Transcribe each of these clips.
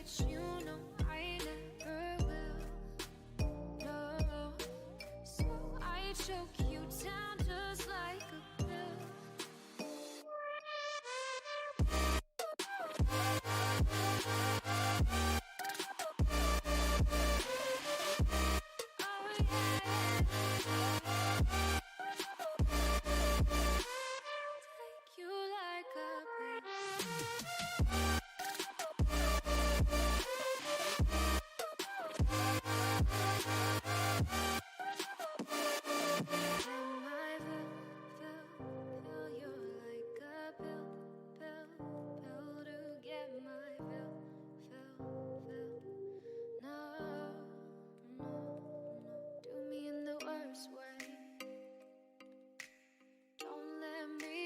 but you know I never will. No, so I choke you down just like a pill. Oh yeah, take you like a pill.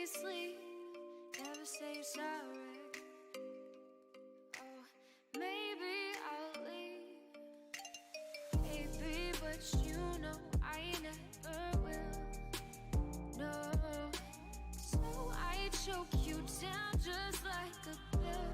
Sleep, never say sorry. Oh, maybe I'll leave, maybe, but you know I never will. No, so I choke you down just like a pill.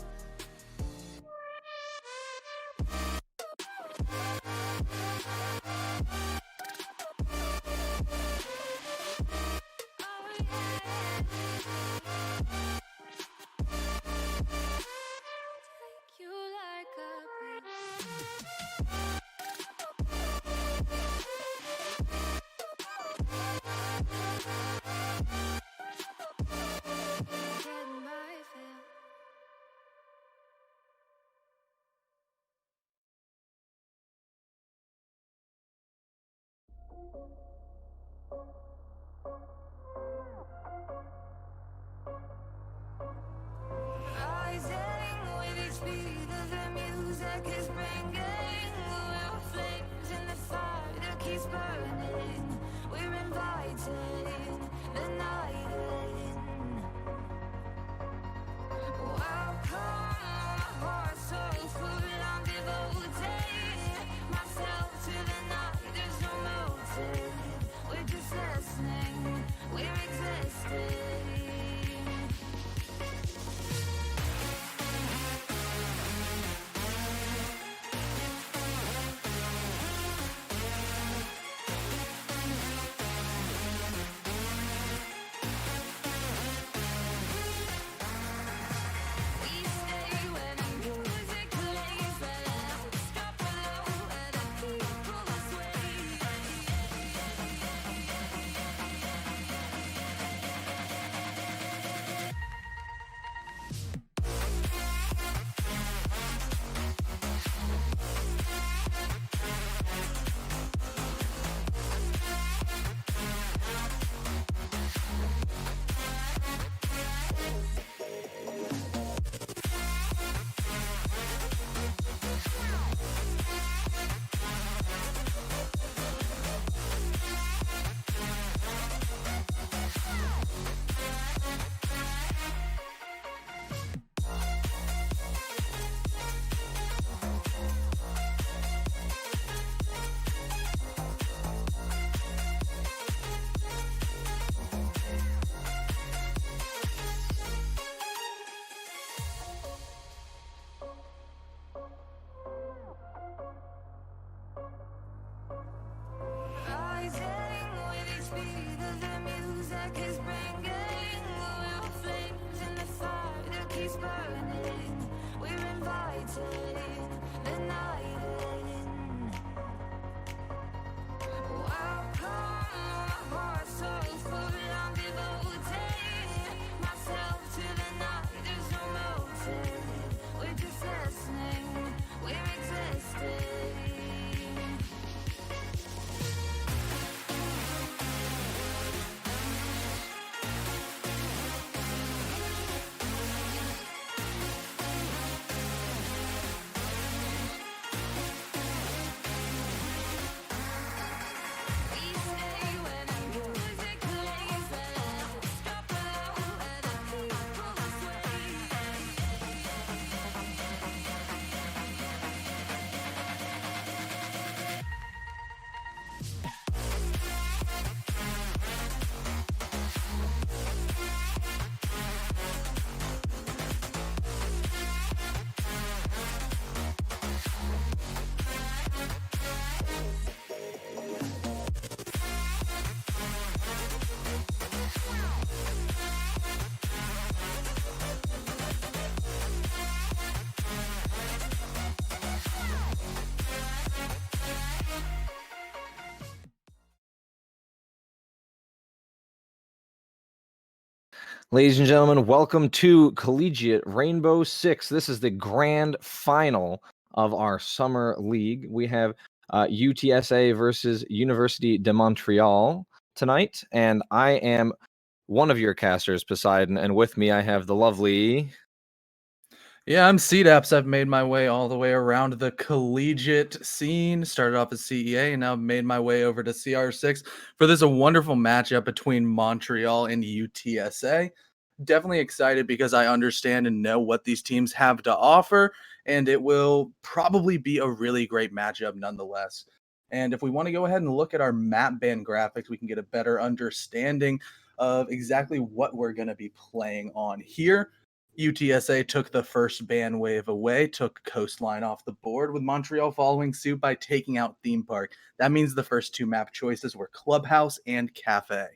Rising with each beat of the music is bringing. We're flames in the fire that keeps burning. We're inviting the night in. Welcome, my heart so full, I'm devoting myself to the night. There's no motive, we're just listening, we're existing. Ladies and gentlemen, welcome to Collegiate Rainbow Six. This is the grand final of our summer league. We have UTSA versus University de Montreal tonight, and I am one of your casters, Poseidon, and with me I have the lovely... Yeah, I'm CDAPS. I've made my way all the way around the collegiate scene. Started off as CEA and now made my way over to CR6 for this a wonderful matchup between Montreal and UTSA. Definitely excited because I understand and know what these teams have to offer, and it will probably be a really great matchup nonetheless. And if we want to go ahead and look at our map band graphics, we can get a better understanding of exactly what we're going to be playing on here. UTSA took the first ban wave away, took Coastline off the board, with Montreal following suit by taking out Theme Park. That means the first two map choices were Clubhouse and Cafe.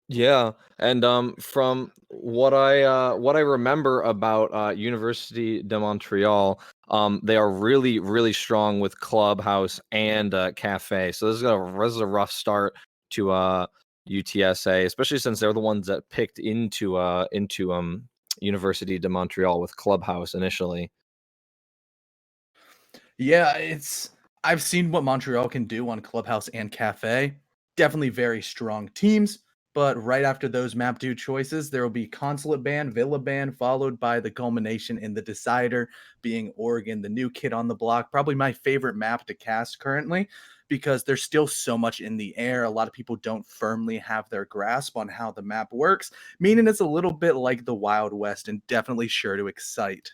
Yeah, and from what I remember about University de Montreal, they are really strong with Clubhouse and Cafe. So this is a rough start to UTSA, especially since they're the ones that picked into University de Montreal with Clubhouse initially. Yeah, I've seen what Montreal can do on Clubhouse and Cafe. Definitely very strong teams, but right after those map due choices, there will be Consulate Band, Villa Band, followed by the culmination in the decider being Oregon, the new kid on the block. Probably my favorite map to cast currently because there's still so much in the air. A lot of people don't firmly have their grasp on how the map works, meaning it's a little bit like the Wild West and definitely sure to excite.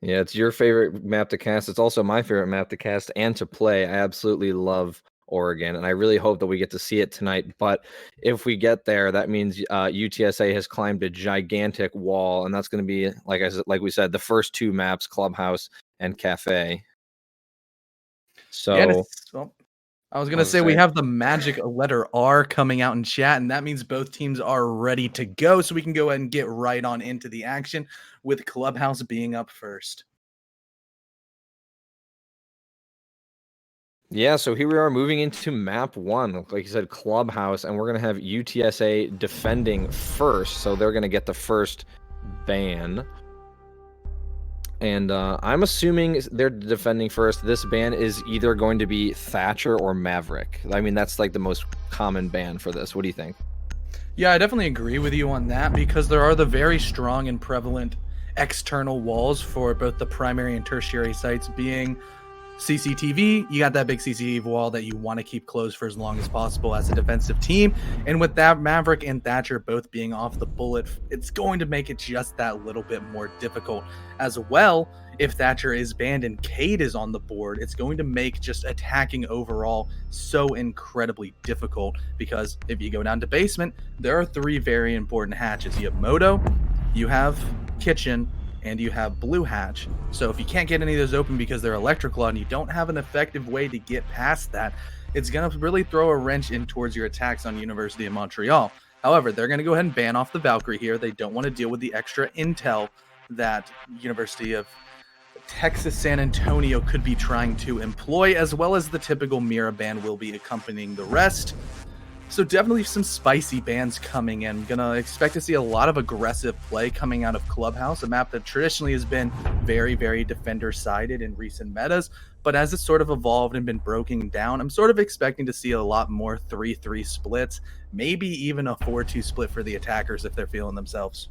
Yeah, it's your favorite map to cast. It's also my favorite map to cast and to play. I absolutely love Oregon, and I really hope that we get to see it tonight. But if we get there, that means UTSA has climbed a gigantic wall, and that's going to be, like we said, the first two maps, Clubhouse and Cafe. Yeah, and So I was I gonna was say we saying, have the magic letter R coming out in chat, and that means both teams are ready to go. So we can go ahead and get right on into the action with Clubhouse being up first. yeah, so here we are moving into map one, like you said, Clubhouse, and we're going to have UTSA defending first, so they're going to get the first ban. And I'm assuming they're defending first. This ban is either going to be Thatcher or Maverick. I mean, that's like the most common ban for this. What do you think? Yeah, I definitely agree with you on that because there are the very strong and prevalent external walls for both the primary and tertiary sites being CCTV. You got that big CCTV wall that you want to keep closed for as long as possible as a defensive team. And with that, Maverick and Thatcher both being off the bullet, it's going to make it just that little bit more difficult. As well, if Thatcher is banned and Cade is on the board, it's going to make just attacking overall so incredibly difficult because if you go down to basement, there are three very important hatches. You have Moto, you have Kitchen, and you have Blue Hatch. So if you can't get any of those open because they're electrical and you don't have an effective way to get past that, it's going to really throw a wrench in towards your attacks on University of Montreal. However, they're going to go ahead and ban off the Valkyrie here. They don't want to deal with the extra intel that University of Texas San Antonio could be trying to employ, as well as the typical Mira ban will be accompanying the rest. So definitely some spicy bans coming in. Gonna expect to see a lot of aggressive play coming out of Clubhouse, a map that traditionally has been very defender-sided in recent metas. But as it's sort of evolved and been broken down, I'm sort of expecting to see a lot more 3-3 splits, maybe even a 4-2 split for the attackers if they're feeling themselves.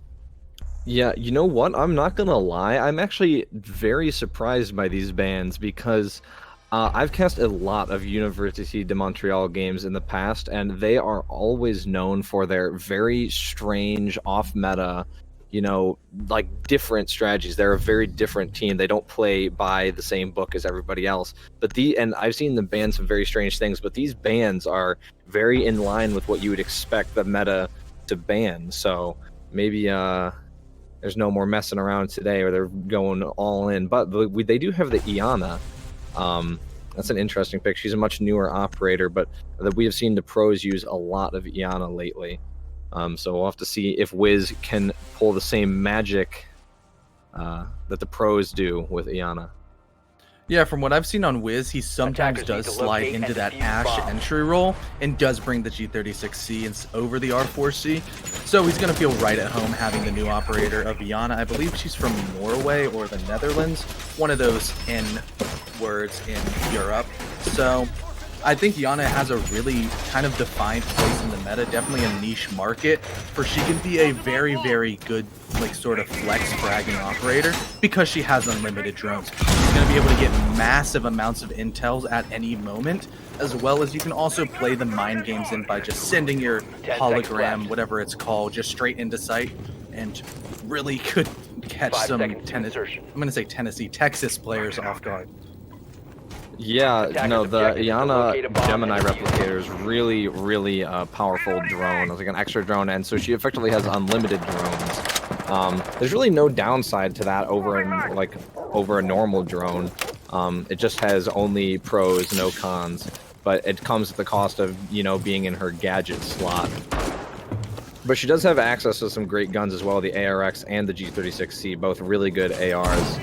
Yeah, you know what? I'm not gonna lie. I'm actually very surprised by these bans because I've cast a lot of University de Montreal games in the past, and they are always known for their very strange, off-meta, like different strategies. They're a very different team. They don't play by the same book as everybody else. And I've seen them ban some very strange things, but these bans are very in line with what you would expect the meta to ban. So maybe there's no more messing around today, or they're going all in. But they do have the Iana. That's an interesting pick. She's a much newer operator, but we have seen the pros use a lot of Iana lately. So we'll have to see if Wiz can pull the same magic that the pros do with Iana. Yeah, from what I've seen on Wiz, he sometimes does slide into that Ash entry role and does bring the G36C over the R4C. So he's going to feel right at home having the new operator of Yana. I believe she's from Norway or the Netherlands, one of those N words in Europe. So I think Yana has a really kind of defined place in the meta, definitely a niche market, for she can be a very, very good, like, sort of flex fragging operator because she has unlimited drones. She's going to be able to get massive amounts of intels at any moment, as well as you can also play the mind games in by just sending your hologram, whatever it's called, just straight into sight, and really could catch some Texas players off guard. Yeah, no, the Iana Gemini replicator is really, really powerful drone. It's like an extra drone, and so she effectively has unlimited drones. There's really no downside to that over a normal drone. It just has only pros, no cons, but it comes at the cost of, you know, being in her gadget slot. But she does have access to some great guns as well, the ARX and the G36C, both really good ARs.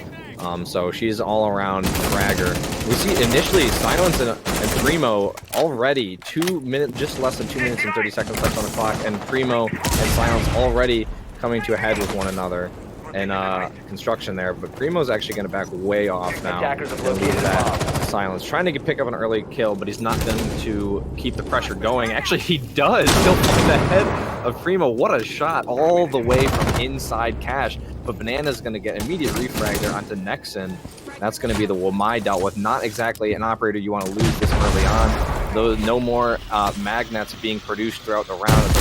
So she's all around fragger. We see initially Silence and Primo already 2 minutes, just less than 2 minutes and 30 seconds left on the clock, and Primo and Silence already coming to a head with one another in construction there. But Primo's actually going to back way off now. Silence trying to pick up an early kill, but he's not going to keep the pressure going. Actually, he does still find the head of Primo. What a shot all the way from inside cash. But Banana's going to get immediate refrag there onto Nexon. That's going to be the Wamai dealt with. Not exactly an operator you want to lose this early on. Though no more magnets being produced throughout the round. It's a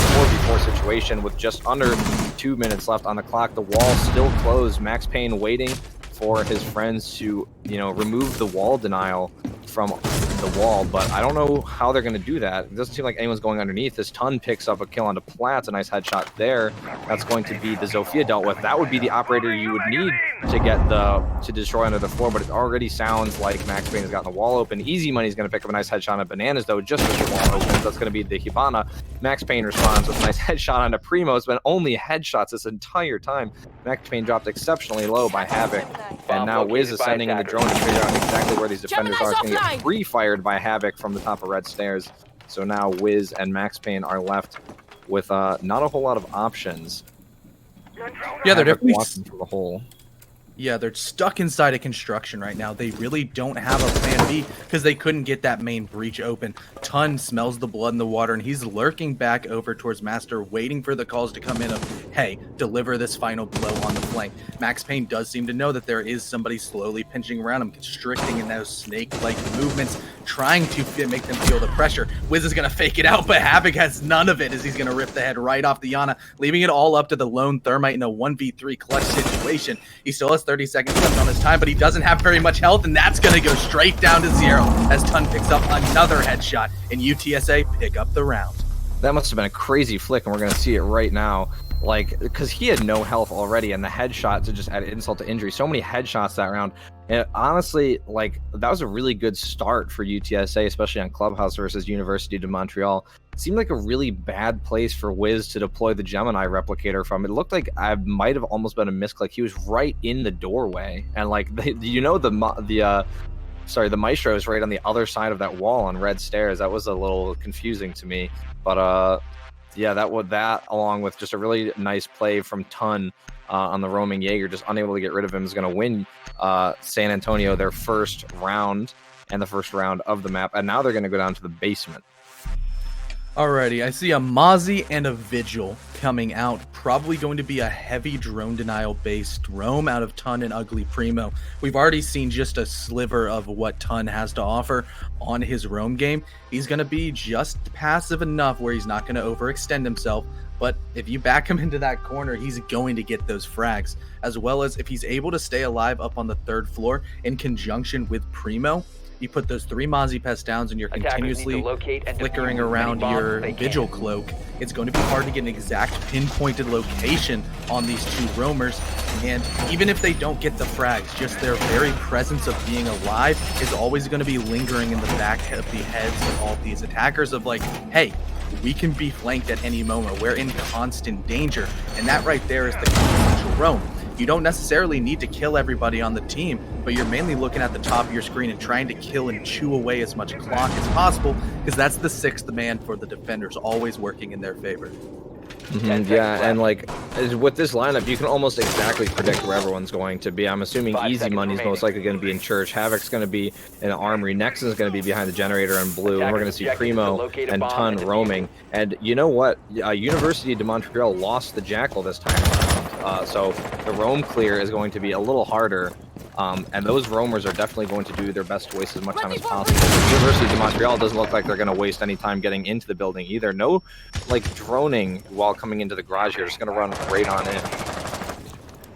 4v4 situation with just under 2 minutes left on the clock. The wall still closed. Max Payne waiting for his friends to, you know, remove the wall denial from the wall, but I don't know how they're going to do that. It doesn't seem like anyone's going underneath. This Ton picks up a kill onto Platts, a nice headshot there. That's going to be the Zofia dealt with. That would be the operator you would need to get to destroy under the floor, but it already sounds like Max Payne has gotten the wall open. Easy Money's going to pick up a nice headshot on Bananas, though, just as the wall opens. That's going to be the Hibana. Max Payne responds with a nice headshot onto Primo. It's been only headshots this entire time. Max Payne dropped exceptionally low by Havoc, and now Wiz is sending in the drone to figure out exactly where these defenders are. It's going to get pre-fired by Havoc from the top of red stairs. So now Wiz and Max Payne are left with not a whole lot of options. Yeah, they're definitely watching for the hole. Yeah, they're stuck inside a construction right now. They really don't have a plan B because they couldn't get that main breach open. Ton smells the blood in the water, and he's lurking back over towards Master, waiting for the calls to come in of, hey, deliver this final blow on the flank. Max Payne does seem to know that there is somebody slowly pinching around him, constricting in those snake-like movements, trying to make them feel the pressure. Wiz is going to fake it out, but Havoc has none of it as he's going to rip the head right off the Yana, leaving it all up to the lone Thermite in a 1v3 clutch situation. He still has 30 seconds left on his time, but he doesn't have very much health, and that's going to go straight down to 0 as Ton picks up another headshot, and UTSA pick up the round. That must have been a crazy flick, and we're going to see it right now. Like, because he had no health already, and the headshot to just add insult to injury. So many headshots that round. And honestly, like, that was a really good start for UTSA, especially on Clubhouse versus University de Montreal. It seemed like a really bad place for Wiz to deploy the Gemini replicator from. It looked like I might have almost been a misclick. He was right in the doorway, and like, you know, the Maestro is right on the other side of that wall on red stairs. That was a little confusing to me, but yeah, that along with just a really nice play from Ton on the roaming Jaeger, just unable to get rid of him, is going to win San Antonio their first round and the first round of the map. And now they're going to go down to the basement. Alrighty, I see a Mozzie and a Vigil coming out. Probably going to be a heavy drone denial based roam out of Ton and Ugly Primo. We've already seen just a sliver of what Ton has to offer on his roam game. He's going to be just passive enough where he's not going to overextend himself. But if you back him into that corner, he's going to get those frags, as well as if he's able to stay alive up on the 3rd floor in conjunction with Primo. You put those 3 Mozzie Pest downs and you're continuously flickering around your Vigil cloak. It's going to be hard to get an exact pinpointed location on these 2 roamers. And even if they don't get the frags, just their very presence of being alive is always going to be lingering in the back of the heads of all these attackers of like, hey, we can be flanked at any moment. We're in constant danger. And that right there is the consequential roam. You don't necessarily need to kill everybody on the team, but you're mainly looking at the top of your screen and trying to kill and chew away as much clock as possible, because that's the sixth man for the defenders, always working in their favor. Yeah, and like with this lineup, you can almost exactly predict where everyone's going to be. I'm assuming Easy Money's most likely going to be in Church, Havoc's going to be in Armory, Nexon's going to be behind the Generator and Blue, and we're going to see Primo and Ton roaming. And you know what? University de Montreal lost the Jackal this time around, so the roam clear is going to be a little harder. And those roamers are definitely going to do their best to waste as much time as possible. University de Montreal doesn't look like they're going to waste any time getting into the building either. No, like, droning while coming into the garage here. Just going to run right on in.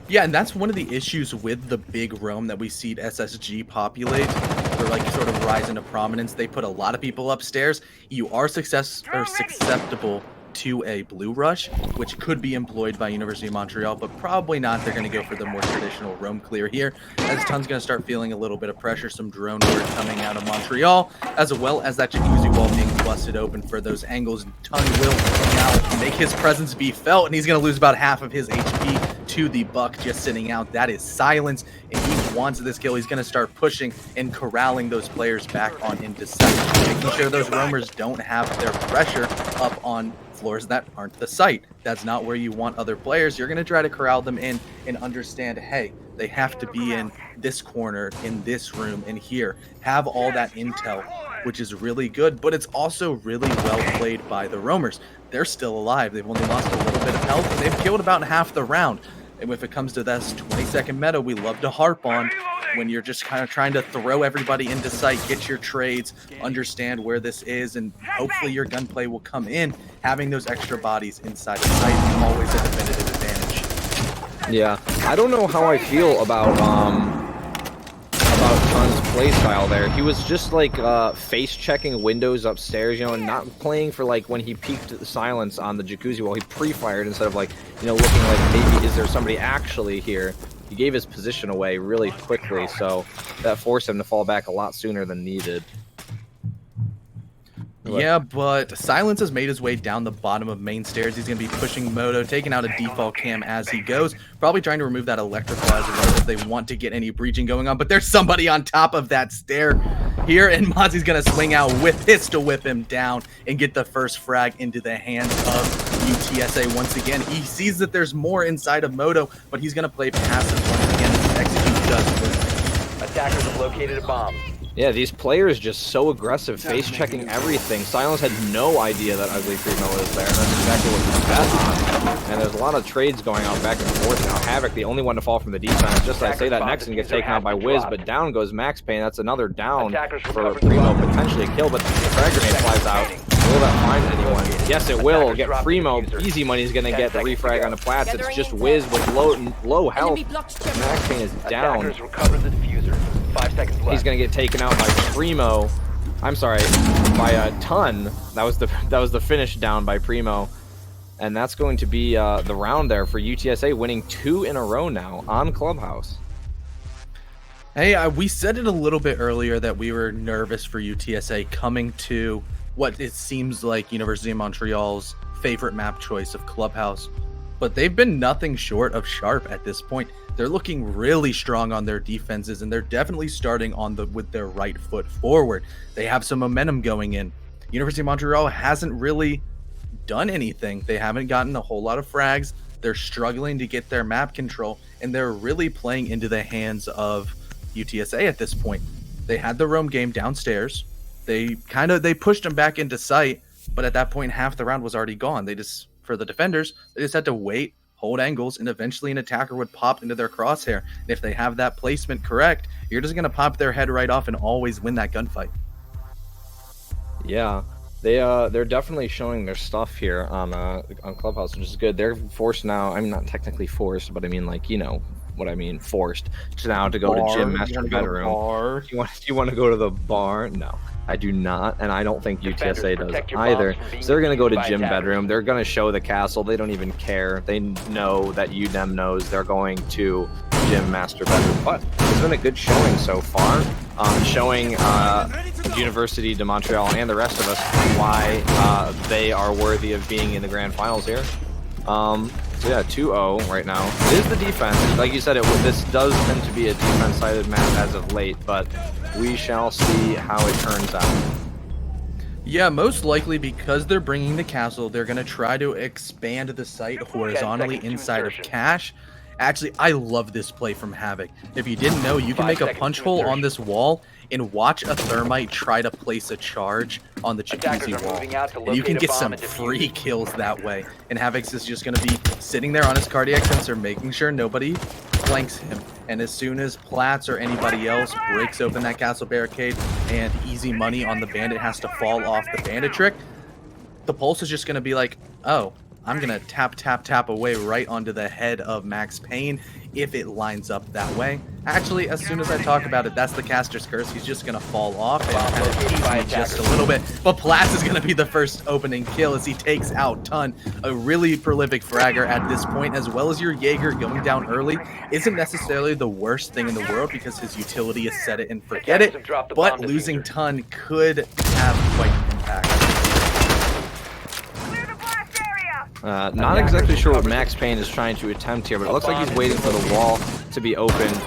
Yeah, and that's one of the issues with the big roam that we see SSG populate. They're like sort of rise into prominence. They put a lot of people upstairs. You are susceptible to a blue rush, which could be employed by University of Montreal, but probably not. They're going to go for the more traditional roam clear here, as Tun's going to start feeling a little bit of pressure. Some drone work coming out of Montreal, as well as that jacuzzi wall being busted open for those angles. Tun will now make his presence be felt, and he's going to lose about half of his HP to the Buck just sitting out. That is silence, and he wants this kill. He's going to start pushing and corralling those players back on into sight, making sure those roamers don't have their pressure up on floors that aren't the site. That's not where you want other players. You're going to try to corral them in and understand, hey, they have to be in this corner, in this room, in here. Have all that intel, which is really good, but it's also really well played by the roamers. They're still alive. They've only lost a little bit of health, and they've killed about half the round. And if it comes to this 20-second meta, we love to harp on when you're just kind of trying to throw everybody into sight, get your trades, understand where this is, and hopefully your gunplay will come in. Having those extra bodies inside the sight is always a definitive advantage. Yeah, I don't know how I feel about Tun's playstyle there. He was just like face checking windows upstairs, you know, and not playing for like when he peeked the silence on the jacuzzi wall. He pre-fired instead of like, you know, looking like maybe is there somebody actually here. He gave his position away really quickly, so that forced him to fall back a lot sooner than needed. Yeah, but Silence has made his way down the bottom of main stairs. He's going to be pushing Moto, taking out a default cam as he goes. Probably trying to remove that electrical as well if they want to get any breaching going on. But there's somebody on top of that stair here, and Mozzie's going to swing out with pistol whip him down and get the first frag into the hands of UTSA once again. He sees that there's more inside of Moto, but he's going to play passive once again. Execute does work. Attackers have located a bomb. Yeah, these players just so aggressive, face-checking everything. Silence had no idea that Ugly Primo was there, and that's exactly what he's bet on. And there's a lot of trades going on back and forth now. Havoc, the only one to fall from the defense. Just as I say that, Nexon gets taken out by Wiz, but down goes Max Payne. That's another down for Primo, potentially a kill, but the frag grenade flies out. Will that find anyone? Yes, it will. Get Primo. Easy Money's going to get the refrag on the Plats. It's just Wiz with low health. Max Payne is down. Attackers recovered the diffuser. 5 seconds left. He's gonna get taken out by Primo. I'm sorry, by a Ton. That was the finish down by Primo, and that's going to be the round there for UTSA, winning 2 in a row now on Clubhouse. Hey, we said it a little bit earlier that we were nervous for UTSA coming to what it seems like University of Montreal's favorite map choice of Clubhouse, but they've been nothing short of sharp at this point. They're looking really strong on their defenses, and they're definitely starting with their right foot forward. They have some momentum going in. University of Montreal hasn't really done anything. They haven't gotten a whole lot of frags. They're struggling to get their map control, and they're really playing into the hands of UTSA at this point. They had the roam game downstairs. They pushed them back into sight, but at that point, half the round was already gone. For the defenders, they just had to wait, hold angles, and eventually an attacker would pop into their crosshair. And if they have that placement correct, you're just going to pop their head right off and always win that gunfight. Yeah, they're definitely showing their stuff here on Clubhouse, which is good. They're forced now. I'm not technically forced, but I mean, like, you know what I mean, forced to now to go to Gym Master Bedroom. You want to go to the bar? No, I do not, and I don't think UTSA does either. So they're going to go to Gym Bedroom. They're going to show the castle. They don't even care. They know that UDEM knows they're going to Gym Master Bedroom. But it's been a good showing so far, showing University de Montreal and the rest of us why they are worthy of being in the grand finals here. So yeah, 2-0 right now. It is the defense. Like you said, this does tend to be a defense-sided map as of late, but we shall see how it turns out. Yeah, most likely because they're bringing the castle, they're going to try to expand the site horizontally seconds to inside of insertion. Cache. Actually, I love this play from Havoc. If you didn't know, you can 5 make a seconds punch to hole on insertion. this wall and watch a thermite try to place a charge on the Attackers jacuzzi are wall. moving out to And you can locate a get bomb some and defuse free it. kills that way. And Havoc's is just going to be sitting there on his cardiac sensor, making sure nobody flanks him. And as soon as Platts or anybody else breaks open that castle barricade and easy money on the bandit has to fall off the bandit trick, the Pulse is just going to be like, oh, I'm going to tap, tap, tap away right onto the head of Max Payne if it lines up that way. Actually, as soon as I talk about it, that's the caster's curse. He's just going to fall off and kind of tease me just a little bit. But Platts is going to be the first opening kill as he takes out Ton, a really prolific fragger at this point, as well as your Jaeger going down early. Isn't necessarily the worst thing in the world because his utility is set it and forget Attackers it, have dropped the but bomb losing diffuser. Ton could have quite an impact. Not exactly sure what Max Payne is trying to attempt here, but it looks like he's waiting for the wall to be opened.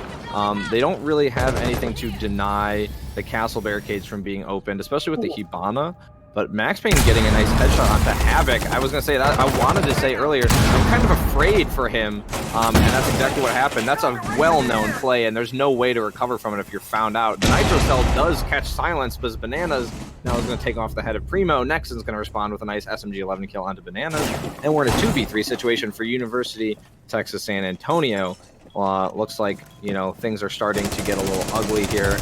They don't really have anything to deny the castle barricades from being opened, especially with the Hibana. But Max Payne getting a nice headshot onto Havoc. I was going to say that. I wanted to say earlier, I'm kind of afraid for him, and that's exactly what happened. That's a well-known play, and there's no way to recover from it if you're found out. The Nitro Cell does catch Silence, but Bananas now is going to take off the head of Primo. Nexon's going to respond with a nice SMG-11 kill onto Bananas. And we're in a 2v3 situation for University Texas San Antonio. Looks like, you know, things are starting to get a little ugly here.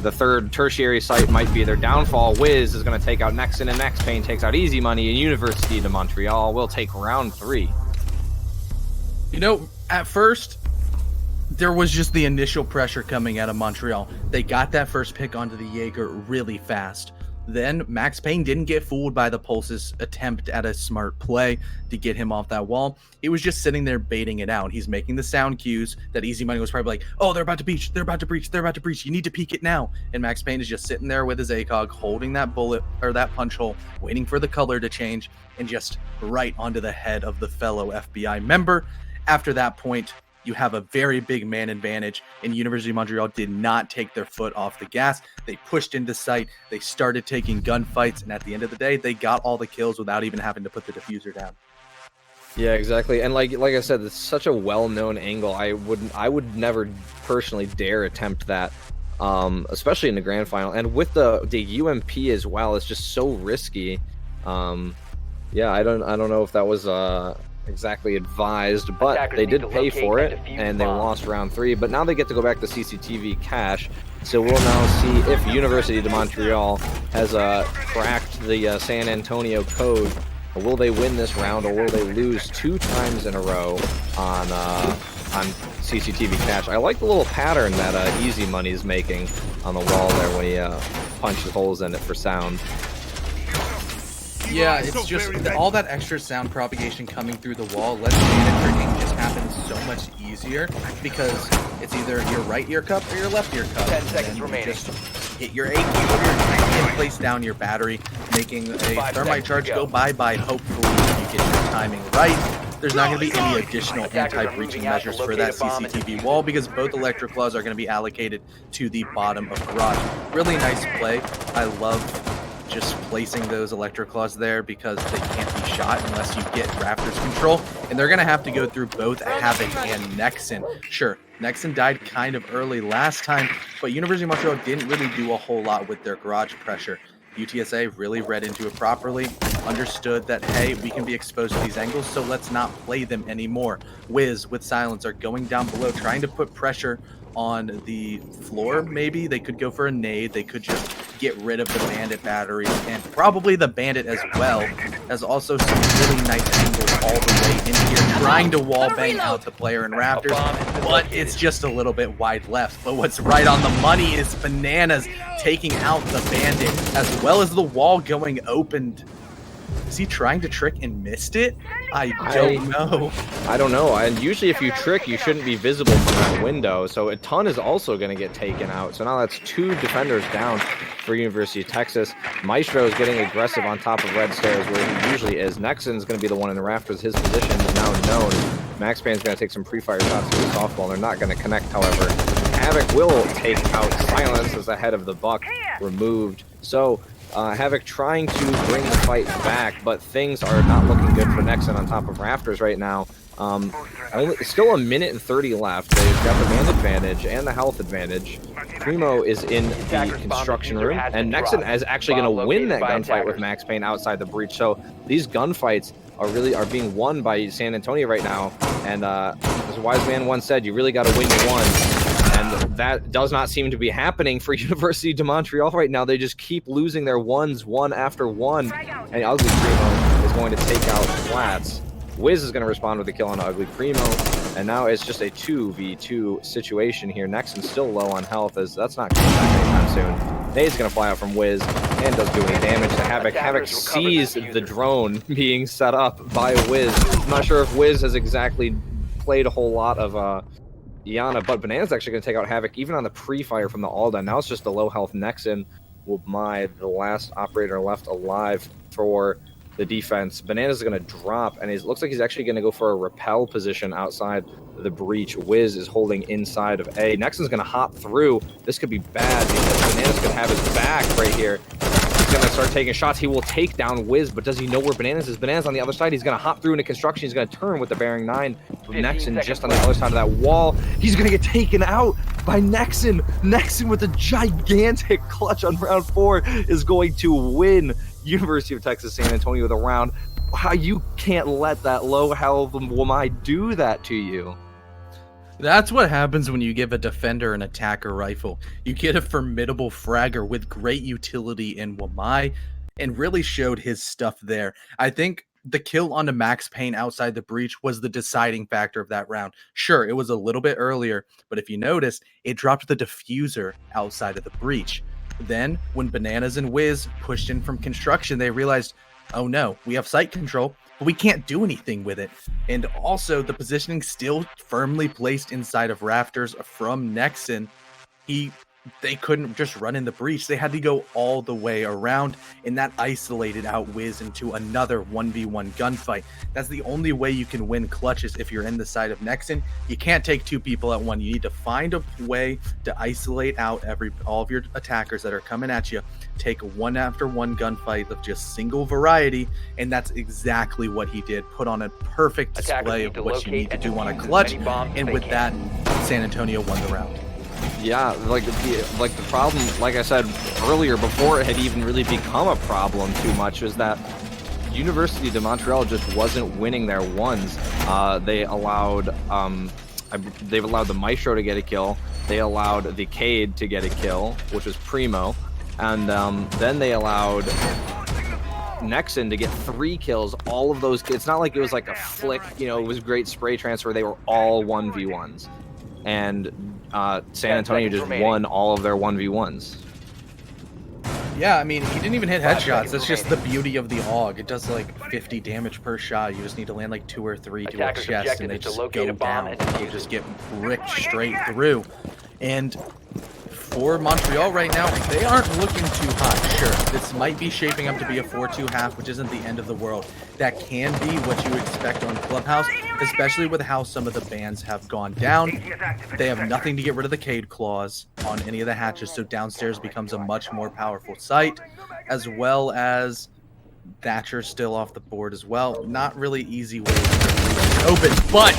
The third tertiary site might be their downfall. Wiz is going to take out Nexon, and Max Payne takes out Easy Money, and University de Montreal will take round 3. You know, at first, there was just the initial pressure coming out of Montreal. They got that first pick onto the Jaeger really fast. Then Max Payne didn't get fooled by the Pulse's attempt at a smart play to get him off that wall. He was just sitting there baiting it out. He's making the sound cues that Easy Money was probably like, oh, they're about to breach, they're about to breach, they're about to breach. You need to peek it now. And Max Payne is just sitting there with his ACOG, holding that bullet or that punch hole, waiting for the color to change, and just right onto the head of the fellow FBI member. After that point, you have a very big man advantage, and University of Montreal did not take their foot off the gas. They pushed into sight. They started taking gunfights, and at the end of the day, they got all the kills without even having to put the diffuser down. Yeah, exactly. And like I said, it's such a well-known angle. I would never personally dare attempt that, especially in the grand final. And with the UMP as well, it's just so risky. Yeah, I don't know if that was exactly advised, but Attackers they need did to pay locate for and it, defuse and they bombs. lost round 3. But now they get to go back to CCTV cache. So we'll now see if University de Montreal has cracked the San Antonio code. Will they win this round, or will they lose 2 times in a row on CCTV cache? I like the little pattern that Easy Money is making on the wall there when he punches holes in it for sound. Yeah, it's just all that extra sound propagation coming through the wall lets mana tricking just happen so much easier because it's either your right ear cup or your left ear cup. 10 seconds And you remaining. just hit your AQ and place down your battery, making a 5 thermite seconds charge to go go. bye-bye. Hopefully you get your timing right. There's not going to be any additional Attackers are anti-breaching moving out to measures for locate that a bomb and CCTV defuse wall it. because both electroclaws are going to be allocated to the bottom of garage. Really nice play. I love just placing those electroclaws there because they can't be shot unless you get Raptors control, and they're gonna have to go through both Havoc and Nexon. Sure, Nexon died kind of early last time, but University of Montreal didn't really do a whole lot with their garage pressure. UTSA really read into it properly, understood that, hey, we can be exposed to these angles, so let's not play them anymore. Wiz with Silence are going down below, trying to put pressure on the floor. Maybe they could go for a nade. They could just get rid of the bandit batteries, and probably the bandit as well, as also some really nice angles all the way in here, trying to wall bang out the player in Raptors, but it's just a little bit wide left. But what's right on the money is Bananas taking out the bandit, as well as the wall going opened Is he trying to trick and missed it? I don't know. I don't know. And usually if you trick, you shouldn't be visible from that window. So a ton is also going to get taken out. So now that's 2 defenders down for University of Texas. Maestro is getting aggressive on top of red stairs where he usually is. Nexon's going to be the one in the rafters. His position is now known. MaxPain's going to take some pre-fire shots to the softball. They're not going to connect, however. Havoc will take out Silence as the head of the buck removed. So Havoc trying to bring the fight back, but things are not looking good for Nexon on top of rafters right now. Still a minute and 30 left. They've got the man advantage and the health advantage. Primo is in the construction room, and Nexon is actually going to win that gunfight with MaxPain outside the breach. So these gunfights are being won by San Antonio right now. And as a wise man once said, you really got to win your one. And that does not seem to be happening for University de Montreal right now. They just keep losing their ones one after one. And Ugly Primo is going to take out Flats. Wiz is going to respond with a kill on Ugly Primo. And now it's just a 2v2 situation here. Nexon's still low on health, as that's not coming back anytime soon. Nade's going to fly out from Wiz and does do any damage to Havoc. Havoc sees the drone being set up by Wiz. I'm not sure if Wiz has exactly played a whole lot of Iana, but Banana's actually going to take out Havoc even on the pre-fire from the Alda. Now it's just the low health Nexon. The last operator left alive for the defense. Banana's going to drop, and it looks like he's actually going to go for a rappel position outside the breach. Wiz is holding inside of A. Nexon's going to hop through. This could be bad because Banana's going to have his back right here. He's going to start taking shots. He will take down Wiz, but does he know where Bananas is? Bananas on the other side. He's going to hop through into construction. He's going to turn with the bearing 9. Nexon just on the other side of that wall. He's going to get taken out by Nexon. Nexon with a gigantic clutch on round 4 is going to win University of Texas San Antonio the round. How you can't let that low health Wamai do that to you. That's what happens when you give a defender an attacker rifle. You get a formidable fragger with great utility in Wamai, and really showed his stuff there. I think the kill onto MaxPain outside the breach was the deciding factor of that round. Sure, it was a little bit earlier, but if you noticed, it dropped the diffuser outside of the breach. Then, when Bananas and Wiz pushed in from construction, they realized, oh no, we have site control, but we can't do anything with it. And also, the positioning still firmly placed inside of rafters from Nexon. They couldn't just run in the breach. They had to go all the way around, and that isolated out Wiz into another 1v1 gunfight. That's the only way you can win clutches if you're in the side of Nexon. You can't take 2 people at one. You need to find a way to isolate out all of your attackers that are coming at you. Take one after one gunfight of just single variety, and that's exactly what he did. Put on a perfect display of what you need to do on a clutch, and with that, San Antonio won the round. Yeah, like the problem, like I said earlier, before it had even really become a problem too much, was that University de Montreal just wasn't winning their ones. They've allowed the Maestro to get a kill. They allowed the Cade to get a kill, which was Primo, and then they allowed Nexon to get 3 kills. All of those, it's not like it was like a flick, it was great spray transfer. They were all 1v1s. And San Antonio just won all of their 1v1s. Yeah, I mean, he didn't even hit headshots. That's just the beauty of the AUG. It does like 50 damage per shot. You just need to land like 2 or 3 to a chest, and they just go down. They just get bricked straight through. And for Montreal right now, they aren't looking too hot. Sure, this might be shaping up to be a 4-2 half, which isn't the end of the world. That can be what you expect on Clubhouse, especially with how some of the bans have gone down. They have nothing to get rid of the Cade claws on any of the hatches, so downstairs becomes a much more powerful site, as well as Thatcher's still off the board as well. Not really easy ways to open, but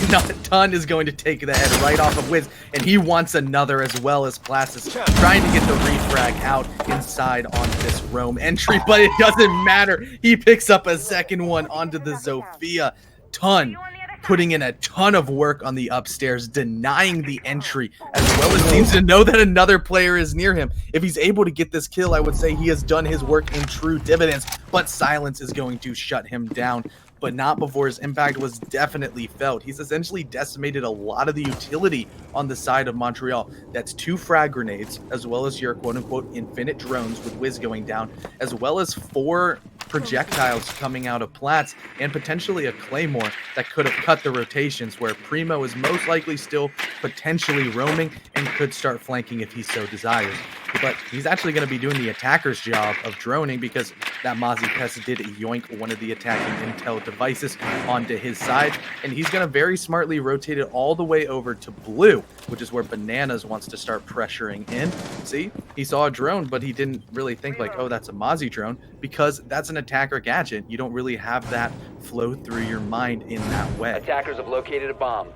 Ton is going to take the head right off of Wiz, and he wants another, as well as Plastis trying to get the refrag out inside on this roam entry, but it doesn't matter. He picks up a second one onto the Zofia. Ton putting in a ton of work on the upstairs, denying the entry, as well as seems to know that another player is near him. If he's able to get this kill, I would say he has done his work in true dividends, but silence is going to shut him down, but not before his impact was definitely felt. He's essentially decimated a lot of the utility on the side of Montreal. That's 2 frag grenades, as well as your quote-unquote infinite drones with Wiz going down, as well as 4 projectiles coming out of Platts and potentially a Claymore that could have cut the rotations, where Primo is most likely still potentially roaming and could start flanking if he so desires. But he's actually going to be doing the attacker's job of droning, because that Mozzie Pest did yoink one of the attacking intel devices onto his side, and he's going to very smartly rotate it all the way over to blue, which is where Bananas wants to start pressuring in. See, he saw a drone, but he didn't really think like, oh, that's a Mozzie drone, because that's an attacker gadget. You don't really have that flow through your mind in that way. Attackers have located a bomb.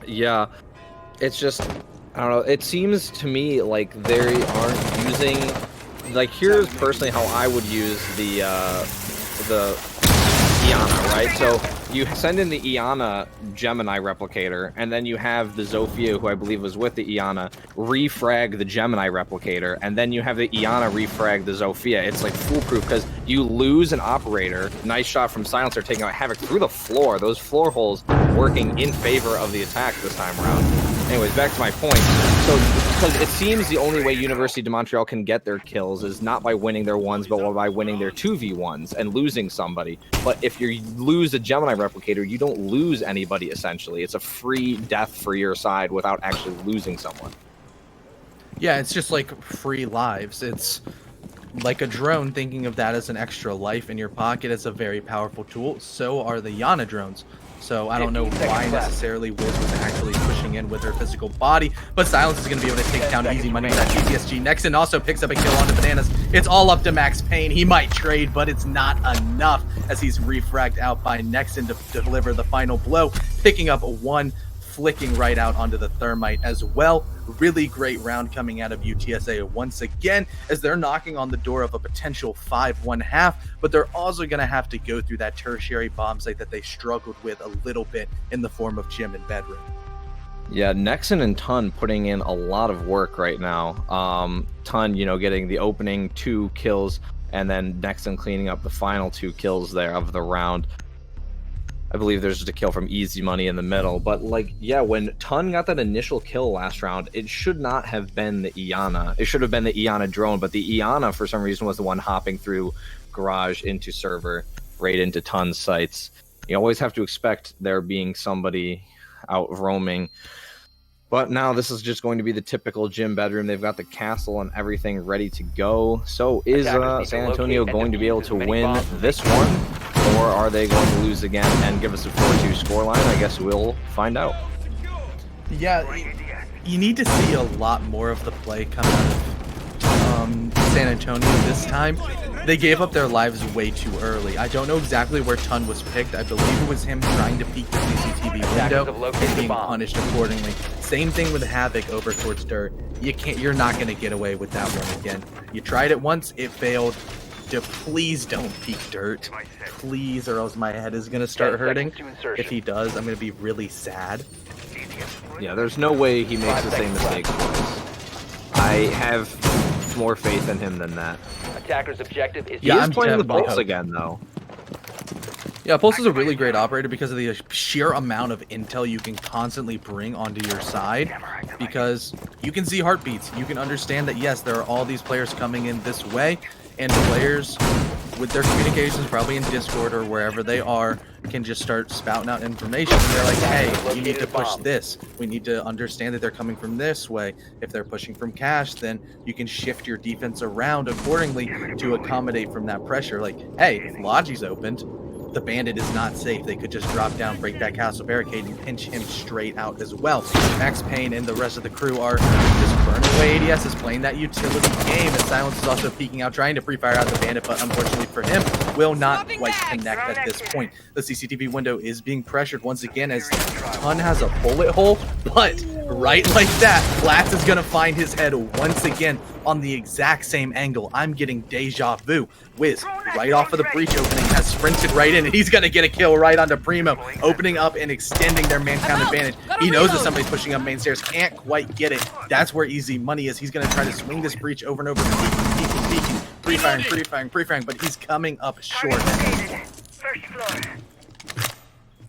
Yeah, it's just, I don't know. It seems to me like they aren't using, like, here's personally how I would use the Iana, right? So you send in the Iana Gemini replicator, and then you have the Zofia, who I believe was with the Iana, refrag the Gemini replicator, and then you have the Iana refrag the Zofia. It's like foolproof, because you lose an operator. Nice shot from Silencer, taking out havoc through the floor. Those floor holes working in favor of the attack this time around. Anyways, back to my point. So, because it seems the only way University de Montreal can get their kills is not by winning their ones, but by winning their 2v1s and losing somebody. But if you lose a Gemini replicator, you don't lose anybody, essentially. It's a free death for your side without actually losing someone. Yeah, it's just like free lives. It's like a drone. Thinking of that as an extra life in your pocket is a very powerful tool. So are the Yana drones. So I don't know why necessarily Wiz was actually pushing in with her physical body, but Silence is going to be able to take down easy money with that GTSG. Nexon also picks up a kill onto Bananas. It's all up to Max Payne. He might trade, but it's not enough, as he's refragged out by Nexon to deliver the final blow, picking up one, flicking right out onto the Thermite as well. Really great round coming out of UTSA once again, as they're knocking on the door of a potential 5-1-1/2, but they're also going to have to go through that tertiary bomb site that they struggled with a little bit in the form of Gym and Bedroom. Yeah, Nexon and Tun putting in a lot of work right now. Tun, you know, getting the opening 2 kills, and then Nexon cleaning up the final 2 kills there of the round. I believe there's just a kill from Easy Money in the middle. But, like, yeah, when Tun got that initial kill last round, it should not have been the Iana. It should have been the Iana drone, but the Iana, for some reason, was the one hopping through garage into server, right into Tun's sites. You always have to expect there being somebody out roaming. But now this is just going to be the typical Gym Bedroom. They've got the castle and everything ready to go. So is San Antonio going to be able to win this one? Or are they going to lose again and give us a 4-2 scoreline? I guess we'll find out. Yeah, you need to see a lot more of the play come out of San Antonio this time. They gave up their lives way too early. I don't know exactly where Tun was picked. I believe it was him trying to peek the CCTV window and being punished accordingly. Same thing with Havoc over towards Dirt. You're not going to get away with that one again. You tried it once, it failed. Please don't peek Dirt. Please, or else my head is going to start hurting. If he does, I'm going to be really sad. Yeah, there's no way he makes the same mistake twice. I have more faith in him than that. Attacker's objective is I'm playing the Pulse again, though. Yeah, Pulse is a really great operator because of the sheer amount of intel you can constantly bring onto your side, because you can see heartbeats. You can understand that, yes, there are all these players coming in this way, and players with their communications probably in Discord or wherever they are can just start spouting out information, and they're like, hey, you need to push this. We need to understand that they're coming from this way. If they're pushing from cache, then you can shift your defense around accordingly to accommodate from that pressure. Like, hey, if Logi's opened, the bandit is not safe. They could just drop down, break that castle barricade, and pinch him straight out as well. Max Payne and the rest of the crew are just burning away. ADS is playing that utility game, and Silence is also peeking out, trying to pre-fire out the bandit, but unfortunately for him, will not quite connect at this point. The CCTV window is being pressured once again as Tun has a bullet hole, but right like that, Platts is going to find his head once again on the exact same angle. I'm getting deja vu. Wiz, right off of the breach opening, has sprinted right in, and he's going to get a kill right onto Primo, opening up and extending their man count advantage. He knows that somebody's pushing up main stairs, can't quite get it. That's where Easy Money is. He's going to try to swing this breach over and over, peeking, pre-firing, but he's coming up short.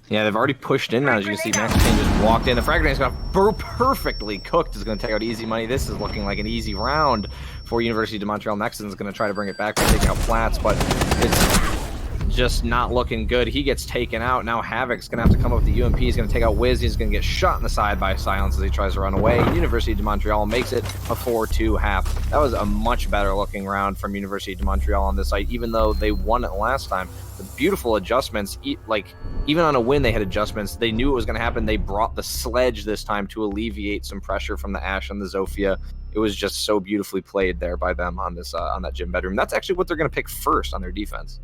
Yeah, they've already pushed in now. As you can see, Max Payne just walked in. The frag grenade got perfectly cooked. Is going to take out Easy Money. This is looking like an easy round for University de Montreal. Nexon is going to try to bring it back by taking out Platts, but it's just not looking good. He gets taken out. Now Havoc's going to have to come up with the UMP. He's going to take out Wiz. He's going to get shot in the side by Silence as he tries to run away. University de Montreal makes it a 4-2 half. That was a much better looking round from University de Montreal on this site, even though they won it last time. The beautiful adjustments, like even on a win, they had adjustments. They knew it was going to happen. They brought the sledge this time to alleviate some pressure from the Ashe and the Zofia. It was just so beautifully played there by them on this on that gym bedroom. That's actually what they're going to pick first on their defense.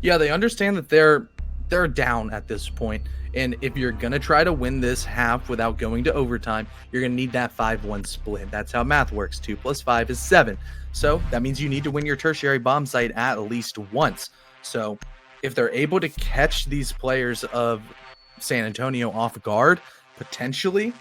Yeah, they understand that they're down at this point, and if you're gonna try to win this half without going to overtime, you're gonna need that 5-1 split. That's how math works. 2 + 5 is 7. So that means you need to win your tertiary bomb site at least once. So if they're able to catch these players of San Antonio off guard, potentially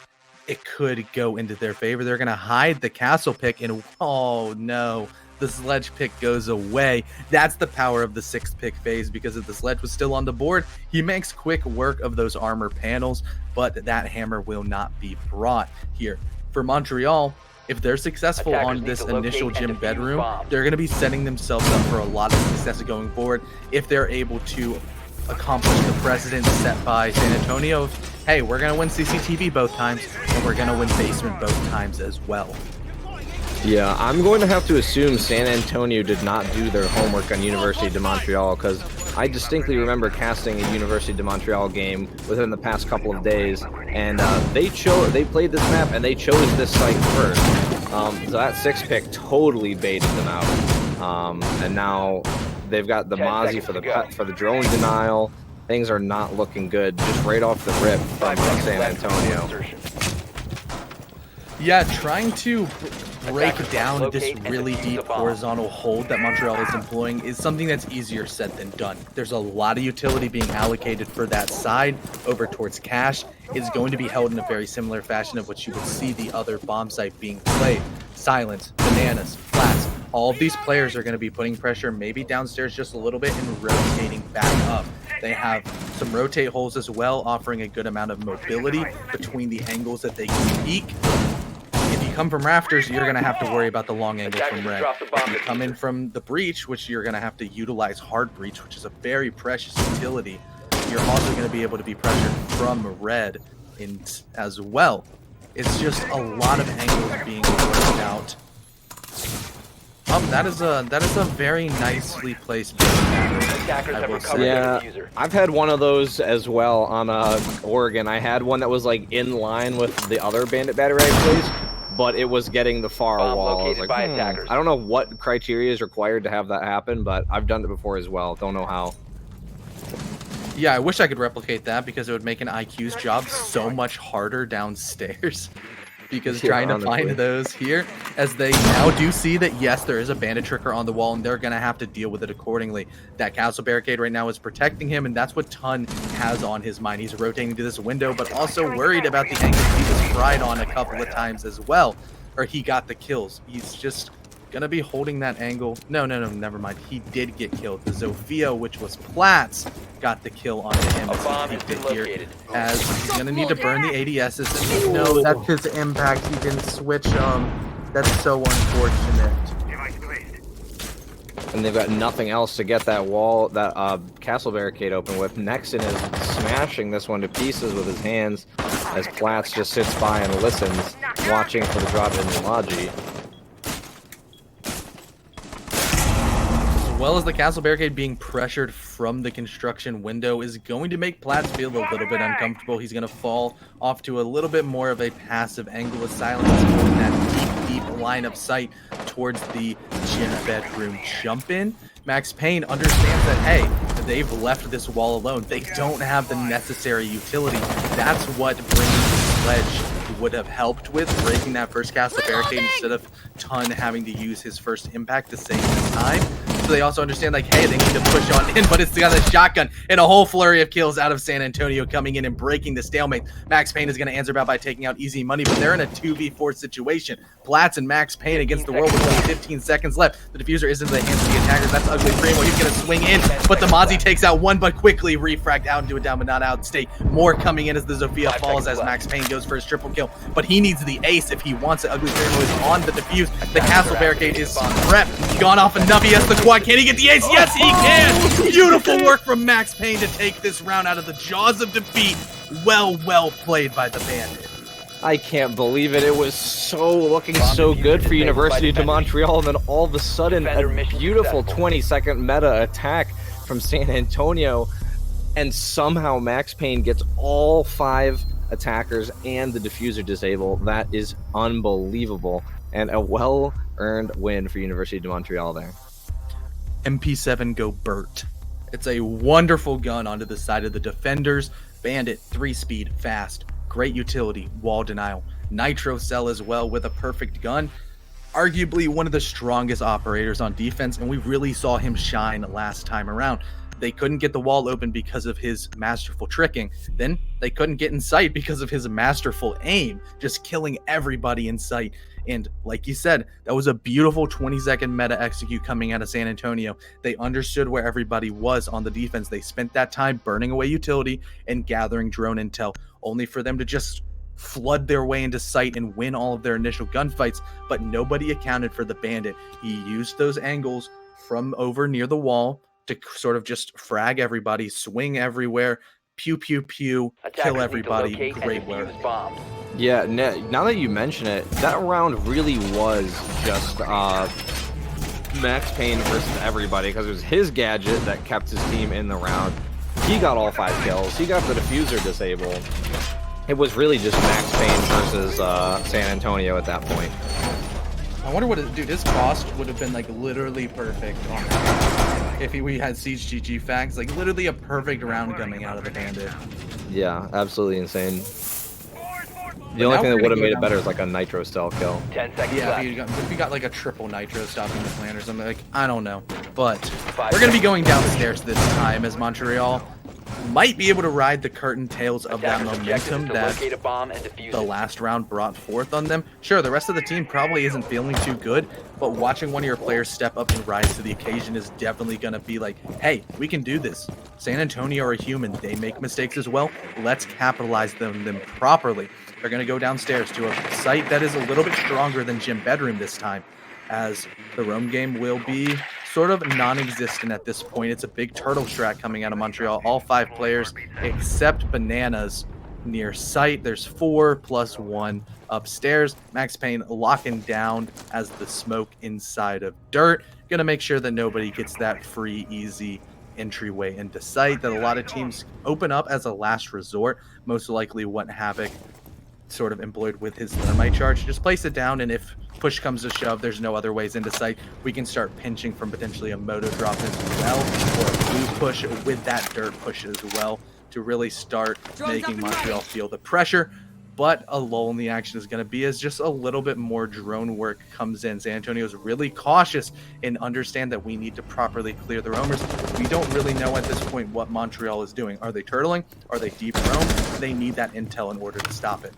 it could go into their favor. They're gonna hide the castle pick, and oh no, the sledge pick goes away. That's the power of the 6th pick phase, because if the sledge was still on the board, he makes quick work of those armor panels, but that hammer will not be brought here. For Montreal, if they're successful on this initial gym bedroom, they're going to be setting themselves up for a lot of success going forward if they're able to accomplish the precedent set by San Antonio. Hey, we're going to win CCTV both times, and we're going to win basement both times as well. Yeah, I'm going to have to assume San Antonio did not do their homework on University de Montreal, because I distinctly remember casting a University de Montreal game within the past couple of days, and they played this map and they chose this site first. So that 6th pick totally baited them out, and now they've got the Mozzie for the drone denial. Things are not looking good, just right off the rip from San Antonio. Yeah, trying to break down this really deep horizontal hold that Montreal is employing is something that's easier said than done. There's a lot of utility being allocated for that side over towards cash. It's going to be held in a very similar fashion of what you would see the other bomb site being played. Silence, Bananas, Flats. All of these players are going to be putting pressure maybe downstairs just a little bit and rotating back up. They have some rotate holes as well, offering a good amount of mobility between the angles that they can peek. If you come from rafters, you're going to have to worry about the long angle from red. If you come in from the breach, which you're going to have to utilize hard breach, which is a very precious utility, you're also going to be able to be pressured from red as well. It's just a lot of angles being worked out. That is a very nicely placed Yeah, I've had one of those as well on Oregon. I had one that was like in line with the other bandit battery I placed, but it was getting the far wall. I was like, I don't know what criteria is required to have that happen, but I've done it before as well. Don't know how. Yeah, I wish I could replicate that, because it would make an IQ's job so much harder downstairs. Because trying to find those here, as they now do see that, yes, there is a bandit tricker on the wall, and they're going to have to deal with it accordingly. That castle barricade right now is protecting him, and that's what Tun has on his mind. He's rotating to this window, but also worried about the angles he was fried on a couple of times as well. Or he got the kills. He's just going to be holding that angle. No, never mind. He did get killed. The Zofia, which was Platts, got the kill onto him as he peeked it here. As he's going to need to burn the ADSs. No, that's his impact. He didn't switch them. That's so unfortunate. And they've got nothing else to get that wall, that castle barricade open with. Nexon is smashing this one to pieces with his hands as Platts just sits by and listens, watching for the drop in Numaji. As well as the castle barricade being pressured from the construction window is going to make Platts feel a little bit uncomfortable. He's going to fall off to a little bit more of a passive angle of silence, holding that deep line of sight towards the gym bedroom jump in. Max Payne understands that, hey, they've left this wall alone. They don't have the necessary utility. That's what bringing the sledge would have helped with, breaking that first castle barricade instead of Tun having to use his first impact to save his time. So they also understand, like, hey, they need to push on in, but it's got a shotgun and a whole flurry of kills out of San Antonio coming in and breaking the stalemate. Max Payne is going to answer back by taking out easy money, but they're in a 2v4 situation. Platts and Max Payne against the world with only 15 seconds left. The diffuser is in the hands of the attackers. That's Ugly Primo. He's going to swing in, but the Mozzie takes out one, but quickly refragged out into a down but not out state. More coming in as the Zofia falls as Max Payne goes for his triple kill, but he needs the ace if he wants it. Ugly Primo is on the defuse. The castle barricade is prepped. Gone off enough. He has the quad. why can't he get the ace? Yes, he can! Beautiful work from Max Payne to take this round out of the jaws of defeat. Well played by the Bandit. I can't believe it. It was looking so good for University de Montreal, and then all of a sudden, a beautiful 20-second meta attack from San Antonio, and somehow Max Payne gets all 5 attackers and the diffuser disabled. That is unbelievable, and a well-earned win for University de Montreal there. MP7 go Burt. It's a wonderful gun onto the side of the defenders. Bandit, 3-speed, fast, great utility, wall denial. Nitro Cell as well with a perfect gun. Arguably one of the strongest operators on defense, and we really saw him shine last time around. They couldn't get the wall open because of his masterful tricking. Then they couldn't get in sight because of his masterful aim, just killing everybody in sight. And like you said, that was a beautiful 20-second meta execute coming out of San Antonio. They understood where everybody was on the defense. They spent that time burning away utility and gathering drone intel, only for them to just flood their way into sight and win all of their initial gunfights. But nobody accounted for the Bandit. He used those angles from over near the wall to sort of just frag everybody, swing everywhere, pew, pew, pew, kill everybody. Great work. Yeah, now that you mention it, that round really was just Max Payne versus everybody, because it was his gadget that kept his team in the round. He got all 5 kills. He got the diffuser disabled. It was really just Max Payne versus San Antonio at that point. I wonder what dude, his cost would have been like literally perfect on that if we had Siege GG facts, like literally a perfect round coming out of the Bandit. Yeah, absolutely insane. The only thing that would have made it better is like a Nitro Cell kill. 10 seconds Yeah, left. if you got like a triple Nitro stopping the plan or something, like, I don't know. But we're going to be going downstairs this time as Montreal might be able to ride the curtain tails of that momentum that the last round brought forth on them. Sure, the rest of the team probably isn't feeling too good, but watching one of your players step up and rise to the occasion is definitely going to be like, hey, we can do this. San Antonio are human. They make mistakes as well. Let's capitalize them properly. They're going to go downstairs to a site that is a little bit stronger than Gym Bedroom this time, as the roam game will be sort of non-existent at this point. It's a big turtle strat coming out of Montreal. All 5 players except Bananas near site. There's 4 plus 1 upstairs. Max Payne locking down as the smoke inside of dirt. Gonna make sure that nobody gets that free, easy entryway into site that a lot of teams open up as a last resort. Most likely what Havoc sort of employed with his thermite charge. Just place it down, and if push comes to shove, there's no other ways into sight, we can start pinching from potentially a moto drop as well, or a blue push with that dirt push as well, to really start making Montreal feel the pressure. But a lull in the action is going to be as just a little bit more drone work comes in. San Antonio is really cautious and understand that we need to properly clear the roamers. We don't really know at this point what Montreal is doing. Are they turtling? Are they deep roam? They need that intel in order to stop it.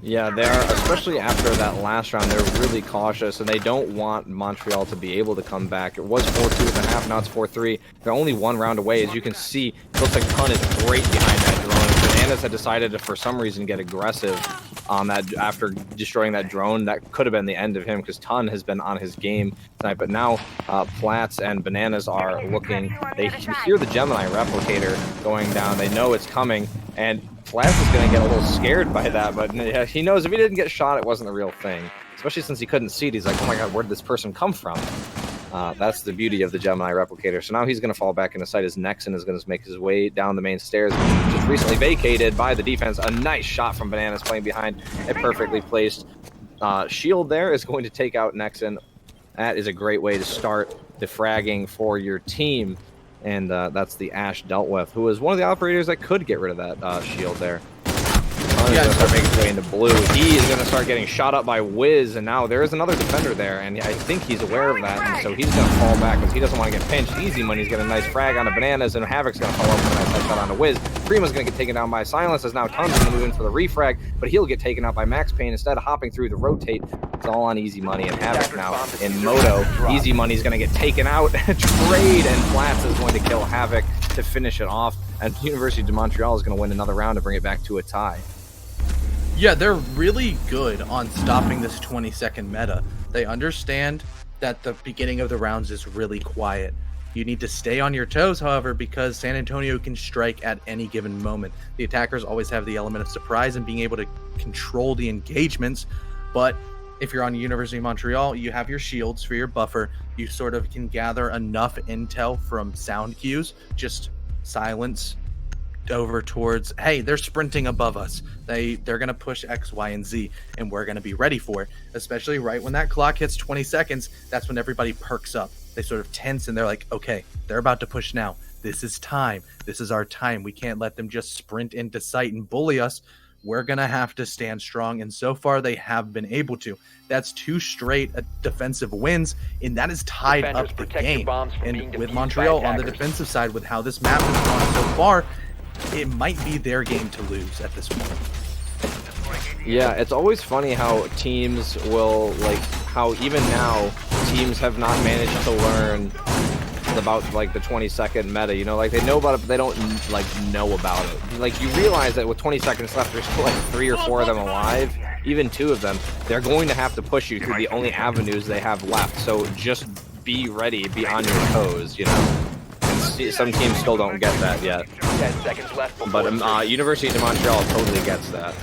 Yeah, they're, especially after that last round, they're really cautious, and they don't want Montreal to be able to come back. It was 4-2.5, now it's 4-3. They're only 1 round away. As you can see, it looks like Ton is right behind that drone. Bananas had decided to, for some reason, get aggressive on that after destroying that drone. That could have been the end of him, because Ton has been on his game tonight. But now Platts and Bananas are looking. They hear the Gemini replicator going down. They know it's coming, and Platts is going to get a little scared by that, but yeah, he knows if he didn't get shot, it wasn't the real thing. Especially since he couldn't see it. He's like, oh my god, where did this person come from? That's the beauty of the Gemini replicator. So now he's going to fall back into sight as Nexon is going to make his way down the main stairs, which just recently vacated by the defense. A nice shot from Bananas playing behind a perfectly placed shield there is going to take out Nexon. That is a great way to start the fragging for your team. And that's the Ash dealt with, who is one of the operators that could get rid of that shield there. He's going to start making his way into blue. He is going to start getting shot up by Wiz, and now there is another defender there, and I think he's aware of that, and so he's going to fall back because he doesn't want to get pinched. Easy money's got a nice frag on the Bananas, and Havoc's going to follow up with a nice headshot on the Wiz. Prima's going to get taken down by Silence, as now Tons going to move in for the refrag, but he'll get taken out by Max Payne instead of hopping through the rotate. It's all on Easy Money, and Havoc now in Moto. Easy Money's going to get taken out. Trade, and Flats is going to kill Havoc to finish it off, and University de Montreal is going to win another round to bring it back to a tie. Yeah, they're really good on stopping this 20-second meta. They understand that the beginning of the rounds is really quiet. You need to stay on your toes, however, because San Antonio can strike at any given moment. The attackers always have the element of surprise and being able to control the engagements, but if you're on University of Montreal, you have your shields for your buffer. You sort of can gather enough intel from sound cues, just silence over towards, hey, they're sprinting above us. They're going to push X, Y, and Z, and we're going to be ready for it. Especially right when that clock hits 20 seconds, that's when everybody perks up. They sort of tense and they're like, okay, they're about to push now. This is time. This is our time. We can't let them just sprint into sight and bully us. We're going to have to stand strong. And so far, they have been able to. That's 2 straight defensive wins, and that has tied Defenders, up the protect your game. bombs from being And with defused Montreal by on the attackers. defensive side, with how this map has gone so far, it might be their game to lose at this point. Yeah, it's always funny how teams will, like, how even now teams have not managed to learn about, like, the 20-second meta, you know, like, they know about it, but they don't, like, know about it. Like, you realize that with 20 seconds left, there's still, like, 3 or 4 of them alive, even 2 of them. They're going to have to push you through the only avenues they have left, so just be ready, be on your toes, you know? Some teams still don't get that yet. 10 seconds left before But University of Montreal totally gets that.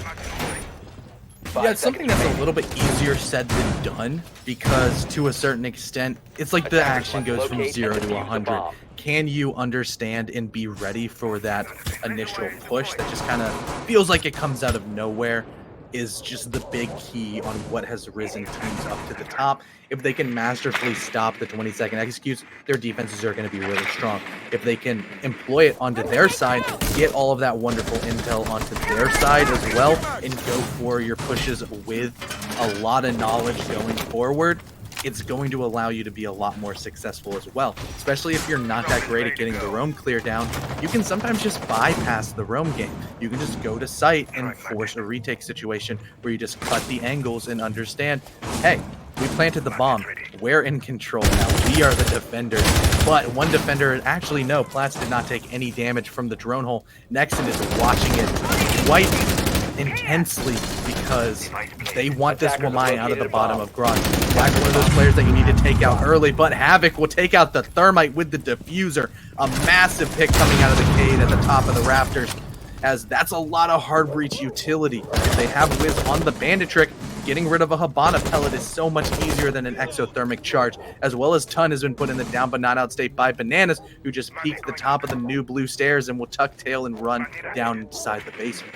Yeah, it's something that's a little bit easier said than done, because to a certain extent, it's like the action goes from 0 to 100. Can you understand and be ready for that initial push that just kind of feels like it comes out of nowhere? Is just the big key on what has risen teams up to the top. If they can masterfully stop the 20-second executes, their defenses are going to be really strong. If they can employ it onto their side, get all of that wonderful intel onto their side as well, and go for your pushes with a lot of knowledge going forward, it's going to allow you to be a lot more successful as well. Especially if you're not that great at getting the roam clear down, you can sometimes just bypass the roam game. You can just go to site and force a retake situation where you just cut the angles and understand, hey, we planted the bomb. We're in control now. We are the defenders. But one defender, actually no, Platts did not take any damage from the drone hole. Nexon is watching it quite intensely because they want this Wamai out of the bottom of Grog. Black, one of those players that you need to take out early, but Havoc will take out the Thermite with the diffuser. A massive pick coming out of the Cade at the top of the rafters, as that's a lot of hard breach utility. If they have Wiz on the Bandit trick, getting rid of a Habana pellet is so much easier than an exothermic charge, as well as Ton has been put in the down but not out state by Bananas, who just peeked the top of the new blue stairs and will tuck tail and run down inside the basement.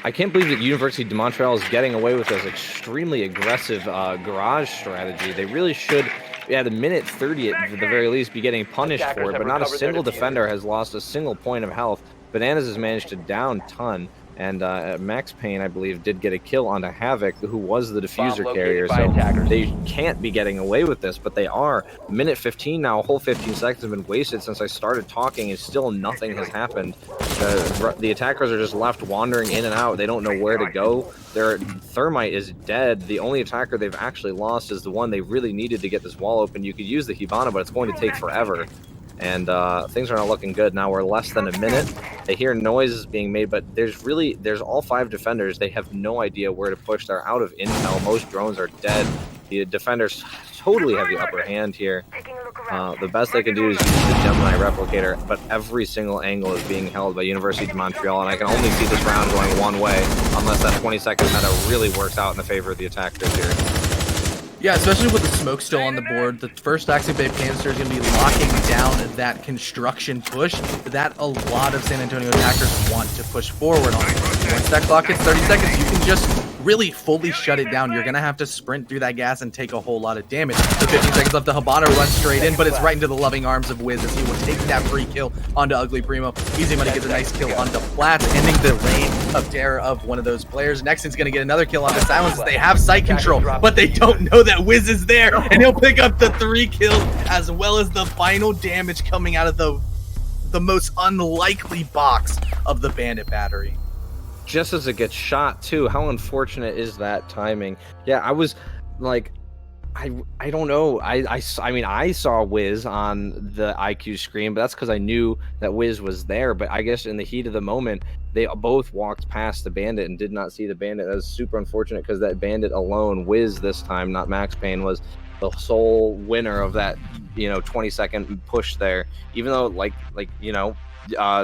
I can't believe that University of Montreal is getting away with this extremely aggressive garage strategy. They really should, at a minute 30 at the very least, be getting punished for it, but not a single defender has lost a single point of health. Bananas has managed to down Ton, and Max Payne, I believe, did get a kill onto Havoc, who was the diffuser carrier, so they can't be getting away with this, but they are. Minute 15 now, a whole 15 seconds have been wasted since I started talking, and still nothing has happened. The attackers are just left wandering in and out. They don't know where to go. Their Thermite is dead. The only attacker they've actually lost is the one they really needed to get this wall open. You could use the Hibana, but it's going to take forever. And things are not looking good. Now we're less than a minute. They hear noises being made, but there's all 5 defenders. They have no idea where to push. They're out of intel. Most drones are dead. The defenders totally have the upper hand here. The best they can do is use the Gemini replicator, but every single angle is being held by University of Montreal, and I can only see this round going one way unless that 20-second meta really works out in the favor of the attackers here. Yeah, especially with the smoke still on the board, the first Axie Bay Panister is going to be locking down that construction push that a lot of San Antonio attackers want to push forward on. Once that clock hits 30 seconds, you can just really fully shut it down. You're going to have to sprint through that gas and take a whole lot of damage. The 15 seconds left, the Habana runs straight in, but it's right into the loving arms of Wiz as he will take that free kill onto Ugly Primo. Easy Money gets a nice kill onto Platts, ending the reign of terror of one of those players. Nexon's going to get another kill onto Silence as they have sight control, but they don't know that Wiz is there, and he'll pick up the 3 kills as well as the final damage coming out of the most unlikely box of the Bandit battery. Just as it gets shot too. How unfortunate is that timing? Yeah, I was like, I don't know. I mean, I saw Wiz on the IQ screen, but that's because I knew that Wiz was there. But I guess in the heat of the moment, they both walked past the bandit and did not see the bandit. That was super unfortunate because that bandit alone, Wiz this time, not Max Payne, was the sole winner of that 20-second push there. Even though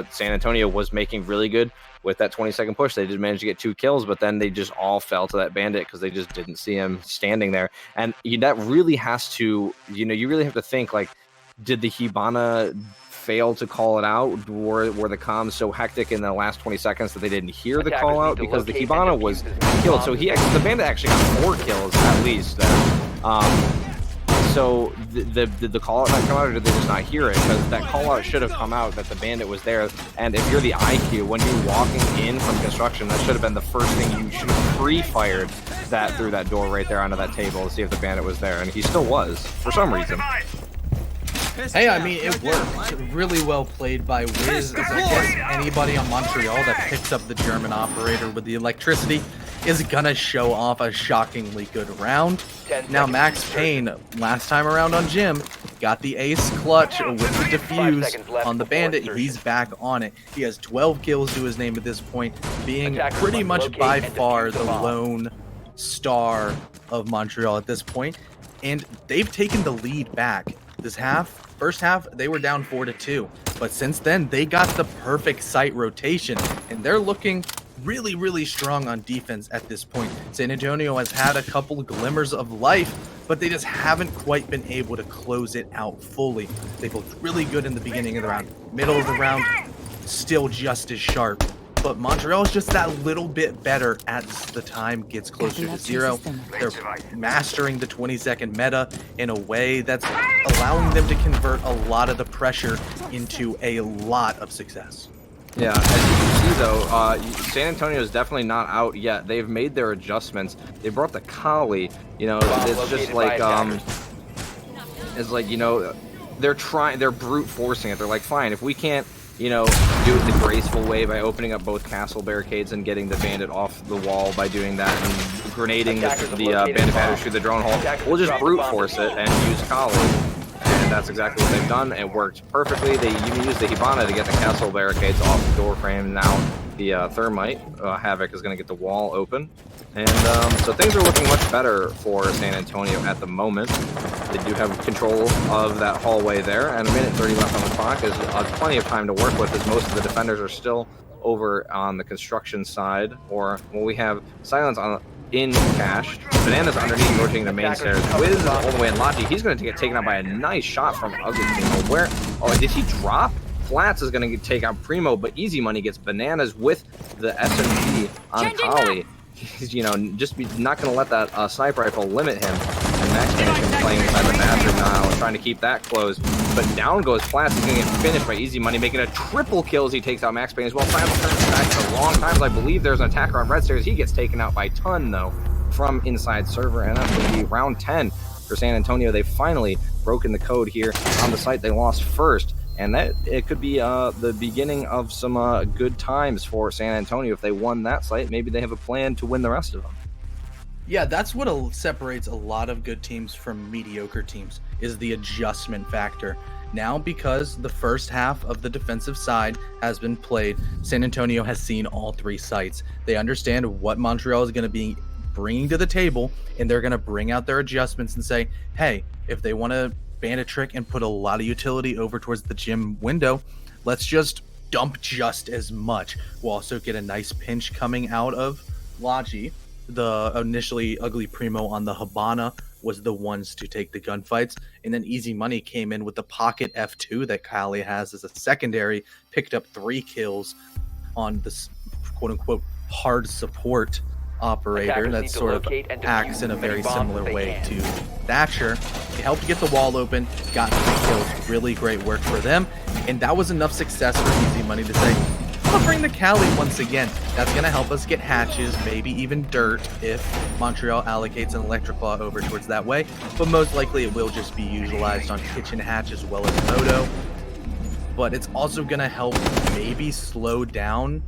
San Antonio was making really good with that 20-second push. They did manage to get 2 kills, but then they just all fell to that bandit because they just didn't see him standing there. And that really has to, you really have to think, like, did the Hibana fail to call it out? Were the comms so hectic in the last 20 seconds that they didn't hear the call out? Because the Hibana was killed. So the bandit actually got 4 kills at least there. So the call out not come out, or did they just not hear it? Because that call out should have come out that the bandit was there. And if you're the IQ, when you're walking in from construction, that should have been the first thing you should have pre-fired that through that door right there onto that table to see if the bandit was there. And he still was for some reason. Hey, I mean, it worked. Really well played by Wiz. I guess anybody on Montreal that picks up the German operator with the electricity is gonna show off a shockingly good round. Now, Max Payne, last time around on Jim, got the ace clutch with the defuse on the bandit. He's back on it. He has 12 kills to his name at this point, being pretty much by far the lone star of Montreal at this point. And they've taken the lead back. This first half, they were down 4-2. But since then, they got the perfect site rotation, and they're looking really, really strong on defense at this point. San Antonio has had a couple of glimmers of life, but they just haven't quite been able to close it out fully. They looked really good in the beginning of the round. Middle of the round, still just as sharp. But Montreal is just that little bit better as the time gets closer to 0. They're mastering the 20-second meta in a way that's allowing them to convert a lot of the pressure into a lot of success. Yeah, as you can see though, San Antonio is definitely not out yet. They've made their adjustments. They brought the Kali. It's just like they're brute forcing it. They're like, fine, if we can't, do it the graceful way by opening up both castle barricades and getting the bandit off the wall by doing that and grenading the bandit battery through the drone hole, we'll just brute force it and use Kali. And that's exactly what they've done. It worked perfectly. They even used the Hibana to get the castle barricades off the door frame. Now the Thermite, Havoc, is going to get the wall open. And so things are looking much better for San Antonio at the moment. They do have control of that hallway there, and 1:30 left on the clock is plenty of time to work with, as most of the defenders are still over on the construction side. We have Silence in cash. Banana's underneath rotating the main stairs. Wiz is all the way in Logi. He's going to get taken out by a nice shot from Ugly Primo. Did he drop? Flats is going to take out Primo, but Easy Money gets Bananas with the SMG on Kali. He's, just not going to let that sniper rifle limit him. And Max Payne is playing inside the bathroom now, trying to keep that closed. But down goes Flats. He's going to get finished by Easy Money, making a triple kill as he takes out Max Payne as well. Flats turns back for long times. I believe there's an attacker on red stairs. He gets taken out by Ton, though, from inside server. And that's going to be round 10 for San Antonio. They've finally broken the code here on the site they lost first. And that it could be the beginning of some good times for San Antonio. If they won that site, maybe they have a plan to win the rest of them. Yeah, that's what separates a lot of good teams from mediocre teams, is the adjustment factor. Now, because the first half of the defensive side has been played, San Antonio has seen all 3 sites. They understand what Montreal is going to be bringing to the table, and they're going to bring out their adjustments and say, hey, if they want to bandit trick and put a lot of utility over towards the gym window, let's just dump just as much. We'll also get a nice pinch coming out of Logi. The initially Ugly Primo on the Hibana was the ones to take the gunfights, and then Easy Money came in with the pocket F2 that Kali has as a secondary, picked up 3 kills on this quote-unquote hard support operator that sort of acts in a very similar way to Thatcher. He helped get the wall open, got 3 kills, really great work for them, and that was enough success for Easy Money to say, I'll bring the Kali once again. That's going to help us get hatches, maybe even dirt, if Montreal allocates an Electric Claw over towards that way, but most likely it will just be utilized on Kitchen Hatch as well as Moto. But it's also going to help maybe slow down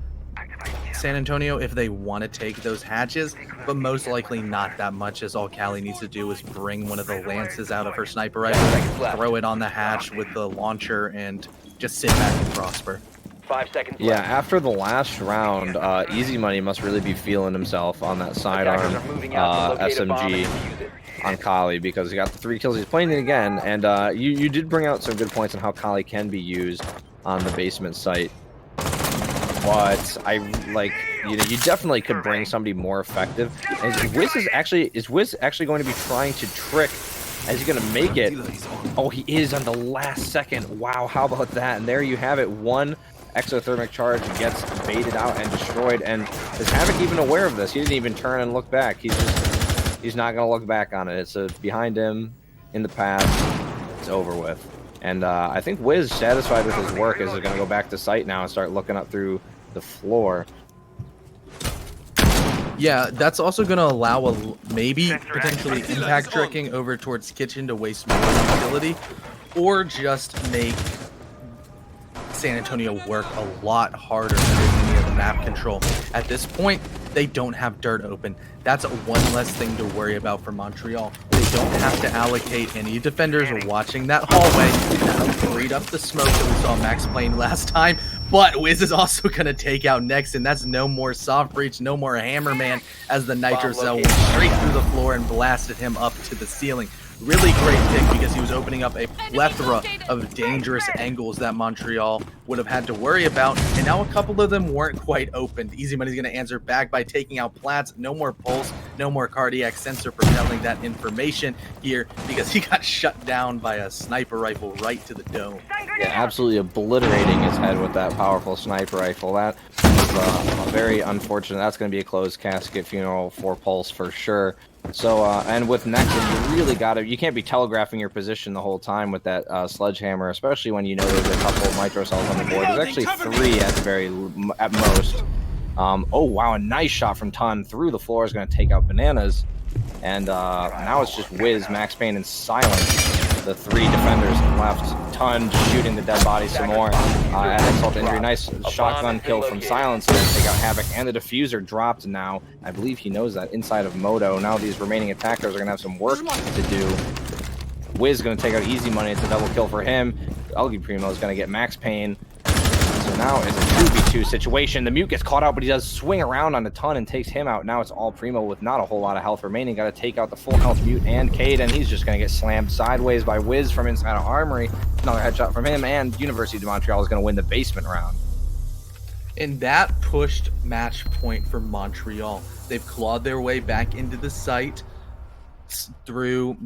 San Antonio if they want to take those hatches, but most likely not that much, as all Callie needs to do is bring one of the lances out of her sniper rifle, throw it on the hatch with the launcher, and just sit back and prosper. 5 seconds Yeah, left. after the last round, Easy Money must really be feeling himself on that sidearm Attackers are moving out to locate a bomb and SMG defuse it. on Kali, because he got the 3 kills. He's playing it again, and you did bring out some good points on how Kali can be used on the basement site. But I like, you definitely could bring somebody more effective. And is Wiz actually going to be trying to trick? Is he going to make it? Oh, he is on the last second. Wow, how about that? And there you have it. One exothermic charge gets baited out and destroyed. And is Havoc even aware of this? He didn't even turn and look back. He's not going to look back on it. It's behind him, in the path. It's over with. And I think Wiz, satisfied with his work, is going to go back to site now and start looking up through the floor. Yeah, that's also going to allow maybe potentially impact tricking over towards kitchen to waste more utility, or just make San Antonio work a lot harder with any of the map control. At this point, they don't have dirt open. That's one less thing to worry about for Montreal. They don't have to allocate any defenders watching that hallway. That'll freed up the smoke that we saw Max playing last time. But Wiz is also going to take out next, and that's no more soft breach, no more hammerman, as the nitro cell went straight through the floor and blasted him up to the ceiling. Really great pick, because he was opening up a plethora of dangerous angles that Montreal would have had to worry about, and now a couple of them weren't quite opened. Easy Money's going to answer back by taking out Platts. No more pulse, no more cardiac sensor propelling that information here, because he got shut down by a sniper rifle right to the dome. Yeah, absolutely obliterating his head with that powerful sniper rifle. That was very unfortunate. That's going to be a closed casket funeral for Pulse for sure. So, and with Nexus, you can't be telegraphing your position the whole time with that sledgehammer, especially when you know there's a couple of micro cells on the board. There's actually 3 at most. Oh, wow, a nice shot from Ton through the floor is going to take out Bananas. And now it's just Wiz, Max Payne, and Silence. The 3 defenders left. Ton just shooting the dead body some more. At insult to injury. Nice shotgun kill from Silence. Going to take out Havoc, and the diffuser dropped now. I believe he knows that inside of Moto. Now these remaining attackers are going to have some work to do. Wiz going to take out Easy Money. It's a double kill for him. Elgie Primo is going to get Max Payne. So now it's a 2v2 situation. The Mute gets caught out, but he does swing around on a Ton and takes him out. Now it's all Primo with not a whole lot of health remaining. Got to take out the full health Mute and Cade, and he's just going to get slammed sideways by Wiz from inside of Armory. Another headshot from him, and University of Montreal is going to win the basement round. And that pushed match point for Montreal. They've clawed their way back into the site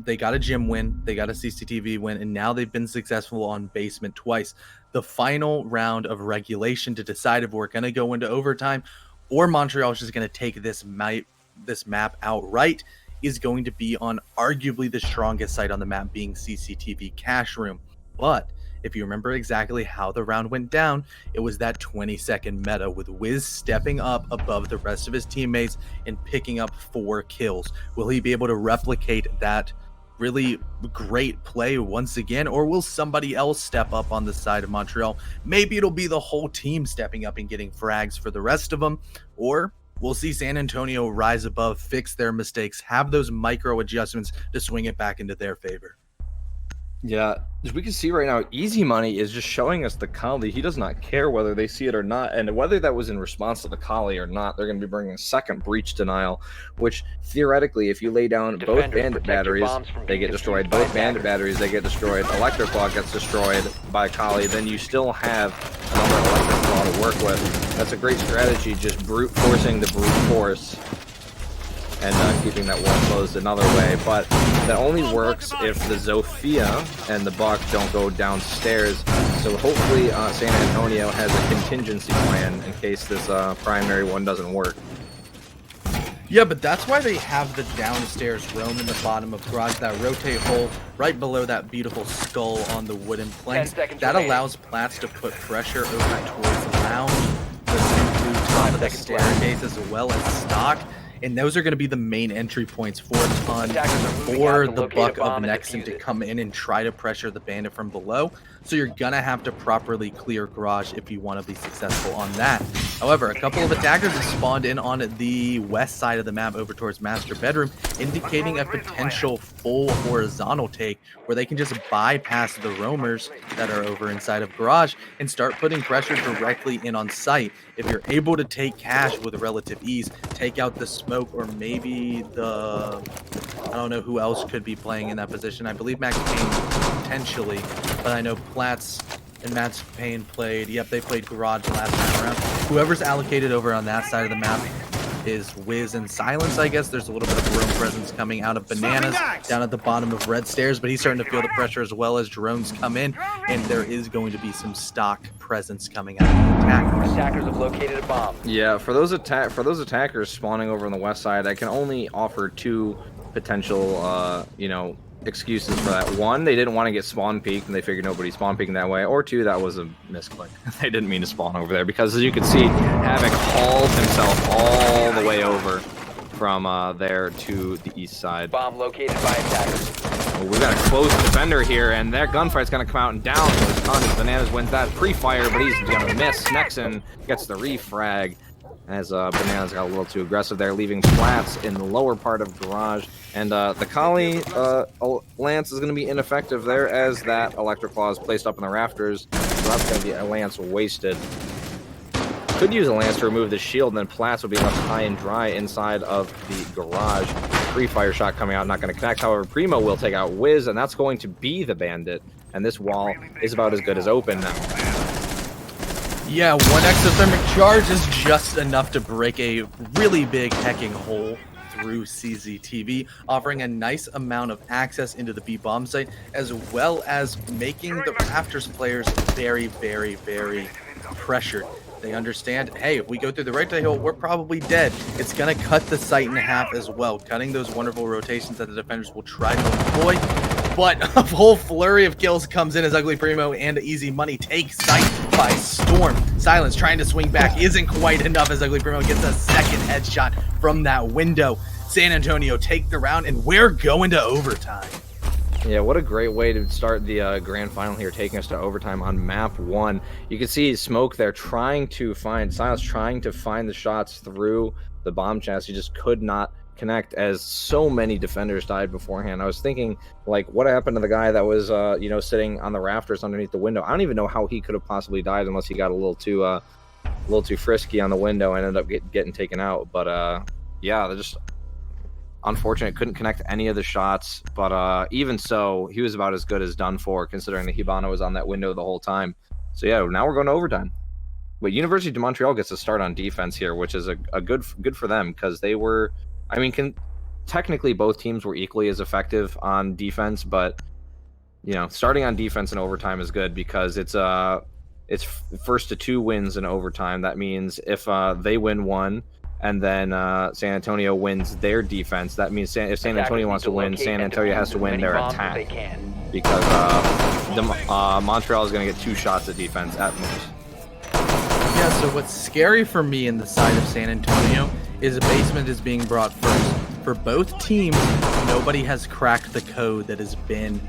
they got a gym win, they got a CCTV win, and now they've been successful on basement twice. The final round of regulation to decide if we're going to go into overtime or Montreal is just going to take this map outright is going to be on arguably the strongest site on the map, being CCTV Cash Room. But if you remember exactly how the round went down, it was that 20-second meta with Wiz stepping up above the rest of his teammates and picking up 4 kills. Will he be able to replicate that really great play once again, or will somebody else step up on the side of Montreal? Maybe it'll be the whole team stepping up and getting frags for the rest of them, or we'll see San Antonio rise above, fix their mistakes, have those micro adjustments to swing it back into their favor. Yeah, as we can see right now, Easy Money is just showing us the Kali. He does not care whether they see it or not, and whether that was in response to the Kali or not, they're going to be bringing a second breach denial, which theoretically, if you lay down both bandit batteries, they get destroyed. Both bandit batteries, they get destroyed. Electric Claw gets destroyed by Kali. Then you still have another Electric Claw to work with. That's a great strategy, just brute forcing the brute force and keeping that wall closed another way. But that only works if the Zofia and the Buck don't go downstairs. So hopefully San Antonio has a contingency plan in case this primary one doesn't work. Yeah, but that's why they have the downstairs roam in the bottom of garage, that rotate hole right below that beautiful skull on the wooden planks. That allows Platts to put pressure over towards the lounge, the top of the staircase, as well as stock. And those are going to be the main entry points for Ton, for the Buck of Nexon to come in and try to pressure the bandit from below. So you're gonna have to properly clear garage if you want to be successful on that. However, a couple of attackers have spawned in on the west side of the map over towards master bedroom, indicating a potential full horizontal take where they can just bypass the roamers that are over inside of garage and start putting pressure directly in on site. If you're able to take cash with relative ease, take out the smoke, or maybe the, I don't know who else could be playing in that position. I believe Max Payne potentially, but I know Platts and Max Payne played, yep, they played garage last time around. Whoever's allocated over on that side of the map is Wiz and Silence, I guess. There's a little bit of room presence coming out of Bananas down at the bottom of red stairs, but he's starting to feel the pressure as well as drones come in, and there is going to be some stock presence coming out of the attackers. Attackers have located a bomb. Yeah, for those attackers spawning over on the west side, I can only offer two potential, excuses for that. One, they didn't want to get spawn peeked and they figured nobody's spawn peeking that way. Or two, that was a misclick. They didn't mean to spawn over there because, as you can see, Havoc hauled himself all the way over from there to the east side. Bomb located by attackers. Well, we got a close defender here, and that gunfight's going to come out and down. Bananas wins that pre-fire, but he's going to miss. Nexon gets the refrag as Bananas got a little too aggressive there, leaving Flats in the lower part of garage. And the Kali Lance is going to be ineffective there as that Electric Claw is placed up in the rafters. So that's going to be a Lance wasted. Could use a Lance to remove the shield, and then Platts would be left high and dry inside of the garage. Pre-fire shot coming out, not going to connect. However, Primo will take out Wiz, and that's going to be the Bandit. And this wall is about as good as open now. Yeah, one exothermic charge is just enough to break a really big hacking hole through CCTV, offering a nice amount of access into the B bomb site, as well as making the Rafters players very, very, very pressured. They understand, hey, if we go through the right hill, we're probably dead. It's going to cut the site in half as well, cutting those wonderful rotations that the defenders will try to employ. But a whole flurry of kills comes in as Ugly Primo and Easy Money take sight by storm. Silence trying to swing back isn't quite enough as Ugly Primo gets a second headshot from that window. San Antonio take the round, and we're going to overtime. Yeah, what a great way to start the grand final here, taking us to overtime on map 1. You can see Smoke there trying to find the shots through the bomb chest. He just could not connect as so many defenders died beforehand. I was thinking, like, what happened to the guy that was sitting on the rafters underneath the window? I don't even know how he could have possibly died unless he got a little too frisky on the window and ended up getting taken out. But yeah, they're just unfortunate, couldn't connect any of the shots. But even so, he was about as good as done for, considering that Hibana was on that window the whole time. So yeah, now we're going to overtime. But University of Montreal gets a start on defense here, which is a good for them, because they were, I mean, technically both teams were equally as effective on defense, but starting on defense in overtime is good because it's first to 2 wins in overtime. That means if they win 1 and then San Antonio wins their defense, that means if San Antonio wants to win, San Antonio has to win their attack, because Montreal is going to get 2 shots at defense at most. Yeah, so what's scary for me in the side of San Antonio is a basement is being brought first. For both teams, nobody has cracked the code that has been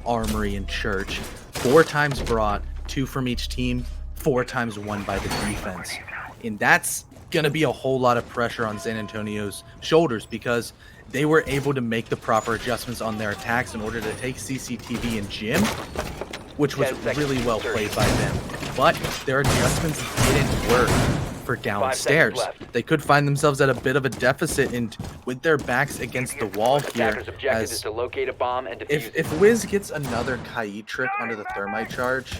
Armory and Church. 4 times brought, 2 from each team, 4 times won by the defense. And that's going to be a whole lot of pressure on San Antonio's shoulders because they were able to make the proper adjustments on their attacks in order to take CCTV and Gym, which was really well played by them. But their adjustments didn't work for downstairs. They could find themselves at a bit of a deficit, and with their backs against the wall here, as to locate a bomb and if Wiz gets another Kai trick under the thermite charge,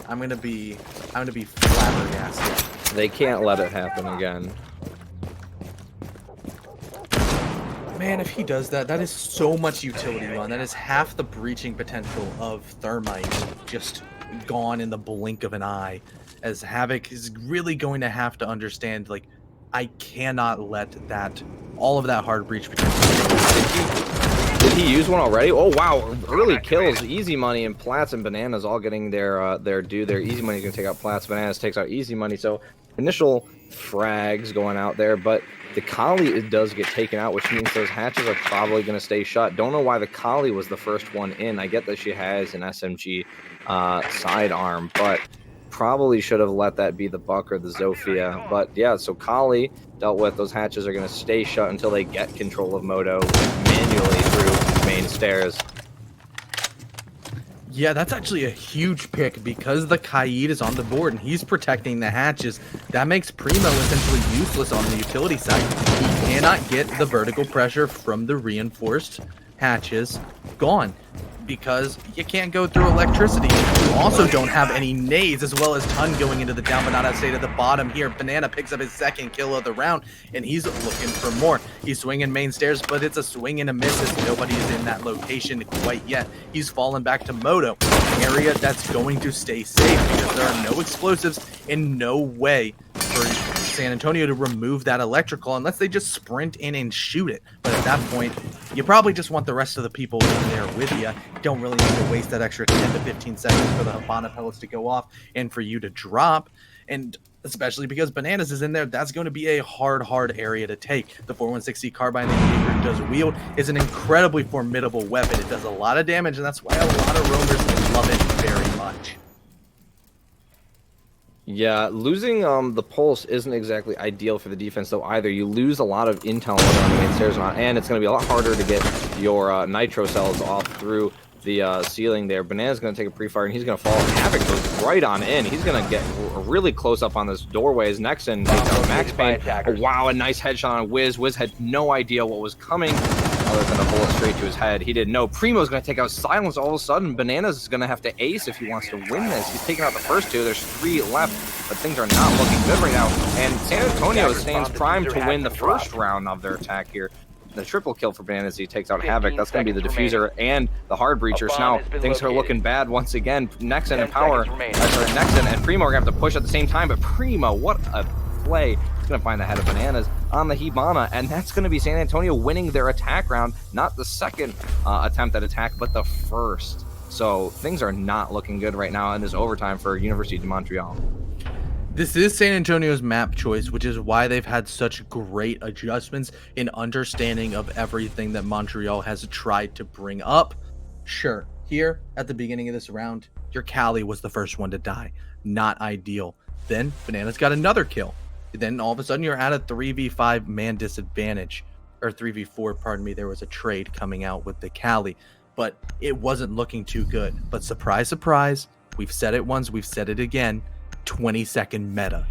I'm gonna be flabbergasted. They can't let it happen again. Man, if he does that, that is so much utility run. That is half the breaching potential of thermite just gone in the blink of an eye. As Havoc is really going to have to understand, like, I cannot let all of that hard breach potential. Did he use one already? Oh wow, early kills. Easy Money and Platts and Bananas all getting their due. Their Easy Money is going to take out Platts. Bananas takes out Easy Money. So initial frags going out there, but the Kali does get taken out, which means those hatches are probably going to stay shut. Don't know why the Kali was the first one in. I get that she has an SMG sidearm, but probably should have let that be the Buck or the Zofia. But yeah, so Kali dealt with. Those hatches are going to stay shut until they get control of Moto manually through main stairs. Yeah, that's actually a huge pick because the Kaid is on the board and he's protecting the hatches. That makes Primo essentially useless on the utility side. He cannot get the vertical pressure from the reinforced hatches gone because you can't go through electricity. You also don't have any nades as well as Ton going into the down but not out state at the bottom here. Banana picks up his second kill of the round and he's looking for more. He's swinging main stairs, but it's a swing and a miss as nobody is in that location quite yet. He's fallen back to Moto, an area that's going to stay safe because there are no explosives and no way for San Antonio to remove that electrical unless they just sprint in and shoot it. But at that point, you probably just want the rest of the people in there with you. You don't really need to waste that extra 10 to 15 seconds for the Habana pellets to go off and for you to drop. And especially because Bananas is in there, that's going to be a hard area to take. The 4160 carbine that Yager does wield is an incredibly formidable weapon. It does a lot of damage, and that's why a lot of roamers love it very much. Yeah, losing the pulse isn't exactly ideal for the defense, though, either. You lose a lot of intel on the main stairs, and it's going to be a lot harder to get your nitro cells off through the ceiling there. Banana's going to take a pre-fire, and he's going to fall. Havoc goes right on in. He's going to get really close up on this doorway as Nexon takes out Max Payne. Oh, wow, a nice headshot on Wiz. Wiz had no idea what was coming other than a bullet straight to his head. He didn't know. Primo's going to take out Silence all of a sudden. Bananas is going to have to ace if he wants to win this. He's taking out the first two. There's 3 left, but things are not looking good right now. And San Antonio stands primed to win the first round of their attack here. The triple kill for Bananas, he takes out Havoc. That's going to be the diffuser and the hard breacher. So now things are looking bad once again. Nexon and Power, Nexon and Primo are going to have to push at the same time, but Primo, what a play. He's going to find the head of Bananas on the Hibana, and that's going to be San Antonio winning their attack round. Not the second attempt at attack, but the first. So things are not looking good right now in this overtime for University de Montreal. This is San Antonio's map choice, which is why they've had such great adjustments in understanding of everything that Montreal has tried to bring up. Sure, here at the beginning of this round, your Cali was the first one to die. Not ideal. Then Bananas got another kill. Then all of a sudden you're at a 3v5 man disadvantage. Or 3v4, pardon me. There was a trade coming out with the Cali. But it wasn't looking too good. But surprise, surprise, we've said it once, we've said it again. 20-second meta.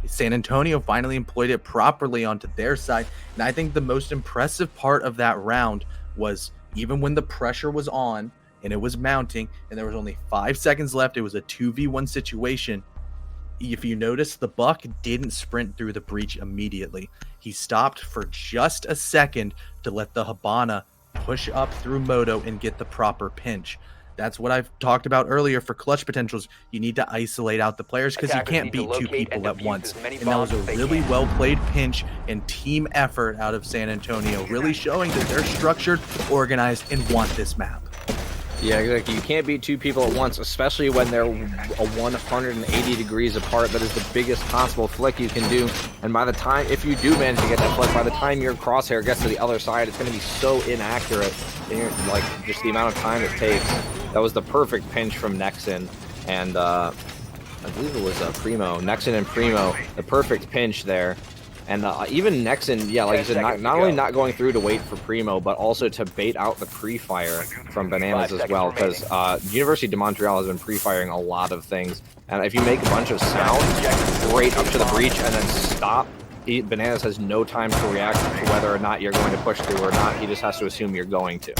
San Antonio finally employed it properly onto their side, and I think the most impressive part of that round was even when the pressure was on and it was mounting and there was only 5 seconds left, it was a 2v1 situation. If you notice, the Buck didn't sprint through the breach immediately. He stopped for just a second to let the Habana push up through Moto and get the proper pinch. That's what I've talked about earlier for clutch potentials. You need to isolate out the players because you can't beat 2 people at once. And that was a really well-played pinch and team effort out of San Antonio, really showing that they're structured, organized, and want this map. Yeah, exactly. You can't beat 2 people at once, especially when they're 180 degrees apart. That is the biggest possible flick you can do. And by the time, if you do manage to get that flick, by the time your crosshair gets to the other side, it's going to be so inaccurate. Like, just the amount of time it takes. That was the perfect pinch from Nexon. And I believe it was Primo. Nexon and Primo, the perfect pinch there. And even Nexon, yeah, like you said, not only not going through to wait for Primo, but also to bait out the pre-fire from Bananas as well, because University de Montreal has been pre-firing a lot of things. And if you make a bunch of sound right up to the breach and then stop, Bananas has no time to react to whether or not you're going to push through or not. He just has to assume you're going to.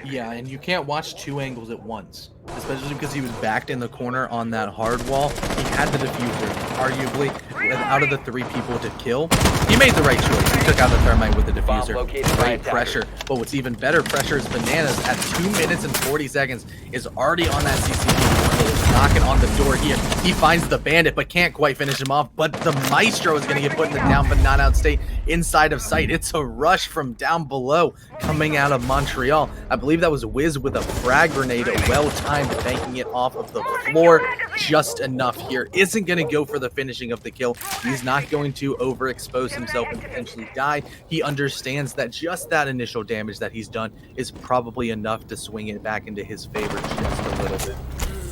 Yeah, and you can't watch 2 angles at once, especially because he was backed in the corner on that hard wall. He had the diffuser, arguably, out of the 3 people to kill. He made the right choice. He took out the thermite with the diffuser. Great pressure. But what's even better pressure is Bananas at 2 minutes and 40 seconds is already on that CCTV, knocking on the door here. He finds the bandit, but can't quite finish him off. But the Maestro is going to get put in the down but not out state inside of sight. It's a rush from down below coming out of Montreal. I believe that was Wiz with a frag grenade, well timed, banking it off of the floor. just enough here. Isn't going to go for the finishing of the kill. He's not going to overexpose himself and potentially die. He understands that just that initial damage that he's done is probably enough to swing it back into his favor just a little bit.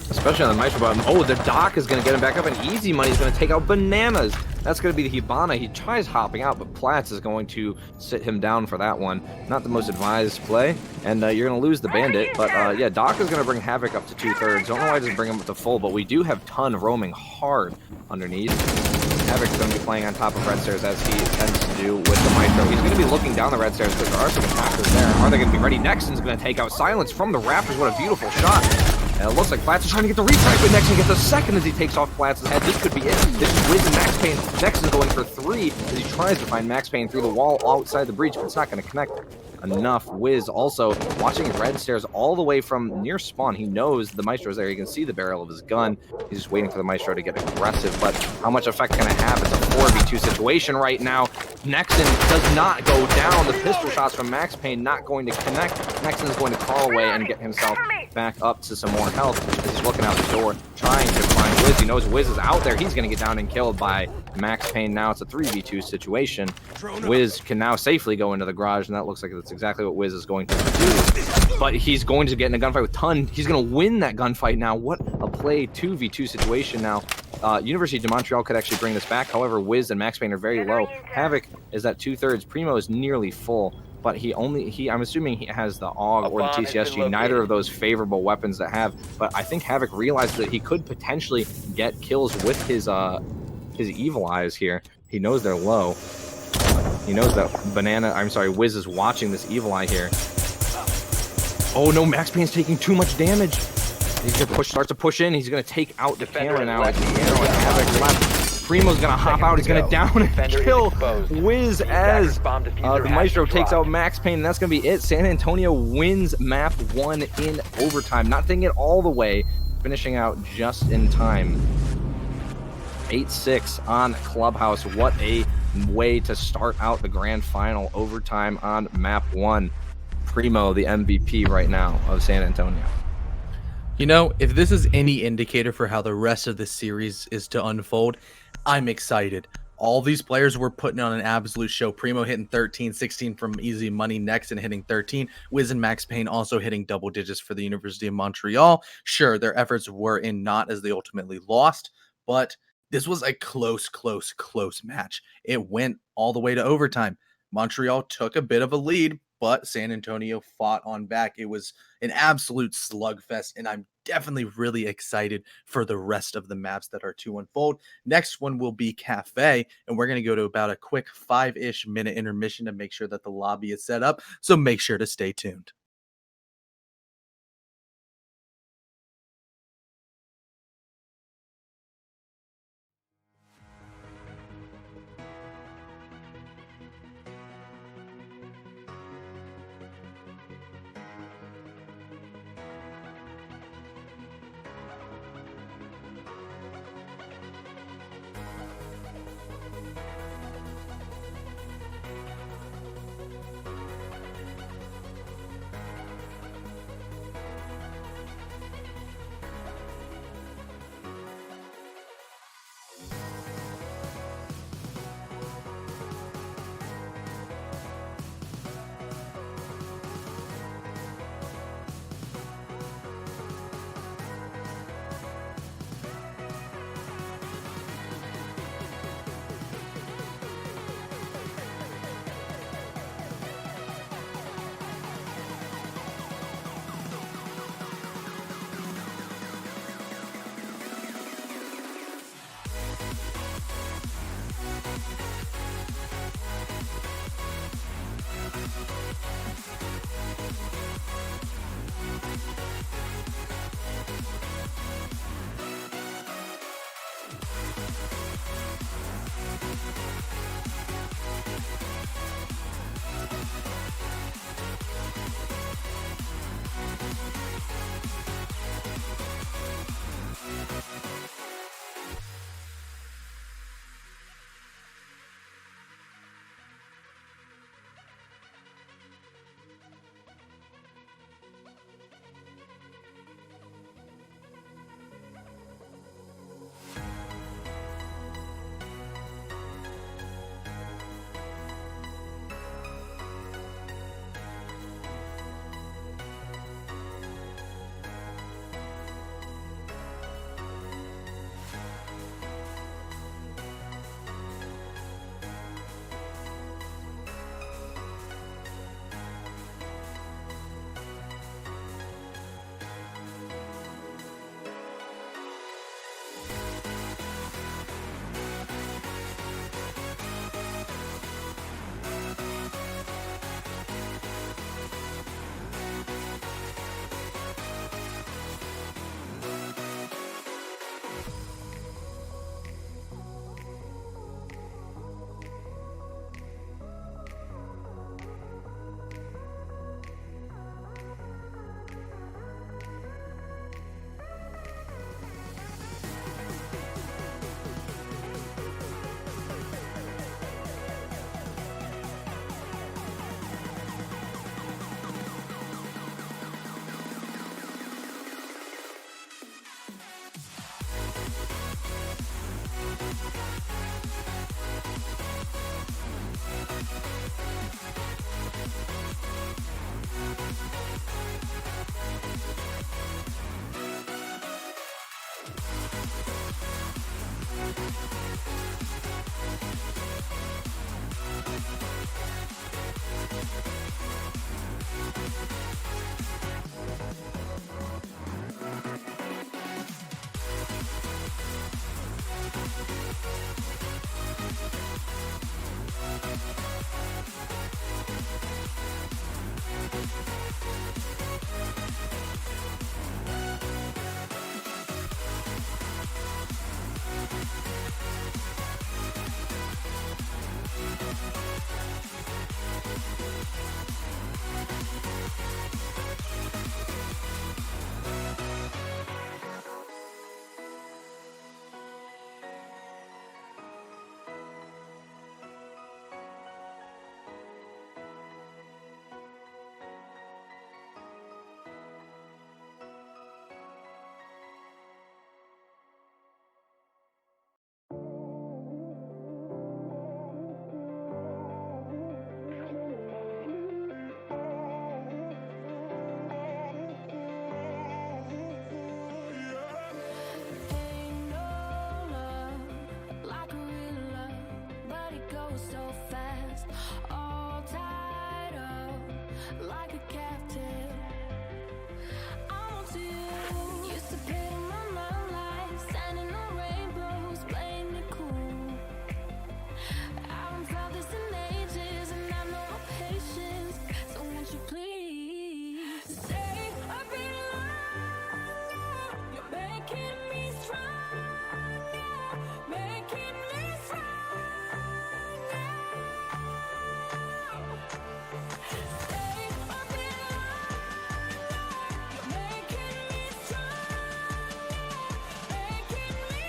Especially on the Maestro bottom. Oh, the Doc is going to get him back up, and Easy Money is going to take out Bananas. That's going to be the Hibana. He tries hopping out, but Platts is going to sit him down for that one. Not the most advised play, and you're going to lose the Bandit. But yeah, Doc is going to bring Havoc up to 2/3. Don't know why he doesn't bring him up to full, but we do have Ton roaming hard underneath. Havoc's going to be playing on top of red stairs as he tends to do with the Maestro. He's going to be looking down the red stairs because there are some attackers there. Are they going to be ready? Nexon's going to take out Silence from the rafters. What a beautiful shot. And it looks like Platts is trying to get the retry, but Nexon gets a second as he takes off Platts' head. This could be it. This is Wiz and Max Payne. Nexon's going for 3 as he tries to find Max Payne through the wall outside the breach, but it's not going to connect enough. Wiz also watching red stairs all the way from near spawn. He knows the Maestro's there. He can see the barrel of his gun. He's just waiting for the Maestro to get aggressive, but how much effect can it have? It's a 4v2 situation right now. Nexon does not go down. The pistol shots from Max Payne not going to connect. Nexon is going to crawl away and get himself back up to some more health as he's looking out the door, trying to find Wiz. He knows Wiz is out there. He's going to get down and killed by Max Payne. Now it's a 3v2 situation. Wiz can now safely go into the garage, and that looks like that's exactly what Wiz is going to do. But he's going to get in a gunfight with Ton. He's going to win that gunfight now. What a play 2v2 situation now. University de Montreal could actually bring this back. However, Wiz and Max Payne are very low. Havoc is at 2/3. Primo is nearly full, but I'm assuming he has the AUG or the TCSG, neither of those favorable weapons to have. But I think Havoc realized that he could potentially get kills with his evil eyes here. He knows they're low. He knows that Wiz is watching this evil eye here. Oh no, Max Payne's taking too much damage. He's gonna start to push in. He's gonna take out the camera now. Havoc left. Primo's gonna hop out. He's gonna down and kill Wiz as the Maestro takes out Max Payne. And that's gonna be it. San Antonio wins map 1 in overtime. Not taking it all the way, finishing out just in time. 8-6 on Clubhouse. What a way to start out the grand final. Overtime on map 1. Primo, the MVP right now of San Antonio. You know, if this is any indicator for how the rest of the series is to unfold, I'm excited. All these players were putting on an absolute show. Primo hitting 13, 16 from Easy Money, Nexon hitting 13. Wiz and Max Payne also hitting double digits for the University of Montreal. Sure, their efforts were in naught as they ultimately lost, but this was a close match. It went all the way to overtime. Montreal took a bit of a lead, but San Antonio fought on back. It was an absolute slugfest, and I'm definitely really excited for the rest of the maps that are to unfold. Next one will be Cafe, and we're going to go to about a quick 5-ish minute intermission to make sure that the lobby is set up, so make sure to stay tuned. Ain't no love like a real love, but it goes so fast. All tied up like a captive. I want you. Used to pay my love life, standing on rainbows, playing it cool. I haven't felt this in ages, and I know my patience. So won't you please stay a bit longer? You're making me stronger, making me stronger. Stay a bit longer. You're making me stronger, making me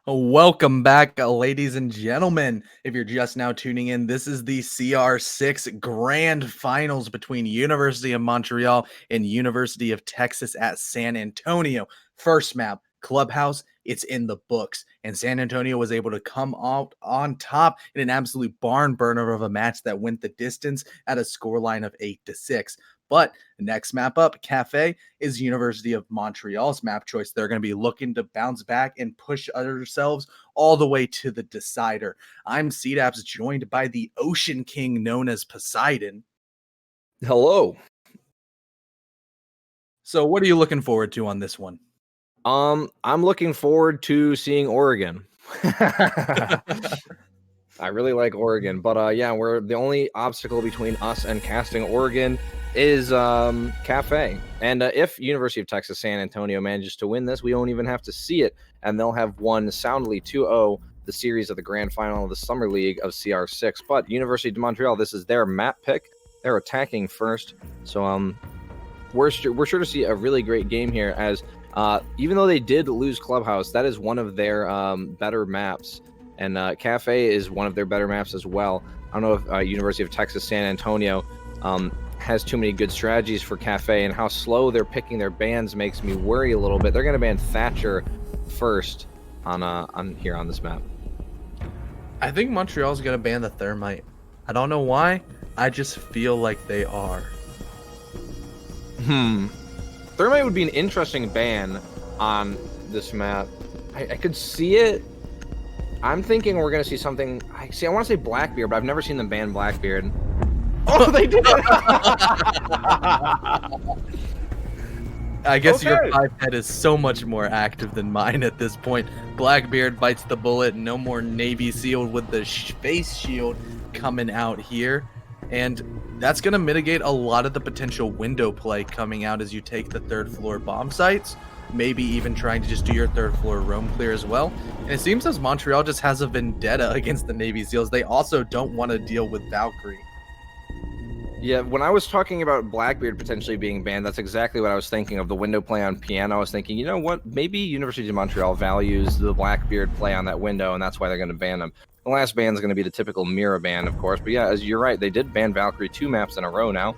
Welcome back, ladies and gentlemen. If you're just now tuning in, this is the CR6 Grand Finals between University of Montreal and University of Texas at San Antonio. First map, Clubhouse, it's in the books. And San Antonio was able to come out on top in an absolute barn burner of a match that went the distance at a scoreline of 8-6. But the next map up, Cafe, is University of Montreal's map choice. They're going to be looking to bounce back and push themselves all the way to the decider. I'm CDAPS, joined by the Ocean King known as Poseidon. Hello. So what are you looking forward to on this one? I'm looking forward to seeing Oregon. I really like Oregon, but yeah, we're the only obstacle between us and casting Oregon is Cafe. And if University of Texas San Antonio manages to win this, we won't even have to see it, and they'll have won soundly 2-0 the series of the grand final of the Summer League of CR6. But University of Montreal, this is their map pick. They're attacking first, so we're sure to see a really great game here, as even though they did lose Clubhouse, that is one of their better maps. And Cafe is one of their better maps as well. I don't know if University of Texas San Antonio has too many good strategies for Cafe, and how slow they're picking their bans makes me worry a little bit. They're going to ban Thatcher first on here on this map. I think Montreal's going to ban the Thermite. I don't know why. I just feel like they are. Thermite would be an interesting ban on this map. I could see it. I'm thinking we're going to see something. I want to say Blackbeard, but I've never seen them ban Blackbeard. Oh, they did it! I guess your Okay. 5 head is so much more active than mine at this point. Blackbeard bites the bullet. No more Navy SEAL with the face shield coming out here. And that's going to mitigate a lot of the potential window play coming out as you take the 3rd floor bomb sites. Maybe even trying to just do your 3rd floor roam clear as well. And it seems as Montreal just has a vendetta against the Navy SEALs. They also don't want to deal with Valkyrie. Yeah, when I was talking about Blackbeard potentially being banned, that's exactly what I was thinking of, the window play on piano. I was thinking, you know what, maybe University of Montreal values the Blackbeard play on that window, and that's why they're going to ban him. The last ban is going to be the typical mirror ban, of course, but yeah, as you're right, they did ban Valkyrie 2 maps in a row now.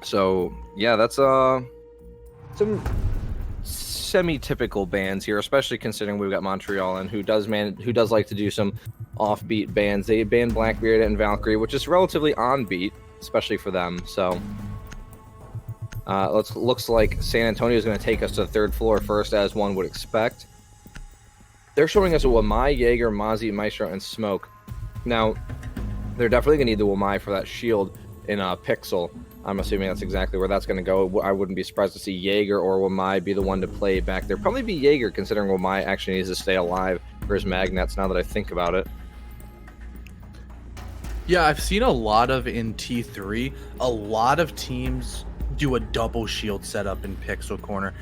So yeah, that's some semi-typical bans here, especially considering we've got Montreal and who does like to do some offbeat bans. They banned Blackbeard and Valkyrie, which is relatively on beat, especially for them. So looks like San Antonio is going to take us to the 3rd floor first, as one would expect. They're showing us a Wamai, Jaeger, Mozzie, Maestro, and Smoke. Now, they're definitely going to need the Wamai for that shield in Pixel. I'm assuming that's exactly where that's going to go. I wouldn't be surprised to see Jaeger or Wamai be the one to play back there. Probably be Jaeger, considering Wamai actually needs to stay alive for his magnets, now that I think about it. Yeah, I've seen a lot of in T3, a lot of teams do a double shield setup in Pixel Corner.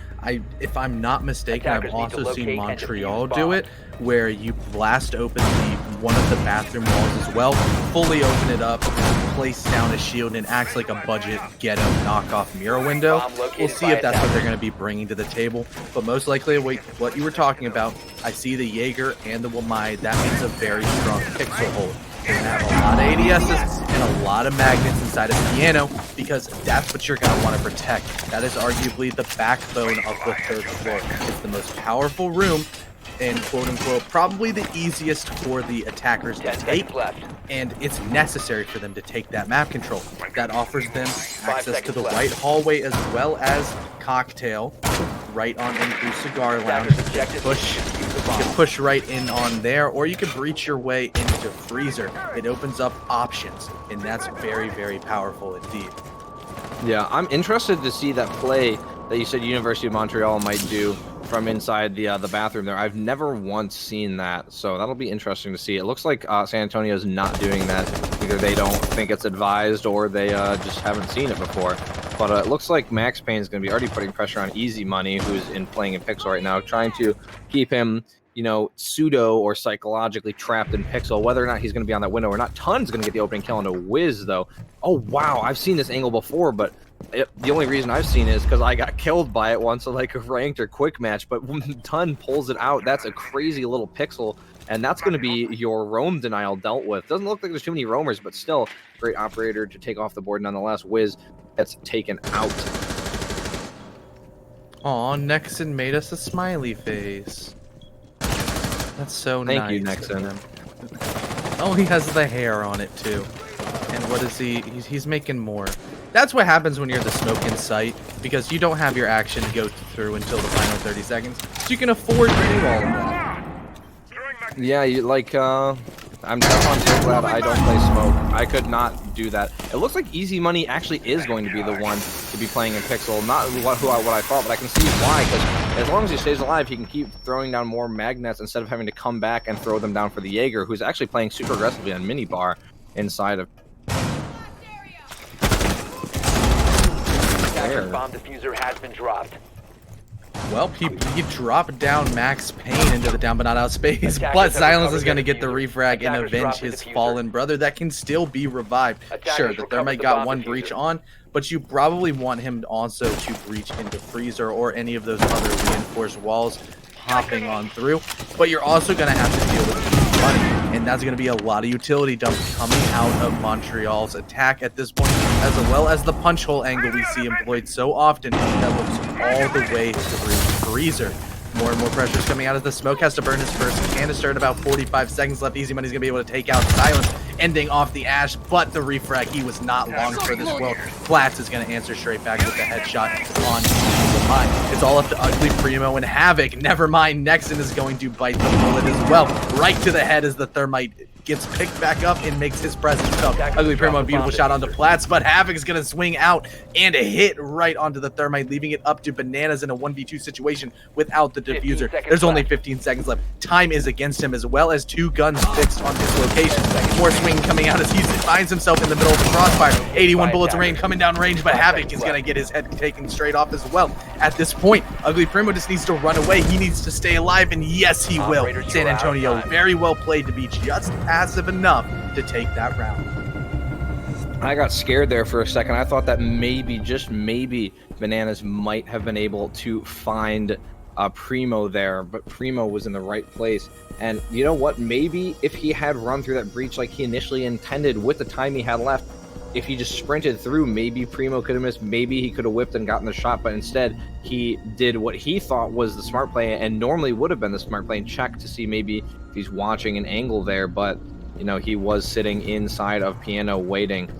If I'm not mistaken, Attackers I've need to also seen locate and Montreal defuse do it, where you blast open one of the bathroom walls as well, fully open it up, place down a shield, and acts like a budget ghetto knockoff mirror window. Bomb located We'll see by if that's what attackers. they're going to be bringing to the table, but most likely what you were talking about, I see the Jaeger and the Wamai. That means a very strong Pixel hold. You're going to have a lot of ADSs and a lot of magnets inside of the piano, because that's what you're going to want to protect. That is arguably the backbone of the 3rd floor. It's the most powerful room and, quote-unquote, probably the easiest for the attackers to 10 take, seconds left. and it's necessary for them to take that map control. That offers them access to seconds the left. right hallway as well as Cocktail, right on in through Cigar Lounge. Attackers objective Push. is to defuse the You can bomb. push right in on there, or you can breach your way into Freezer. It opens up options, and that's very, very powerful indeed. Yeah, I'm interested to see that play that you said University of Montreal might do from inside the bathroom there. I've never once seen that, so that'll be interesting to see. It looks like San Antonio's not doing that. Either they don't think it's advised, or they just haven't seen it before. But it looks like Max Payne's going to be already putting pressure on Easy Money, who's playing in Pixel right now, trying to keep him, you know, pseudo or psychologically trapped in Pixel. Whether or not he's going to be on that window or not, Tun's going to get the opening kill on a Wiz, though. Oh, wow, I've seen this angle before, but the only reason I've seen it is because I got killed by it once in like a ranked or quick match. But when Tun pulls it out, that's a crazy little Pixel, and that's going to be your roam denial dealt with. Doesn't look like there's too many roamers, but still, great operator to take off the board nonetheless. Wiz gets taken out. Aw, Nexon made us a smiley face. That's so nice. Thank you, of Nexon. him. Oh, he has the hair on it too. And what is he? He's making more. That's what happens when you're the smoke in sight, because you don't have your action go through until the final 30 seconds. So you can afford to do all of that. Yeah, I'm definitely so glad I don't play Smoke. I could not do that. It looks like Easy Money actually is going to be the one to be playing in Pixel. Not what I thought, but I can see why, because as long as he stays alive, he can keep throwing down more magnets instead of having to come back and throw them down for the Jaeger, who's actually playing super aggressively on Minibar inside of... Attackers bomb diffuser has been dropped. Well, he dropped down Max Payne into the down but not out space, Attackers but have Silence is recovered going to the get the diffuser. refrag and Attackers avenge dropped the his diffuser. fallen brother that can still be revived. Attackers Sure, the recovered Thermite the got bomb one diffuser. breach on, but you probably want him also to breach into Freezer or any of those other reinforced walls hopping on through. But you're also going to have to deal with money, and that's going to be a lot of utility dump coming out of Montreal's attack at this point, as well as the punch hole angle we see employed so often that looks all the way through Freezer. More and more pressure is coming out as the Smoke has to burn his first canister at about 45 seconds left. Easy Money's going to be able to take out Silence, ending off the Ash, but the refrag, he was not long for this world. Platts is going to answer straight back with the headshot on the line. It's all up to Ugly Primo and Havoc. Never mind, Nexon is going to bite the bullet as well. Right to the head as the Thermite gets picked back up and makes his presence felt. Ugly Primo, a beautiful shot onto Platts, but Havoc is going to swing out and a hit right onto the Thermite, leaving it up to Bananas in a 1v2 situation without the diffuser. There's only 15 seconds left. Time is against him, as well as 2 guns fixed on his location. More swing coming out as he finds himself in the middle of the crossfire. 81 bullets of rain coming down range, but Havoc is going to get his head taken straight off as well. At this point, Ugly Primo just needs to run away. He needs to stay alive, and yes, he will. San Antonio, very well played to be just passive enough to take that round. I got scared there for a second. I thought that maybe, just maybe, Bananas might have been able to find Primo there, but Primo was in the right place. And you know what? Maybe if he had run through that breach like he initially intended with the time he had left, if he just sprinted through, maybe Primo could have missed, maybe he could have whipped and gotten the shot, but instead he did what he thought was the smart play and normally would have been the smart play and check to see maybe if he's watching an angle there, but you know, he was sitting inside of Piano waiting.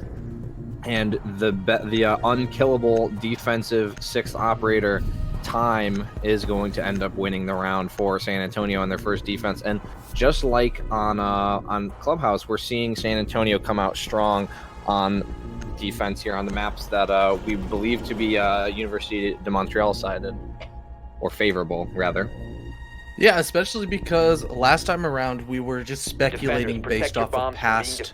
And the unkillable defensive 6th operator Time is going to end up winning the round for San Antonio on their first defense. And just like on Clubhouse, we're seeing San Antonio come out strong on defense here on the maps that we believe to be University de Montreal sided, or favorable rather. Yeah, especially because last time around we were just speculating based off of past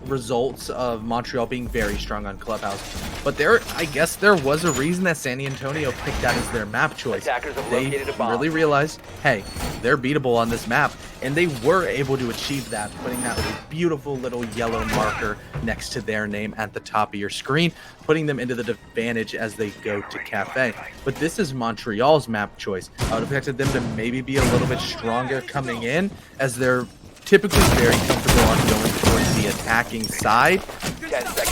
results of Montreal being very strong on Clubhouse. But I guess there was a reason that San Antonio picked that as their map choice. They really realized, hey, they're beatable on this map, and they were able to achieve that, putting that beautiful little yellow marker next to their name at the top of your screen, putting them into the advantage as they go to Cafe. But this is Montreal's map choice. I would have expected them to maybe be a little bit stronger coming in, as they're typically very comfortable on going towards the attacking side.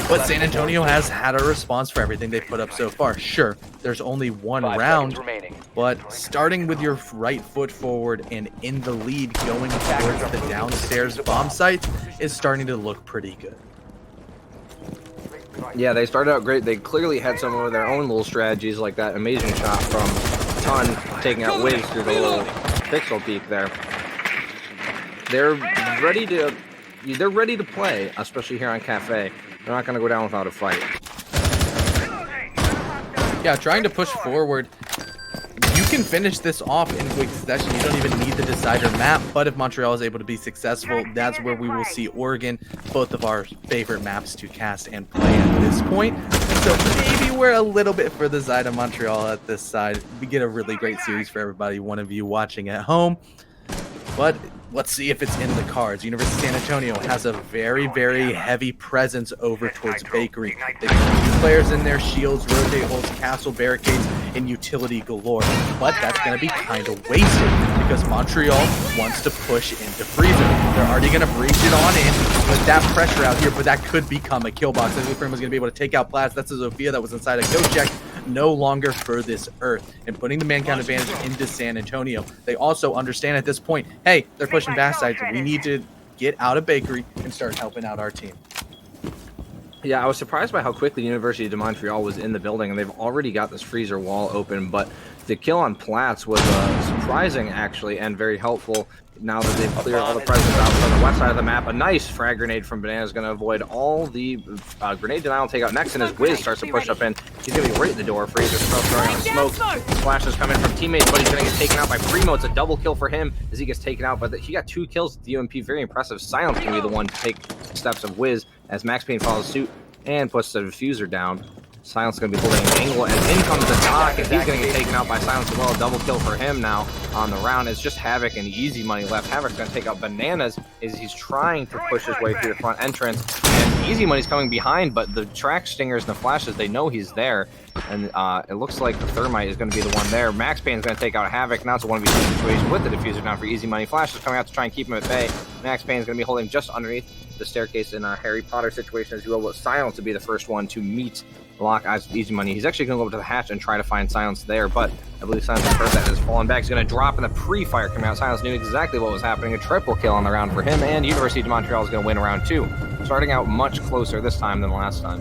But San Antonio has had a response for everything they've put up so far. Sure, there's only one round, but starting with your right foot forward and in the lead going towards the downstairs bomb site is starting to look pretty good. Yeah, they started out great. They clearly had some of their own little strategies, like that amazing shot from Ton taking out Wiz through the little pixel peak there. They're ready to play, especially here on Cafe. They're not going to go down without a fight. Yeah, trying to push forward. You can finish this off in quick succession. You don't even need the decider map, but if Montreal is able to be successful, that's where we will see Oregon, both of our favorite maps to cast and play at this point. So maybe we're a little bit for the side of Montreal at this side. We get a really great series for everybody, one of you watching at home. But let's see if it's in the cards. University of San Antonio has a very, very heavy presence over towards Bakery. They have 2 players in their shields, rotate holes, castle barricades, and utility galore. But that's going to be kind of wasted because Montreal wants to push into Freezer. They're already going to breach it on in with that pressure out here, but that could become a kill box. I think Primo's going to be able to take out Platts. That's a Zofia that was inside a go check. No longer for this earth, and putting the man count advantage into San Antonio. They also understand at this point, hey, they're pushing back sides. We need to get out of Bakery and start helping out our team. Yeah, I was surprised by how quickly University de Montreal was in the building, and they've already got this freezer wall open, but the kill on Platts was surprising, actually, and very helpful now that they've cleared all the presence out on the west side of the map. A nice frag grenade from Banana is going to avoid all the grenade denial takeout. Next, and as Wiz starts to push up in, he's going to be right in the door. Freezer throwing on smoke. Splashes coming from teammates, but he's going to get taken out by Primo. It's a double kill for him as he gets taken out, but he got 2 kills with the UMP. Very impressive. Silence going to be the one to take steps of Wiz as Max Payne follows suit and puts the diffuser down. Silence going to be holding an angle, and in comes the knock, and he's going to get taken out by Silence as well. A double kill for him now on the round. It's just Havoc and Easy Money left. Havoc's going to take out Bananas as he's trying to push his way through the front entrance, and Easy Money's coming behind, but the track stingers and the flashes, they know he's there, and it looks like the Thermite is going to be the one there. Max Payne's going to take out Havoc. Now it's a 1v2 situation with the diffuser down for Easy Money. Flash is coming out to try and keep him at bay. Max Payne's going to be holding just underneath the staircase in a Harry Potter situation, as you will, with Silence to be the first one to meet lock as Easy Money. He's actually going to go over to the hatch and try to find Silence there, but I believe Silence has heard that and has fallen back. He's going to drop in the pre-fire coming out. Silence knew exactly what was happening. A triple kill on the round for him, and University of Montreal is going to win round 2. Starting out much closer this time than last time.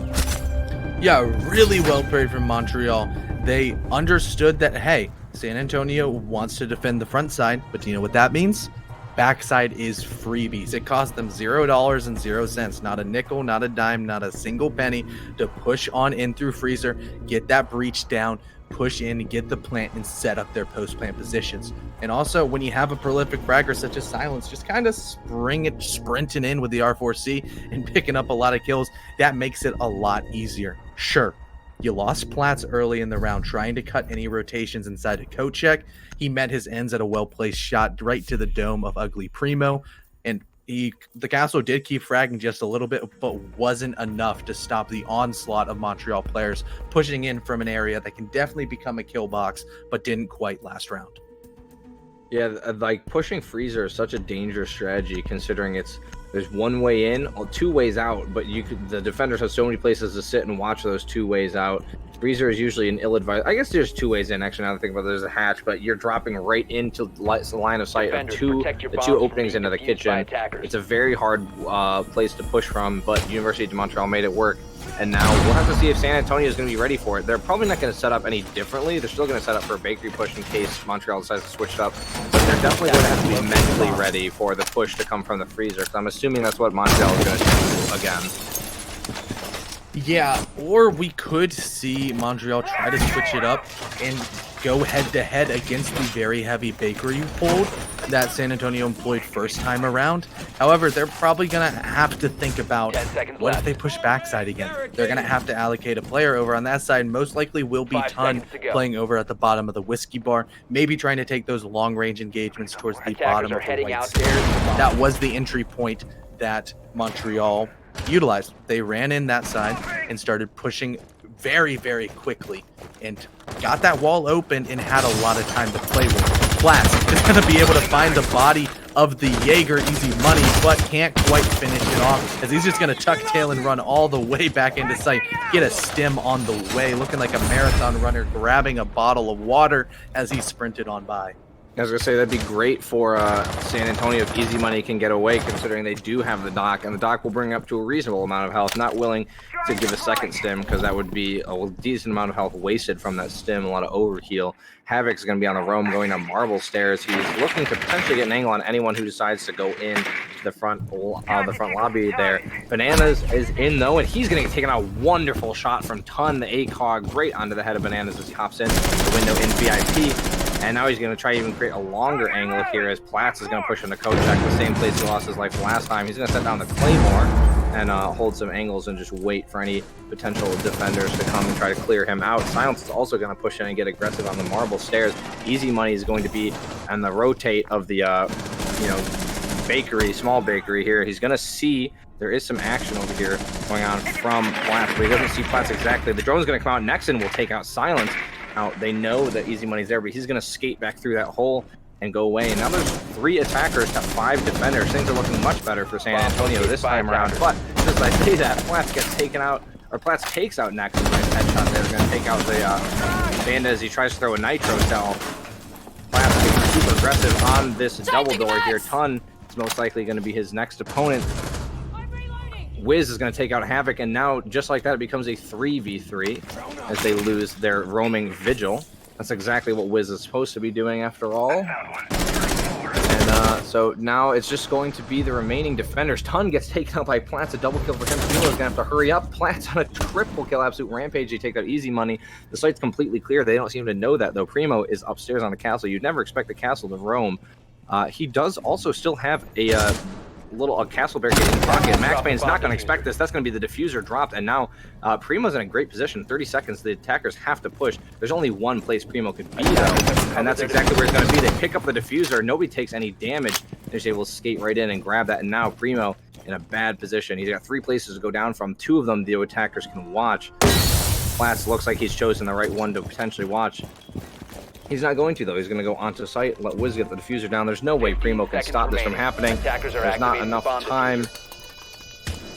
Yeah, really well played from Montreal. They understood that, hey, San Antonio wants to defend the front side, but do you know what that means? Backside is freebies. It cost them $0.00, not a nickel, not a dime, not a single penny to push on in through freezer, get that breach down, push in, get the plant, and set up their post-plant positions. And also, when you have a prolific fragger such as Silence, just kind of sprinting in with the R4C and picking up a lot of kills, that makes it a lot easier. Sure, you lost Platts early in the round trying to cut any rotations inside a coat check. He met his ends at a well-placed shot right to the dome of Ugly Primo, and the castle did keep fragging just a little bit, but wasn't enough to stop the onslaught of Montreal players pushing in from an area that can definitely become a kill box, but didn't quite last round. Yeah, like pushing freezer is such a dangerous strategy considering there's one way in, two ways out, but the defenders have so many places to sit and watch those two ways out. Freezer is usually an ill-advised. I guess there's two ways in. Actually, now that I think about it, there's a hatch, but you're dropping right into the line of sight of the two openings into the kitchen. It's a very hard place to push from, but University of Montreal made it work. And now we'll have to see if San Antonio is going to be ready for it. They're probably not going to set up any differently. They're still going to set up for a bakery push in case Montreal decides to switch it up. But they're definitely going to have to be mentally ready for the push to come from the freezer. Because I'm assuming that's what Montreal is going to do again. Yeah, or we could see Montreal try to switch it up and go head-to-head against the very heavy bakery hold that San Antonio employed first time around. However, they're probably going to have to think about what if they push backside again. They're going to have to allocate a player over on that side. Most likely will be Ton playing over at the bottom of the whiskey bar, maybe trying to take those long-range engagements towards the bottom of the white stairs. That was the entry point that Montreal utilized. They ran in that side and started pushing very, very quickly and got that wall open and had a lot of time to play with. Platts is going to be able to find the body of the Jaeger easy money, but can't quite finish it off as he's just going to tuck tail and run all the way back into sight. Get a stem on the way, looking like a marathon runner grabbing a bottle of water as he sprinted on by. I was going to say that'd be great for San Antonio if Easy Money can get away, considering they do have the dock, and the dock will bring up to a reasonable amount of health. Not willing to give a second stim because that would be a decent amount of health wasted from that stim, a lot of overheal. Havoc's going to be on the roam going down marble stairs. He's looking to potentially get an angle on anyone who decides to go in the front lobby there. Bananas is in though, and he's going to get taken out. Wonderful shot from Ton, the ACOG, right onto the head of Bananas as he hops in the window in VIP. And now he's going to try to even create a longer angle here as Platts is going to push into Kochak, the same place he lost his life last time. He's going to set down the Claymore and hold some angles and just wait for any potential defenders to come and try to clear him out. Silence is also going to push in and get aggressive on the marble stairs. Easy Money is going to be on the rotate of the, bakery, small bakery here. He's going to see there is some action over here going on from Platts, but he doesn't see Platts exactly. The drone's going to come out next and will take out Silence. Now, they know that Easy Money's there, but he's going to skate back through that hole and go away. And now there's 3 attackers to 5 defenders. Things are looking much better for San Antonio this time around. But just as I say that, Platts gets taken out, or Platts takes out next. Nice headshot there. They're going to take out the Bandit as he tries to throw a nitro cell. Platts being super aggressive on this double door here. Ton is most likely going to be his next opponent. Wiz is going to take out Havoc, and now, just like that, it becomes a 3v3 as they lose their roaming Vigil. That's exactly what Wiz is supposed to be doing after all. And so now it's just going to be the remaining defenders. Ton gets taken out by Platts, a double kill for him. Pino's going to have to hurry up. Platts on a triple kill, absolute rampage. They take out Easy Money. The site's completely clear. They don't seem to know that, though. Primo is upstairs on the castle. You'd never expect the castle to roam. He does also still have a castle barricade in his pocket. Max Payne's not going to expect this. That's going to be the diffuser dropped, and now Primo's in a great position. 30 seconds, the attackers have to push. There's only one place Primo could be, though, and that's exactly where it's going to be. They pick up the diffuser. Nobody takes any damage. They're just able to skate right in and grab that, and now Primo in a bad position. He's got 3 places to go down from. 2 of them the attackers can watch. Platts looks like he's chosen the right one to potentially watch. He's not going to, though. He's going to go onto site, let Wiz get the diffuser down. There's no way Primo can stop this from happening. There's not enough time.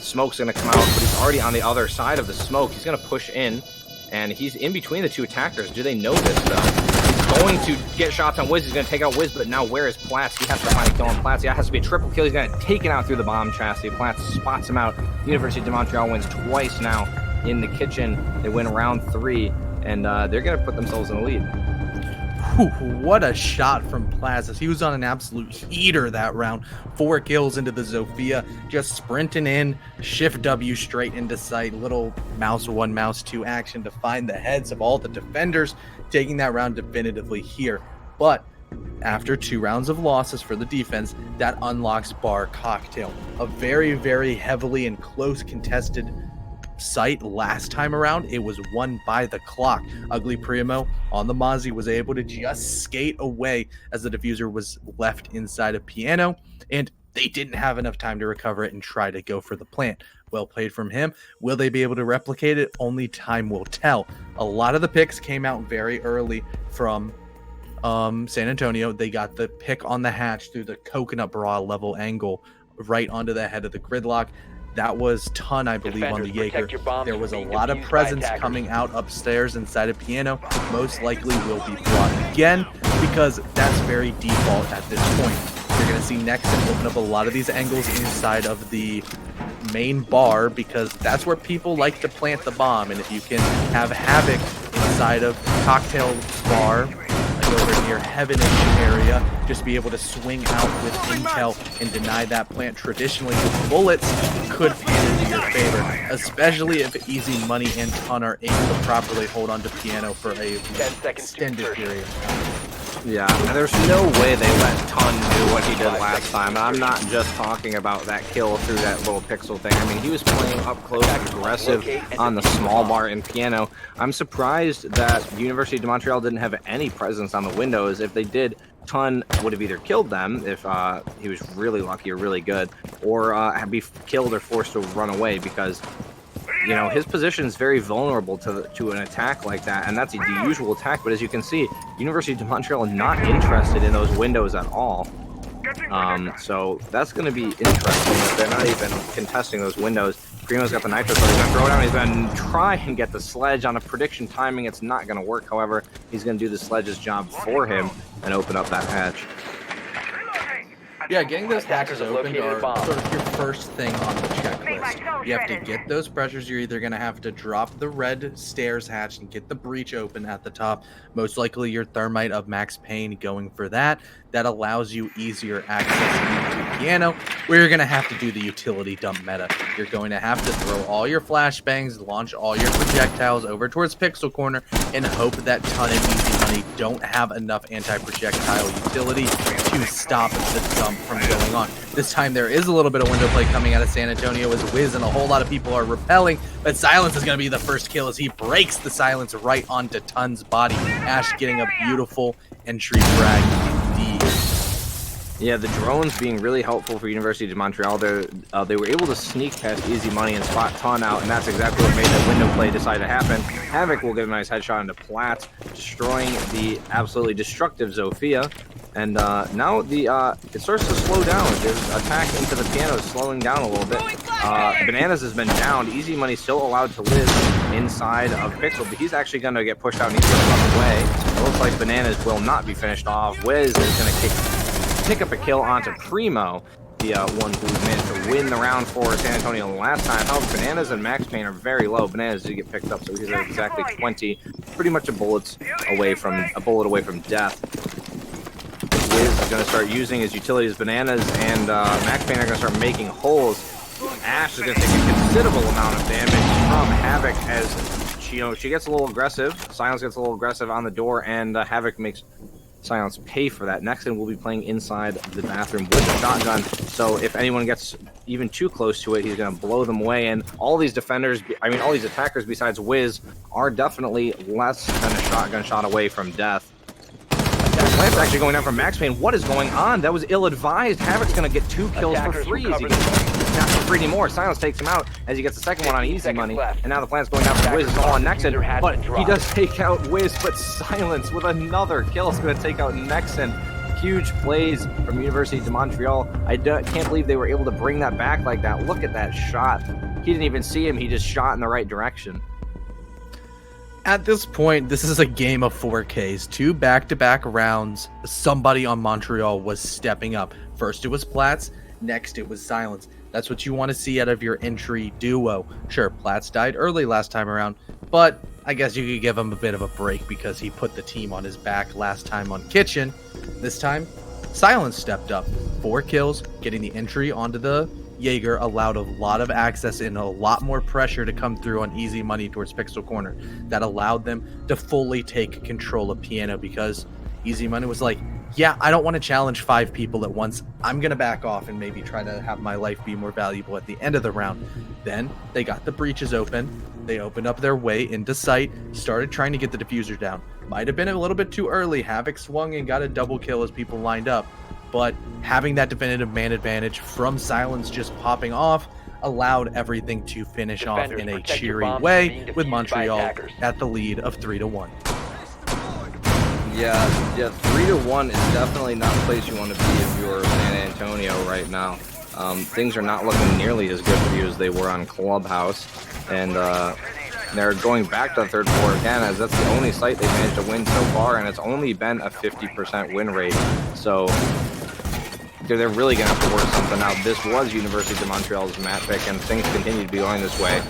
Smoke's going to come out, but he's already on the other side of the smoke. He's going to push in, and he's in between the 2 attackers. Do they know this, though? He's going to get shots on Wiz. He's going to take out Wiz, but now where is Platts? He has to find a kill on Platts. Yeah, it has to be a triple kill. He's going to take it out through the bomb chassis. Platts spots him out. University of Montreal wins twice now in the kitchen. They win round 3, and they're going to put themselves in the lead. Whew, what a shot from Plazas. He was on an absolute heater that round. 4 kills into the Zofia, just sprinting in, shift W straight into sight. Little mouse 1, mouse 2 action to find the heads of all the defenders, taking that round definitively here. But after 2 rounds of losses for the defense, that unlocks Bar Cocktail, a very, very heavily and close contested site last time around. It was won by the clock. Ugly Primo on the Mozzie was able to just skate away as the diffuser was left inside of Piano, and they didn't have enough time to recover it and try to go for the plant. Well played from him. Will they be able to replicate it? Only time will tell. A lot of the picks came out very early from San Antonio. They got the pick on the hatch through the coconut bra level angle right onto the head of the gridlock. That was Ton, I believe, on the Jaeger. There was a lot of presence coming out upstairs inside of Piano. Most likely will be brought again because that's very default at this point. You're going to see Nexon open up a lot of these angles inside of the main bar because that's where people like to plant the bomb. And if you can have Havoc inside of Cocktail Bar, like over near Heaven-ish area, just be able to swing out with intel and deny that plant. Traditionally, the bullets could pan into your favor, especially if Easy Money and Ton are able to properly hold on to Piano for a extended period. Yeah, there's no way they let Ton do what he did last time. And I'm not just talking about that kill through that little pixel thing. I mean, he was playing up close and aggressive on the small bar in Piano. I'm surprised that University of Montreal didn't have any presence on the windows. If they did, Ton would have either killed them if he was really lucky or really good, or be killed or forced to run away because, you know, his position is very vulnerable to an attack like that, and that's the usual attack. But as you can see, University of Montreal is not interested in those windows at all. So that's going to be interesting if they're not even contesting those windows. Primo's got the nitro, so he's going to throw it down. He's going to try and get the sledge on a prediction timing. It's not going to work, however. He's going to do the sledge's job for him and open up that hatch. Yeah, getting those hatches opened are sort of your first thing on the checklist. You have to get those pressures. You're either going to have to drop the red stairs hatch and get the breach open at the top. Most likely your Thermite of Max Payne going for that. That allows you easier access into Piano, where you're going to have to do the utility dump meta. You're going to have to throw all your flashbangs, launch all your projectiles over towards Pixel Corner, and hope that Ton and Easy Money don't have enough anti-projectile utility to stop the dump from going on. This time there is a little bit of window play coming out of San Antonio as Wiz and a whole lot of people are repelling, but Silence is going to be the first kill as he breaks the Silence right onto Ton's body. Ash getting a beautiful entry frag indeed. Yeah, the drones being really helpful for University of Montreal. They were able to sneak past Easy Money and spot Ton out, and that's exactly what made that window play decide to happen. Havoc will get a nice headshot into Platt, destroying the absolutely destructive Zofia. And now it starts to slow down. The attack into the Piano is slowing down a little bit. Bananas has been downed. Easy Money still allowed to live inside of Pixel, but he's actually going to get pushed out and he's going to run away. It looks like Bananas will not be finished off. Wiz is going to pick up a kill onto Primo, the one who managed to win the round for San Antonio last time. However, Bananas and Max Payne are very low. Bananas did get picked up, so he's at exactly 20, pretty much a bullet away from death. Wiz is going to start using his utilities. Bananas and Max Payne are going to start making holes. Ash is going to take a considerable amount of damage from Havoc as she gets a little aggressive. Silence gets a little aggressive on the door, and Havoc makes Silence pay for that. Nexon will be playing inside the bathroom with a shotgun, so if anyone gets even too close to it, he's going to blow them away. And all these defenders, all these attackers besides Wiz are definitely less than a shotgun shot away from death. Plant's actually going down from Max Payne. What is going on? That was ill-advised. Havoc's going to get 2 kills for free. Not for free anymore. Silence takes him out as he gets the second one on Easy Money. And now the plant's going down from Wiz. It's all on Nexon. But he does take out Wiz, but Silence with another kill is going to take out Nexon. Huge plays from University of Montreal. I can't believe they were able to bring that back like that. Look at that shot. He didn't even see him. He just shot in the right direction. At this point, this is a game of 4Ks. 2 back-to-back rounds. Somebody on Montreal was stepping up. First it was Platts, next it was Silence. That's what you want to see out of your entry duo. Sure, Platts died early last time around, but I guess you could give him a bit of a break because he put the team on his back last time on Kitchen. This time, Silence stepped up. 4 kills, getting the entry onto the Jaeger allowed a lot of access and a lot more pressure to come through on Easy Money towards Pixel Corner. That allowed them to fully take control of Piano because Easy Money was like, yeah, I don't want to challenge 5 people at once. I'm going to back off and maybe try to have my life be more valuable at the end of the round. Then they got the breaches open. They opened up their way into sight, started trying to get the diffuser down. Might have been a little bit too early. Havoc swung and got a double kill as people lined up. But having that definitive man advantage from Silence just popping off allowed everything to finish off in a cheery way with Montreal at the lead of 3-1. Yeah, 3-1 is definitely not a place you want to be if you're San Antonio right now. Things are not looking nearly as good for you as they were on Clubhouse, and they're going back to the third floor again, as that's the only site they've managed to win so far, and it's only been a 50% win rate. So they're really going to have to work something out. This was University of Montreal's map pick, and things continue to be going this way.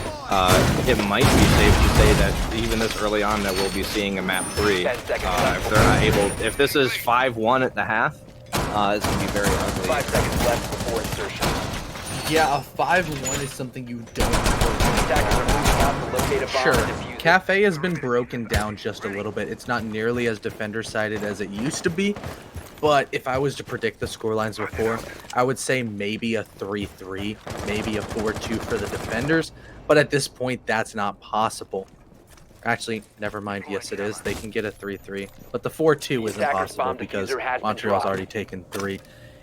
It might be safe to say that even this early on that we'll be seeing a map 3. If they're not able, if this is 5-1 at the half, it's going to be very ugly. 5 seconds left before insertion. Yeah, a 5-1 is something you don't Attackers are moving out to locate a bomb Sure, and defuse it. Cafe has been broken down just a little bit. It's not nearly as defender-sided as it used to be, but if I was to predict the scorelines before, I would say maybe a 3-3, maybe a 4-2 for the defenders, but at this point, that's not possible. Actually, never mind, yes it is. They can get a 3-3, but the 4-2 isn't Attackers' possible bomb because diffuser has been Montreal's dropped. already taken 3.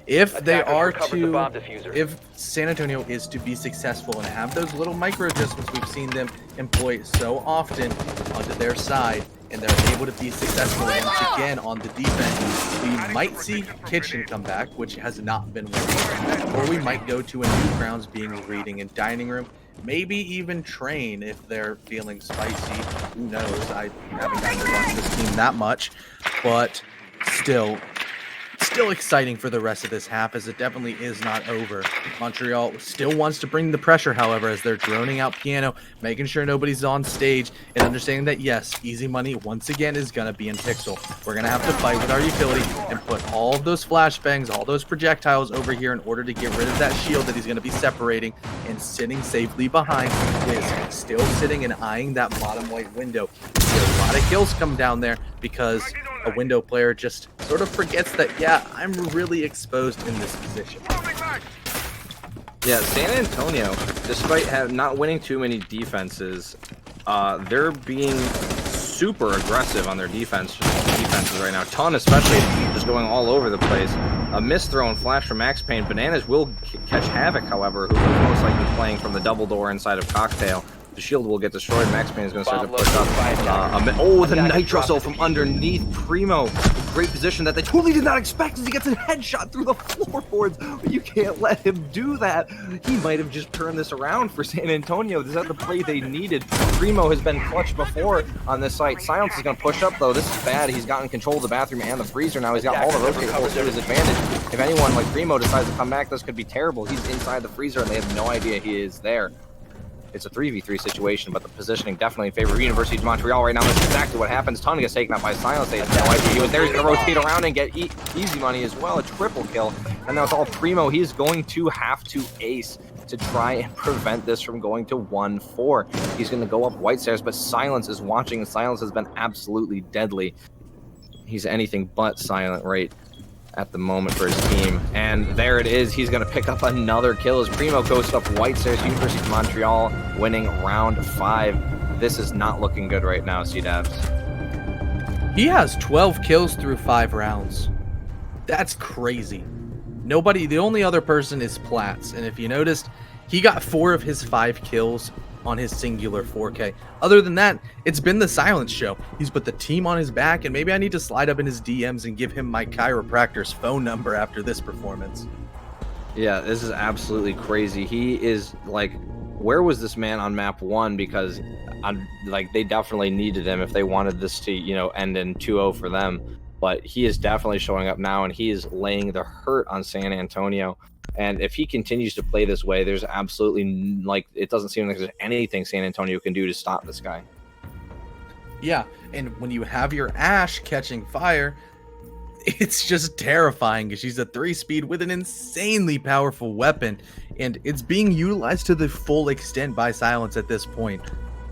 If they Attackers are recovered the bomb to, diffuser. if San Antonio is to be successful and have those little micro adjustments we've seen them employ so often onto their side, and they're able to be successful once again on the defense, we might see Kitchen come back, which has not been working, or we might go to a new grounds being reading and dining room, maybe even train if they're feeling spicy. Who knows? I haven't gotten to watch this team that much, but still exciting for the rest of this half, as it definitely is not over. Montreal still wants to bring the pressure, however, as they're droning out Piano, making sure nobody's on stage, and understanding that, yes, Easy Money once again is going to be in Pixel. We're going to have to fight with our utility and put all of those flashbangs, all those projectiles over here in order to get rid of that shield that he's going to be separating and sitting safely behind. Wiz still sitting and eyeing that bottom white window. A lot of kills come down there because a window player just sort of forgets that, yeah, I'm really exposed in this position. Yeah, San Antonio, despite not winning too many defenses, they're being super aggressive on their defenses right now. Ton especially just going all over the place. A miss throw and flash from Max Payne. Bananas will catch Havoc, however, who is most likely playing from the double door inside of Cocktail. The shield will get destroyed. Max Payne is going to start to push up. The nitro cell from underneath Primo. Great position that they totally did not expect as he gets a headshot through the floorboards. But you can't let him do that. He might have just turned this around for San Antonio. This is the play they needed. Primo has been clutch before on this site. Silence is going to push up, though. This is bad. He's gotten control of the bathroom and the freezer now. He's got all the rotates to his advantage. If anyone like Primo decides to come back, this could be terrible. He's inside the freezer and they have no idea he is there. It's a 3v3 situation, but the positioning definitely in favor of University of Montreal right now. That's exactly what happens. Ton gets taken out by Silence. They have no idea he was there. He's going to rotate around and get Easy Money as well. A triple kill. And now it's all Primo. He's going to have to ace to try and prevent this from going to 1-4. He's going to go up White Stairs, but Silence is watching, and Silence has been absolutely deadly. He's anything but silent right at the moment for his team. And there it is. He's going to pick up another kill as Primo goes up White Stairs. University of Montreal winning round 5. This is not looking good right now, C-Dabs. He has 12 kills through 5 rounds. That's crazy. The only other person is Platts, and if you noticed, he got 4 of his 5 kills on his singular 4K. Other than that, it's been the Silence show. He's put the team on his back, and maybe I need to slide up in his DMs and give him my chiropractor's phone number after this performance. Yeah, this is absolutely crazy. He is like, where was this man on map 1? Because they definitely needed him if they wanted this to, end in 2-0 for them. But he is definitely showing up now, and he is laying the hurt on San Antonio. And if he continues to play this way, there's absolutely, it doesn't seem like there's anything San Antonio can do to stop this guy. Yeah, and when you have your Ash catching fire, it's just terrifying because she's a 3-speed with an insanely powerful weapon, and it's being utilized to the full extent by Silence at this point.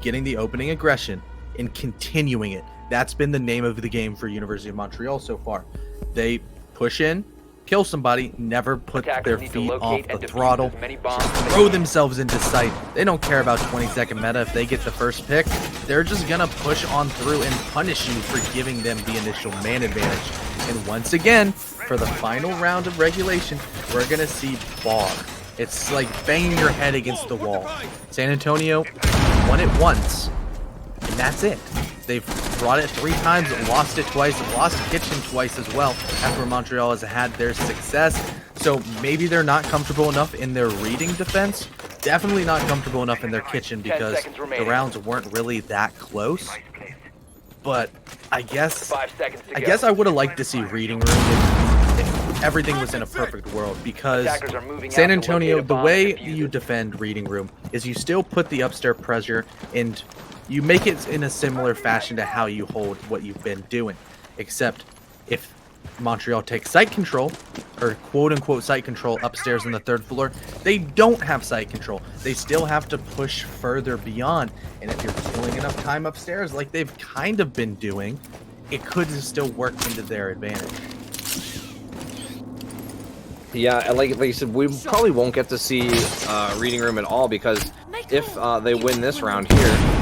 Getting the opening aggression and continuing it. That's been the name of the game for University of Montreal so far. They push in, kill somebody, never put Attackers their need to feet off locate the and defuse throttle, as many bombs just as they throw can. themselves into sight. They don't care about 20-second meta. If they get the first pick, they're just gonna push on through and punish you for giving them the initial man advantage. And once again, for the final round of regulation, we're gonna see bar. It's like banging your head against the wall. San Antonio won it once, and that's it. They've brought it 3 times, lost it twice, lost Kitchen twice as well, after Montreal has had their success. So maybe they're not comfortable enough in their reading defense. Definitely not comfortable enough in their kitchen because seconds the remaining. rounds weren't really that close. But I guess 5 seconds to I go. guess I would have liked to see reading room if everything was in a perfect world, because Attackers are moving San out to Antonio, locate a the bomb way and defuse you it. defend reading room is you still put the upstairs pressure and you make it in a similar fashion to how you hold what you've been doing, except if Montreal takes site control, or quote-unquote site control upstairs on the 3rd floor, they don't have site control. They still have to push further beyond, and if you're killing enough time upstairs like they've kind of been doing, it could still work into their advantage. Yeah, and like you said, we probably won't get to see reading room at all, because if they win this round here,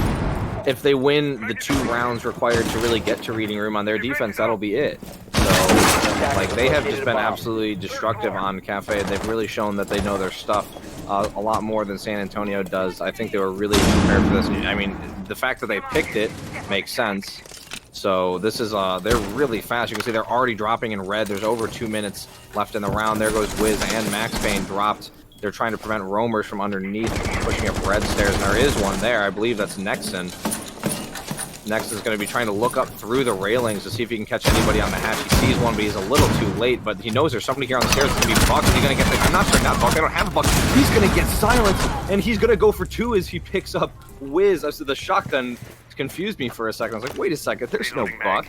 if they win the 2 rounds required to really get to reading room on their defense, that'll be it. So, like, they have just been absolutely destructive on Cafe. They've really shown that they know their stuff a lot more than San Antonio does. I think they were really prepared for this. I mean, the fact that they picked it makes sense. So this is they're really fast. You can see they're already dropping in red. There's over 2 minutes left in the round. There goes Wiz and Max Payne dropped. They're trying to prevent roamers from underneath, pushing up red stairs, and there is one there. I believe that's Nexon. Next is going to be trying to look up through the railings to see if he can catch anybody on the hatch. He sees one, but he's a little too late. But he knows there's somebody here on the stairs that's going to be Buck. Is he going to get the... I'm not sure, not Buck. I don't have a Buck. He's going to get silenced, and he's going to go for 2 as he picks up Wiz. I said the shotgun confused me for a second. I was like, wait a second, there's no Buck.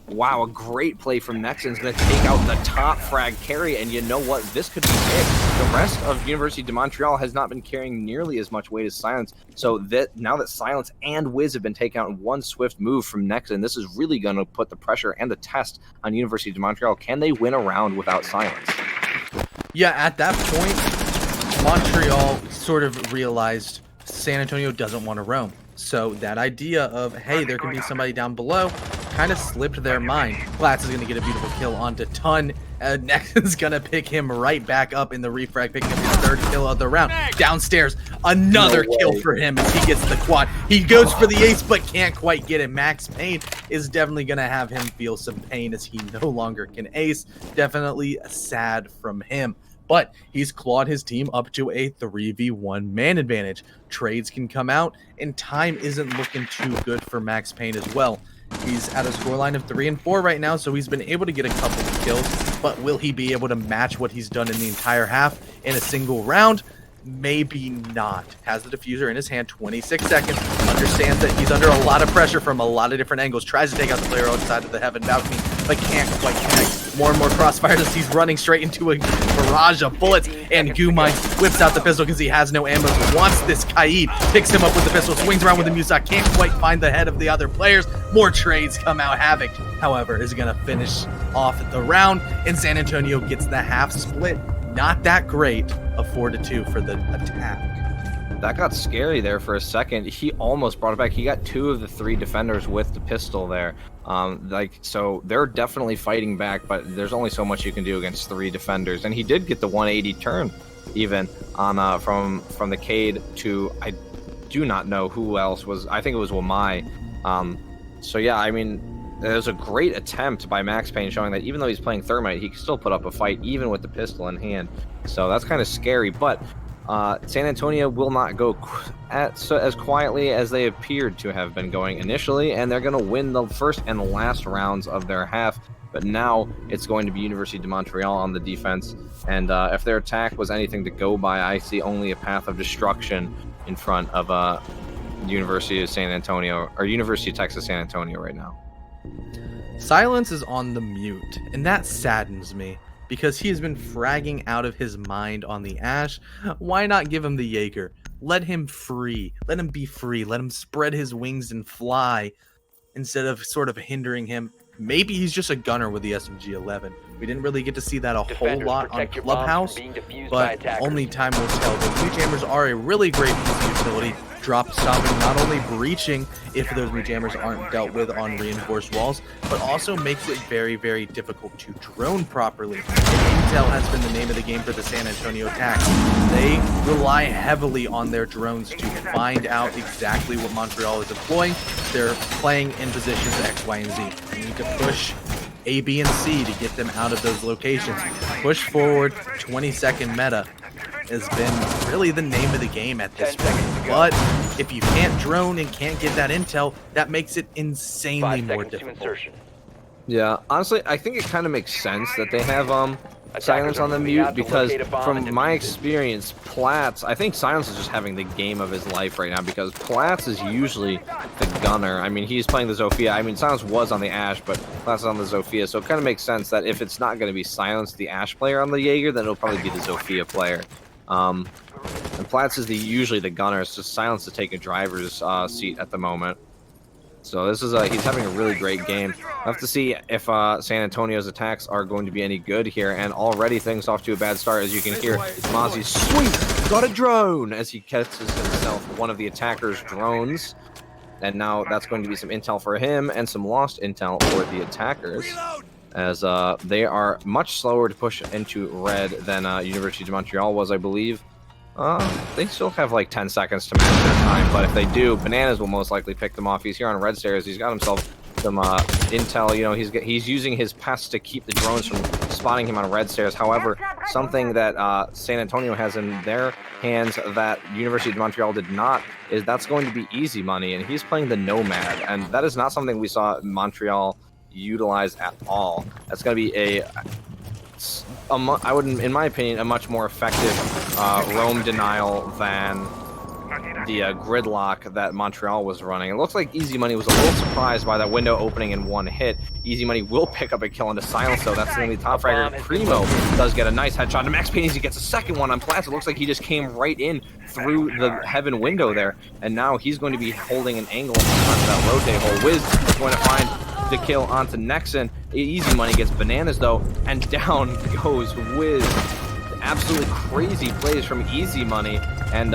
Wow, a great play from Nexon's going to take out the top frag carry, and you know what? This could be it. The rest of University de Montreal has not been carrying nearly as much weight as Silence, so that now that Silence and Wiz have been taken out in one swift move from Nexon, this is really going to put the pressure and the test on University de Montreal. Can they win a round without Silence? Yeah, at that point, Montreal sort of realized San Antonio doesn't want to roam. So that idea of, hey, there can be somebody down below, kind of slipped their mind. Glatz is going to get a beautiful kill onto Ton. Nexon's going to pick him right back up in the refrag, picking up his 3rd kill of the round. Downstairs, another kill for him as he gets the quad. He goes for the ace, but can't quite get it. Max Payne is definitely going to have him feel some pain as he no longer can ace. Definitely sad from him. But he's clawed his team up to a 3v1 man advantage. Trades can come out, and time isn't looking too good for Max Payne as well. He's at a scoreline of 3 and 4 right now, so he's been able to get a couple of kills. But will he be able to match what he's done in the entire half in a single round? Maybe not. Has the diffuser in his hand, 26 seconds. Understands that he's under a lot of pressure from a lot of different angles. Tries to take out the player outside of the heaven balcony, but can't quite connect. More and more crossfires as he's running straight into a barrage of bullets. And Gumine whips out the pistol because he has no ammo. Wants this Kaid. Picks him up with the pistol. Swings around with the Musak. Can't quite find the head of the other players. More trades come out. Havoc, however, is going to finish off the round. And San Antonio gets the half split. Not that great, a 4-2 for the attack. That got scary there for a second. He almost brought it back. He got 2 of the 3 defenders with the pistol there. So they're definitely fighting back, but there's only so much you can do against 3 defenders. And he did get the 180 turn, even on from the Cade to, I do not know who else was. I think it was Wamai. So yeah, I mean, it was a great attempt by Max Payne, showing that even though he's playing Thermite, he can still put up a fight even with the pistol in hand. So that's kind of scary, but San Antonio will not go as quietly as they appeared to have been going initially, and they're going to win the first and the last rounds of their half. But now it's going to be University de Montreal on the defense, and if their attack was anything to go by, I see only a path of destruction in front of University of San Antonio or University of Texas San Antonio right now. Silence is on the mute, and that saddens me because he has been fragging out of his mind on the Ash. Why not give him the Jaeger? Let him free. Let him be free. Let him spread his wings and fly instead of sort of hindering him. Maybe he's just a gunner with the SMG-11. We didn't really get to see that a whole lot on Clubhouse, but only time will tell. The Rejammers are a really great piece of utility, drop stopping, not only breaching if those Rejammers aren't dealt with on reinforced walls, but also makes it very, very difficult to drone properly. And Intel has been the name of the game for the San Antonio attacks. They rely heavily on their drones to find out exactly what Montreal is employing. They're playing in positions X, Y, and Z. You need to push A, B, and C to get them out of those locations. Push forward, 20-second meta has been really the name of the game at this point. But if you can't drone and can't get that intel, that makes it insanely more difficult. Yeah, honestly, I think it kind of makes sense that they have Silence on the mute, because from my experience, Platts, I think Silence is just having the game of his life right now, because Platts is usually the gunner. I mean, he's playing the Zofia. I mean, Silence was on the Ash, but Platts is on the Zofia, so it kind of makes sense that if it's not going to be Silence, the Ash player on the Jaeger, then it'll probably be the Zofia player. And Platts is usually the gunner. It's just Silence to take a driver's seat at the moment. So this is he's having a really great game. We'll have to see if San Antonio's attacks are going to be any good here, and already things off to a bad start. As you can hear, Mozzie, sweet, got a drone, as he catches himself one of the attacker's drones. And now that's going to be some intel for him and some lost intel for the attackers, as they are much slower to push into red than University of Montreal was, I believe. They still have like 10 seconds to match their time, but if they do, Bananas will most likely pick them off. He's here on red stairs. He's got himself some intel. You know, he's using his pests to keep the drones from spotting him on red stairs. However, something that San Antonio has in their hands that University of Montreal did not is that's going to be easy money, and he's playing the Nomad, and that is not something we saw Montreal utilize at all. That's going to be I would, in my opinion, a much more effective roam denial than the gridlock that Montreal was running. It looks like Easy Money was a little surprised by that window opening in one hit. Easy Money will pick up a kill into Silence, though. That's going to be top fragger. Primo does get a nice headshot to Max Payne as he gets a second one on Platts. It looks like he just came right in through the heaven window there, and now he's going to be holding an angle onto that rotate hole. Wiz is going to find the kill onto Nexon. Easy Money gets Bananas, though, and down goes Wiz. Absolutely crazy plays from Easy Money, and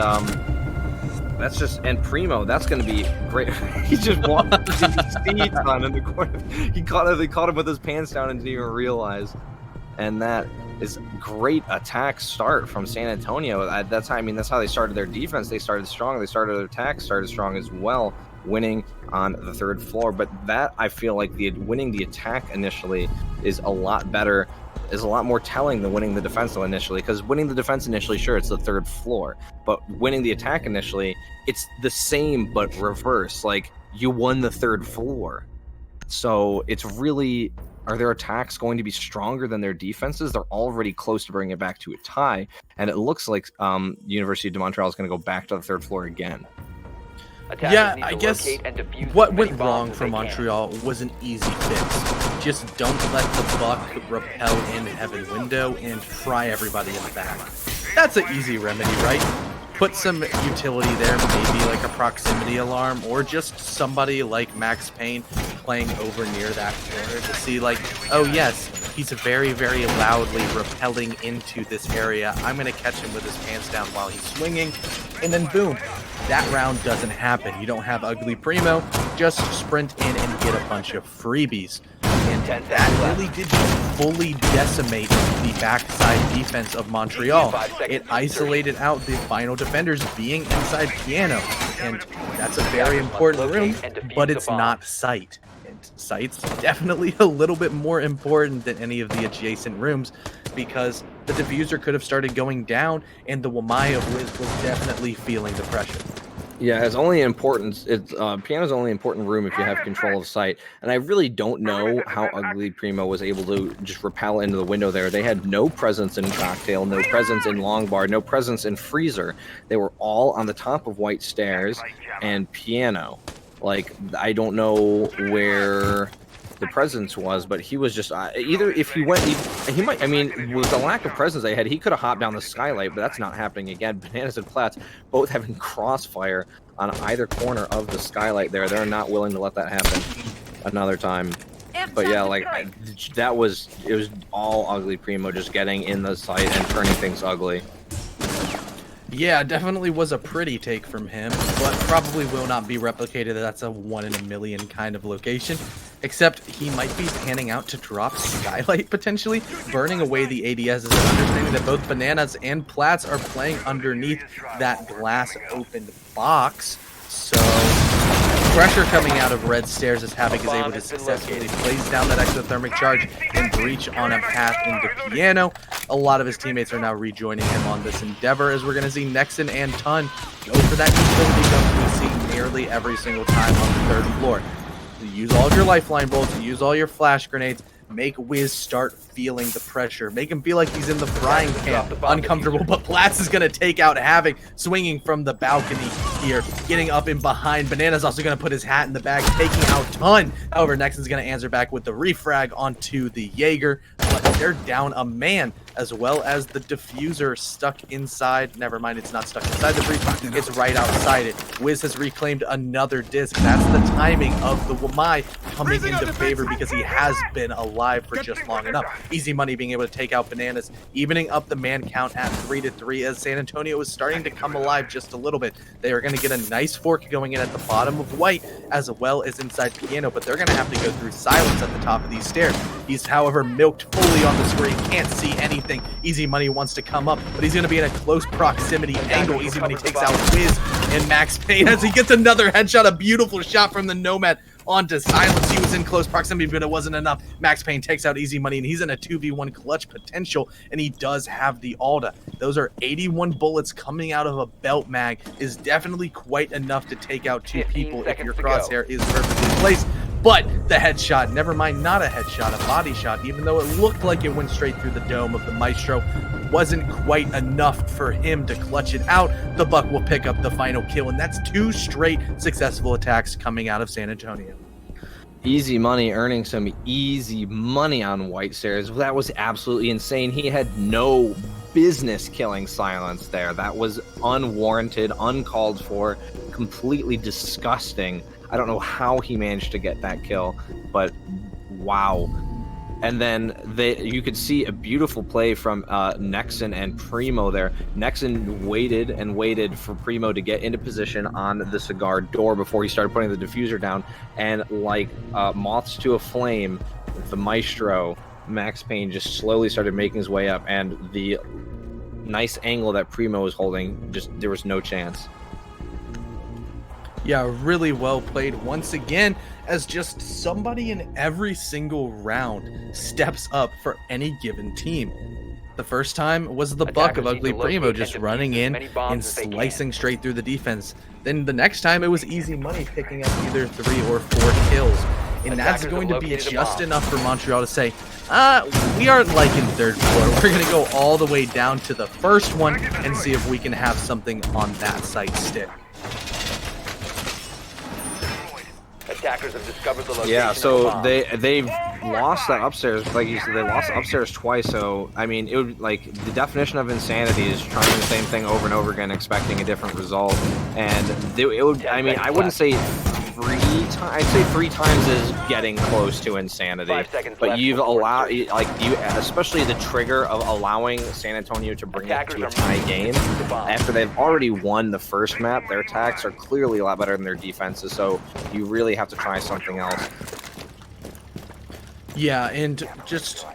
that's just, and Primo, that's going to be great. He just walked seats on in the corner. They caught him with his pants down and didn't even realize. And that is great attack start from San Antonio. That's how they started their defense. They started strong. They started their attack, started strong as well, winning on the third floor. But that, I feel like winning the attack initially is a lot better, is a lot more telling than winning the defense initially, because winning the defense initially, sure, it's the third floor, but winning the attack initially, it's the same but reverse. Like, you won the third floor. So it's really, are their attacks going to be stronger than their defenses? They're already close to bringing it back to a tie, and it looks like University of Montreal is going to go back to the third floor again. Yeah, I guess what went wrong for Montreal was an easy fix. Just don't let the buck repel in heaven window and fry everybody in the back. That's an easy remedy, right? Put some utility there, maybe like a proximity alarm, or just somebody like Max Payne playing over near that corner to see, like, oh yes, he's very, very loudly repelling into this area. I'm going to catch him with his pants down while he's swinging, and then boom. That round doesn't happen. You don't have Ugly Primo, just sprint in and get a bunch of freebies. And that really did fully decimate the backside defense of Montreal. It isolated out the final defenders being inside Piano, and that's a very important room, but it's not Sight. And Sight's definitely a little bit more important than any of the adjacent rooms, because the diffuser could have started going down, and the Wamai of Wiz was definitely feeling the pressure. Yeah, it's only important. It's piano's only important room if you have control of sight. And I really don't know how ugly Primo was able to just rappel into the window there. They had no presence in Cocktail, no presence in Long Bar, no presence in Freezer. They were all on the top of White Stairs and Piano. Like, I don't know where the presence was, but he was just either if he went, he might. I mean, with the lack of presence they had, he could have hopped down the skylight, but that's not happening again. Bananas and Plats both having crossfire on either corner of the skylight there. They're not willing to let that happen another time. But yeah, like it was all ugly Primo just getting in the sight and turning things ugly. Yeah, definitely was a pretty take from him, but probably will not be replicated. That's a 1 in a million kind of location. Except he might be panning out to drop Skylight potentially, burning away the ADS, is understanding that both Bananas and Plats are playing underneath that glass opened box. So pressure coming out of Red Stairs as Havoc is able to successfully place down that exothermic charge and breach on a path into Piano. A lot of his teammates are now rejoining him on this endeavor, as we're going to see Nexon and Tun go for that utility jump we see nearly every single time on the 3rd floor. Use all of your lifeline bolts, use all your flash grenades, make Wiz start feeling the pressure. Make him feel like he's in the frying pan, uncomfortable, but Plats is going to take out Havoc, swinging from the balcony here, getting up in behind. Banana's also going to put his hat in the bag, taking out Tun. However, Nexon's going to answer back with the refrag onto the Jaeger, but they're down a man, as well as the diffuser stuck inside. Never mind, it's not stuck inside the breach, it's right outside it. Wiz has reclaimed another disc. That's the timing of the Wamai coming into favor because he has been alive for just long enough. Easy Money being able to take out Bananas, evening up the man count at 3-3 as San Antonio is starting to come alive just a little bit. They are going to get a nice fork going in at the bottom of White as well as inside Piano, but they're going to have to go through Silence at the top of these stairs. He's, however, milked fully on the screen, can't see anything. Easy Money wants to come up, but he's going to be in a close proximity angle. Easy Money takes out Wiz and Max Payne as he gets another headshot, a beautiful shot from the Nomad onto Silence. He was in close proximity, but it wasn't enough. Max Payne takes out Easy Money, and he's in a 2v1 clutch potential, and he does have the Alda. Those are 81 bullets coming out of a belt mag, is definitely quite enough to take out 2 people if your crosshair is perfectly placed. But the headshot, never mind, not a headshot, a body shot, even though it looked like it went straight through the dome of the Maestro, wasn't quite enough for him to clutch it out. The Buck will pick up the final kill, and that's 2 straight successful attacks coming out of San Antonio. Easy Money earning some easy money on White Stairs. That was absolutely insane. He had no business killing Silence there. That was unwarranted, uncalled for, completely disgusting. I don't know how he managed to get that kill, but wow. And then you could see a beautiful play from Nexon and Primo there. Nexon waited and waited for Primo to get into position on the cigar door before he started putting the diffuser down. And like moths to a flame, the Maestro, Max Payne, just slowly started making his way up. And the nice angle that Primo was holding, just there was no chance. Yeah, really well played once again, as just somebody in every single round steps up for any given team. The first time was the Buck of Ugly Primo just running in and slicing straight through the defense. Then the next time it was Easy Money picking up either 3 or 4 kills. And that's going to be just enough for Montreal to say, we aren't like in 3rd floor. We're going to go all the way down to the first one and see if we can have something on that site stick. Attackers have discovered the location. Yeah, so of the bomb. they've lost that upstairs, like you said, they lost upstairs twice. So I mean, it would, like, the definition of insanity is trying the same thing over and over again, expecting a different result. And it would, I mean, I wouldn't say 3 times. I'd say 3 times is getting close to insanity. 5 seconds But left you've before allowed, insertion. like, you, especially the trigger of allowing San Antonio to bring it to a tie game after they've already won the first map. Their attacks are clearly a lot better than their defenses. So you really have to try something else. Yeah, and just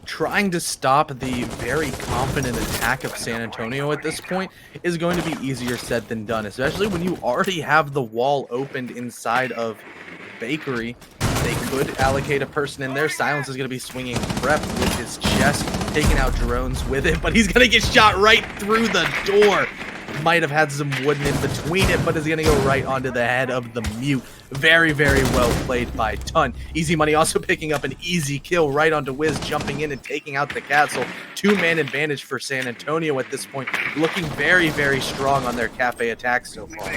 trying to stop the very confident attack of San Antonio at this point is going to be easier said than done, especially when you already have the wall opened inside of Bakery. They could allocate a person in there. Silence is going to be swinging prep with his chest, taking out drones with it, but he's going to get shot right through the door. might have had some wooden in between it, but is going to go right onto the head of the Mute. Very, very well played by Ton. Easy Money also picking up an easy kill right onto Wiz, jumping in and taking out the castle. 2-man advantage for San Antonio at this point, looking very, very strong on their cafe attack so far.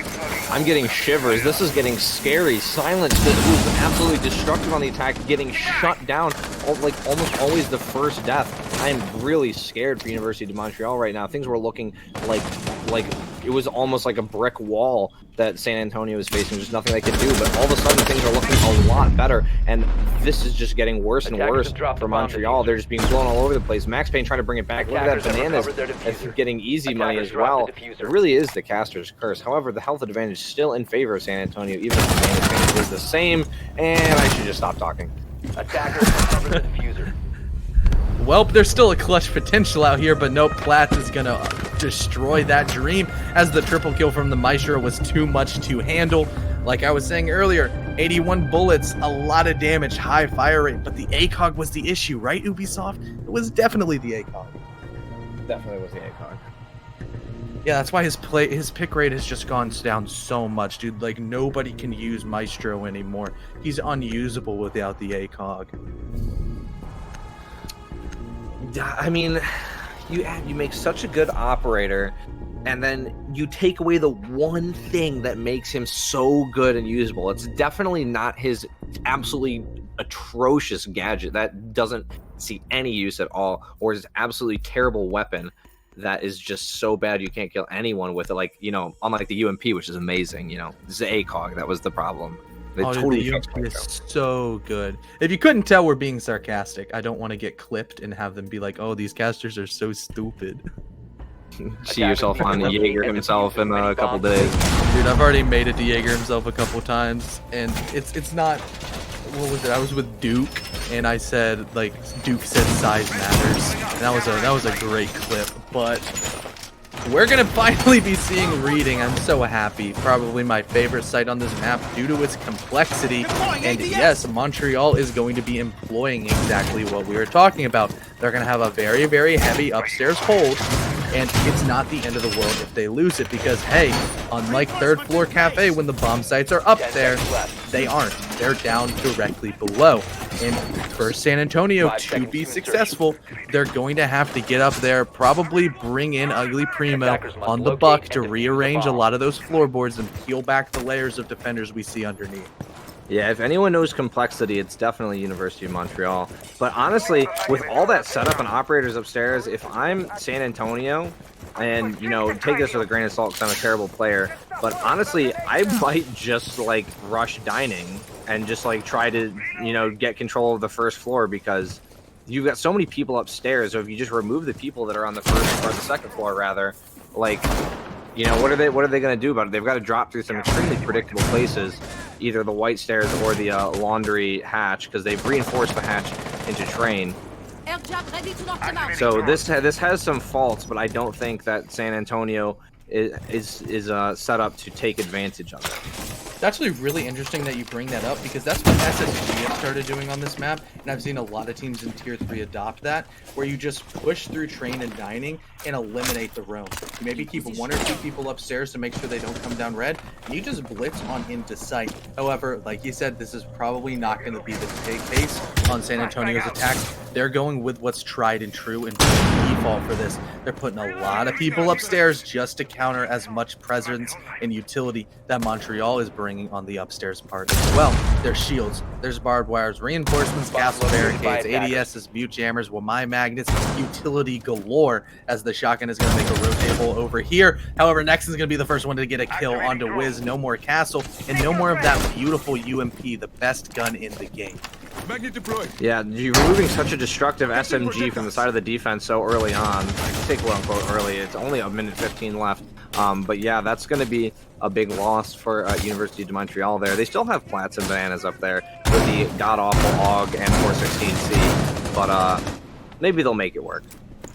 I'm getting shivers. This is getting scary. Silence, who's absolutely destructive on the attack, getting shut down, like almost always the first death. I am really scared for University of Montreal right now. Things were looking like it was almost like a brick wall that San Antonio was facing. There's nothing they could do, but all of a sudden things are looking a lot better, and this is just getting worse and worse for Montreal. They're just being blown all over the place. Max Payne trying to bring it back. Look at that Bananas getting easy money as well. It really is the caster's curse. However, the health advantage is still in favor of San Antonio, even if the main advantage is the same, and I should just stop talking. Attackers recover the diffuser. Well, there's still a clutch potential out here, but no, Platts is going to destroy that dream, as the triple kill from the Maestro was too much to handle. Like I was saying earlier, 81 bullets, a lot of damage, high fire rate, but the ACOG was the issue, right, Ubisoft? It was definitely the ACOG. Definitely was the ACOG. Yeah, that's why his pick rate has just gone down so much, dude. Like, nobody can use Maestro anymore. He's unusable without the ACOG. I mean, you make such a good operator, and then you take away the one thing that makes him so good and usable. It's definitely not his absolutely atrocious gadget that doesn't see any use at all, or his absolutely terrible weapon that is just so bad you can't kill anyone with it. Like, you know, unlike the UMP, which is amazing, you know, it's the ACOG that was the problem. They totally the UMP is so good. If you couldn't tell, we're being sarcastic. I don't want to get clipped and have them be like, oh, these casters are so stupid. See yourself on Jaeger himself in a couple days. Dude, I've already made it to Jaeger himself a couple times, and it's not... What was it? I was with Duke, and I said, like, Duke said size matters. And that was a great clip, but... We're going to finally be seeing reading. I'm so happy. Probably my favorite site on this map due to its complexity. And yes, Montreal is going to be employing exactly what we were talking about. They're going to have a very, very heavy upstairs hold. And it's not the end of the world if they lose it, because, hey, unlike third floor cafe, when the bomb sites are up there, they aren't. They're down directly below. And for San Antonio to be successful, they're going to have to get up there, probably bring in Ugly Primo on the buck to rearrange a lot of those floorboards and peel back the layers of defenders we see underneath. Yeah, if anyone knows complexity, it's definitely University of Montreal. But honestly, with all that setup and operators upstairs, if I'm San Antonio, and, you know, take this with a grain of salt because I'm a terrible player, but honestly, I might just, like, rush dining and just, like, try to, you know, get control of the first floor, because you've got so many people upstairs. So if you just remove the people that are on the first or the second floor, rather, like, you know, what are they going to do about it? They've got to drop through some extremely predictable places, either the white stairs or the laundry hatch, because they've reinforced the hatch into train. So this has some faults, but I don't think that San Antonio is set up to take advantage of it. It's actually really interesting that you bring that up, because that's what SSG has started doing on this map, and I've seen a lot of teams in Tier 3 adopt that, where you just push through train and dining and eliminate the roam. You maybe keep one or two people upstairs to make sure they don't come down red, and you just blitz on into sight. However, like you said, this is probably not going to be the case on San Antonio's attacks. They're going with what's tried and true and default for this. They're putting a lot of people upstairs just to counter as much presence and utility that Montreal is bringing on the upstairs part as well. There's shields, there's barbed wires, reinforcements, castle barricades, ADSs, mute jammers, Wamai magnets, utility galore, as the shotgun is going to make a rotatable over here. However, Nexon's going to be the first one to get a kill onto Wiz. No more castle, and no more of that beautiful UMP, the best gun in the game. Magnet deployed. Yeah, you're removing such a destructive SMG from the side of the defense so early on. Take quote unquote early. It's only a minute 15 left. But yeah, that's going to be a big loss for University of Montreal there. They still have Plats and Bananas up there with the god-awful AUG and 416C. But maybe they'll make it work.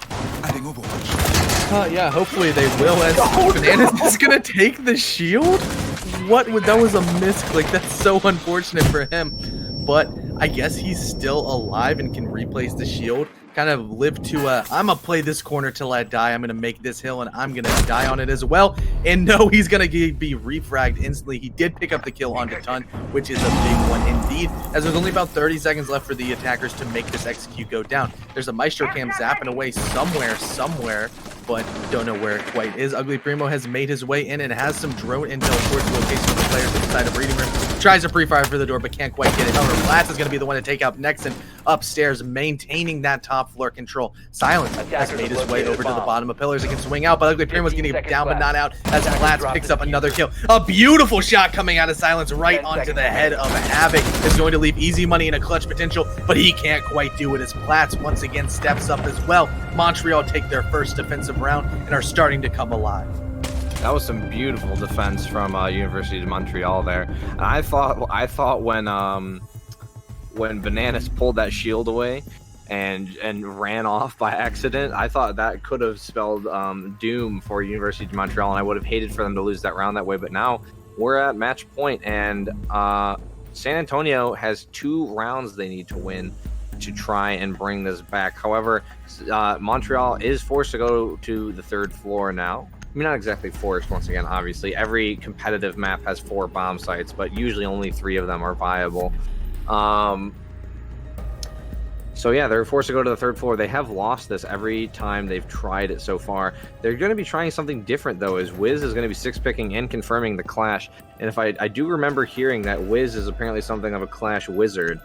Adding Overwatch. Yeah, hopefully they will. As Bananas is going to take the shield? That was a misclick. That's so unfortunate for him. But I guess he's still alive and can replace the shield. kind of live to I'm gonna play this corner till I die. I'm gonna make this hill and I'm gonna die on it as well. And no, he's gonna be refragged instantly. He did pick up the kill onto Ton, which is a big one indeed, as there's only about 30 seconds left for the attackers to make this execute go down. There's a Maestro Cam zapping away somewhere, but don't know where it quite is. Ugly Primo has made his way in and has some drone intel towards the location of the players inside of Reading Room. Tries to pre-fire for the door, but can't quite get it. However, Blast is going to be the one to take out Nexon upstairs, maintaining that top floor control. Silence has made his way over to the bottom of pillars. He can swing out, but Ugly Primo's going to get down, but not out, as Blast picks up another kill. A beautiful shot coming out of Silence right onto the head of Havoc. Is going to leave easy money and a clutch potential, but he can't quite do it as Platts once again steps up as well. Montreal take their first defensive round and are starting to come alive. That was some beautiful defense from University of Montreal there. And I thought when Bananas pulled that shield away and ran off by accident, I thought that could have spelled doom for University of Montreal, and I would have hated for them to lose that round that way. But now we're at match point, and San Antonio has 2 rounds they need to win to try and bring this back. However, Montreal is forced to go to the 3rd floor now. I mean, not exactly forced, once again, obviously. Every competitive map has 4 bomb sites, but usually only 3 of them are viable. So yeah, they're forced to go to the 3rd floor. They have lost this every time they've tried it so far. They're going to be trying something different, though, as Wiz is going to be 6-picking and confirming the Clash. And if I do remember hearing that Wiz is apparently something of a Clash wizard.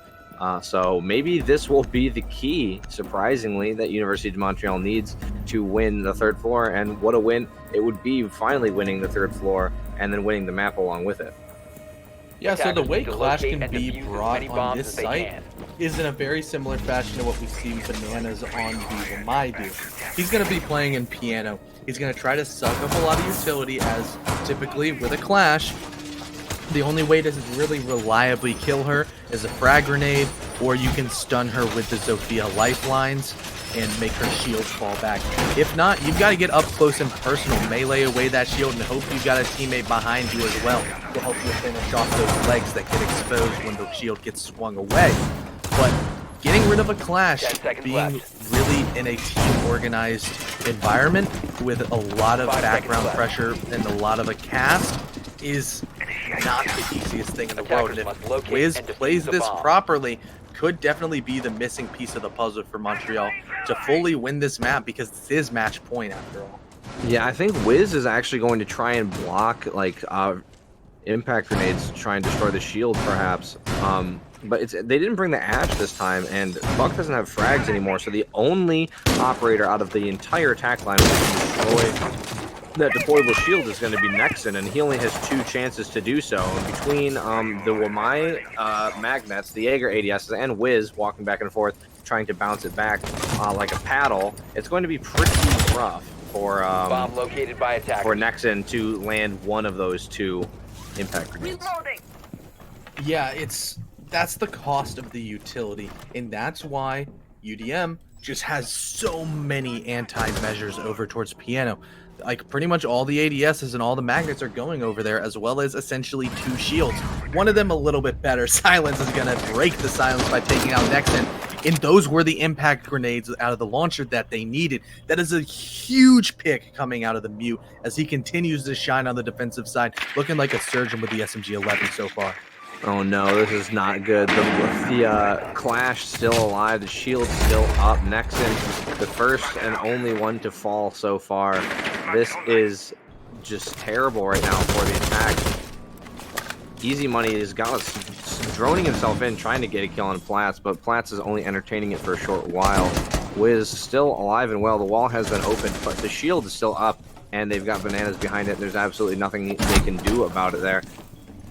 So maybe this will be the key, surprisingly, that University of Montreal needs to win the 3rd floor. And what a win it would be, finally winning the 3rd floor and then winning the map along with it. Yeah, so the way Clash can be brought on this site is in a very similar fashion to what we see Bananas on the Wamai do. He's going to be playing in piano. He's going to try to suck up a lot of utility, as typically with a Clash, the only way to really reliably kill her is a frag grenade, or you can stun her with the Zofia lifelines and make her shield fall back. If not, you've got to get up close and personal, melee away that shield, and hope you've got a teammate behind you as well to help you finish off those legs that get exposed when the shield gets swung away. But getting rid of a Clash, being really in a team-organized environment with a lot of background pressure and a lot of a cast is not the easiest thing in the world. And if Wiz plays this properly, could definitely be the missing piece of the puzzle for Montreal to fully win this map, because this is match point after all. Yeah, I think Wiz is actually going to try and block like impact grenades to try and destroy the shield, perhaps. But they didn't bring the Ash this time, and Buck doesn't have frags anymore, so the only operator out of the entire attack line who can destroy that deployable shield is going to be Nexon, and he only has 2 chances to do so. And between the Wamai magnets, the Jaeger ADSs, and Wiz walking back and forth, trying to bounce it back like a paddle, it's going to be pretty rough for Bomb located by attackers. for Nexon to land one of those 2 impact grenades. Yeah, that's the cost of the utility, and that's why UDM just has so many anti-measures over towards piano. Like, pretty much all the ADSs and all the magnets are going over there, as well as essentially 2 shields. One of them a little bit better. Silence is going to break the silence by taking out Nexon, and those were the impact grenades out of the launcher that they needed. That is a huge pick coming out of the Mute as he continues to shine on the defensive side, looking like a surgeon with the SMG-11 so far. Oh no, this is not good. The Clash still alive, the shield's still up. Nexon, the first and only one to fall so far. This is just terrible right now for the attack. Easy Money has got droning himself in, trying to get a kill on Platts, but Platts is only entertaining it for a short while. Wiz still alive and well. The wall has been opened, but the shield is still up, and they've got Bananas behind it. There's absolutely nothing they can do about it there.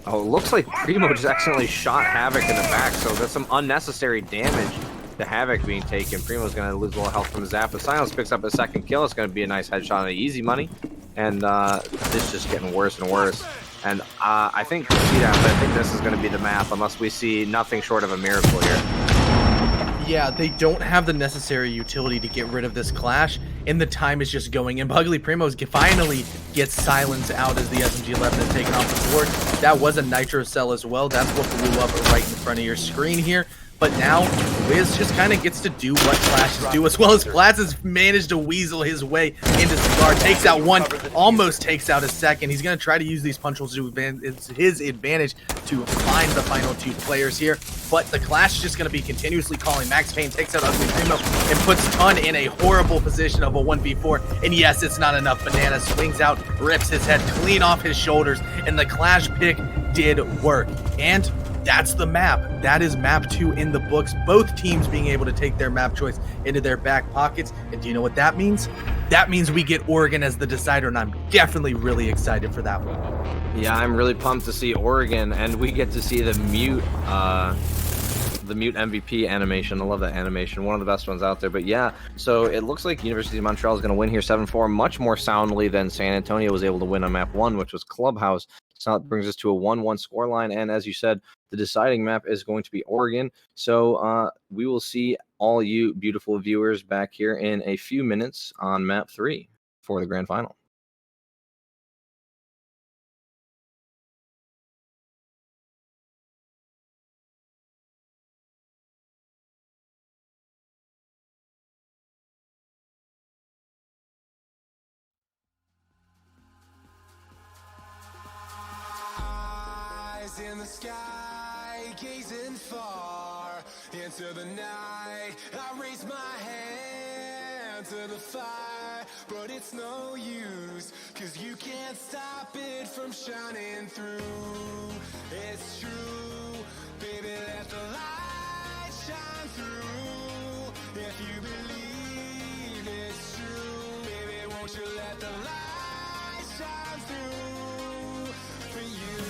Oh, it looks like Primo just accidentally shot Havoc in the back, so there's some unnecessary damage to Havoc being taken. Primo's going to lose a little health from the zap, but Silence picks up a 2nd kill. It's going to be a nice headshot on the Easy Money, and this is just getting worse and worse. And I think this is going to be the map, unless we see nothing short of a miracle here. Yeah, they don't have the necessary utility to get rid of this Clash, and the time is just going. And Ugly Primos finally gets silence out as the SMG-11 is taken off the board. That was a Nitro cell as well. That's what blew up right in front of your screen here. But now, Wiz just kind of gets to do what Flashes do, as well as Flats has managed to weasel his way into Cigar. Takes out one, almost takes out a second. He's going to try to use these punch holes to his advantage to find the final 2 players here. But the Clash is just going to be continuously calling. Max Payne takes out Ugly Primo and puts Ton in a horrible position of a 1v4. And yes, it's not enough. Banana swings out, rips his head clean off his shoulders, and the Clash pick did work. And that's the map. That is map 2 in the books. Both teams being able to take their map choice into their back pockets. And do you know what that means? That means we get Oregon as the decider, and I'm definitely really excited for that one. Yeah, I'm really pumped to see Oregon, and we get to see the mute MVP animation. I love that animation. One of the best ones out there. But yeah, so it looks like University of Montreal is going to win here 7-4, much more soundly than San Antonio was able to win on map 1, which was Clubhouse. So that brings us to a 1-1 scoreline. And as you said, the deciding map is going to be Oregon. So we will see all you beautiful viewers back here in a few minutes on map 3 for the grand final. In the sky, gazing far into the night, I raise my hand to the fire, but it's no use, 'cause you can't stop it from shining through. It's true, baby, let the light shine through. If you believe it's true, baby, won't you let the light shine through for you.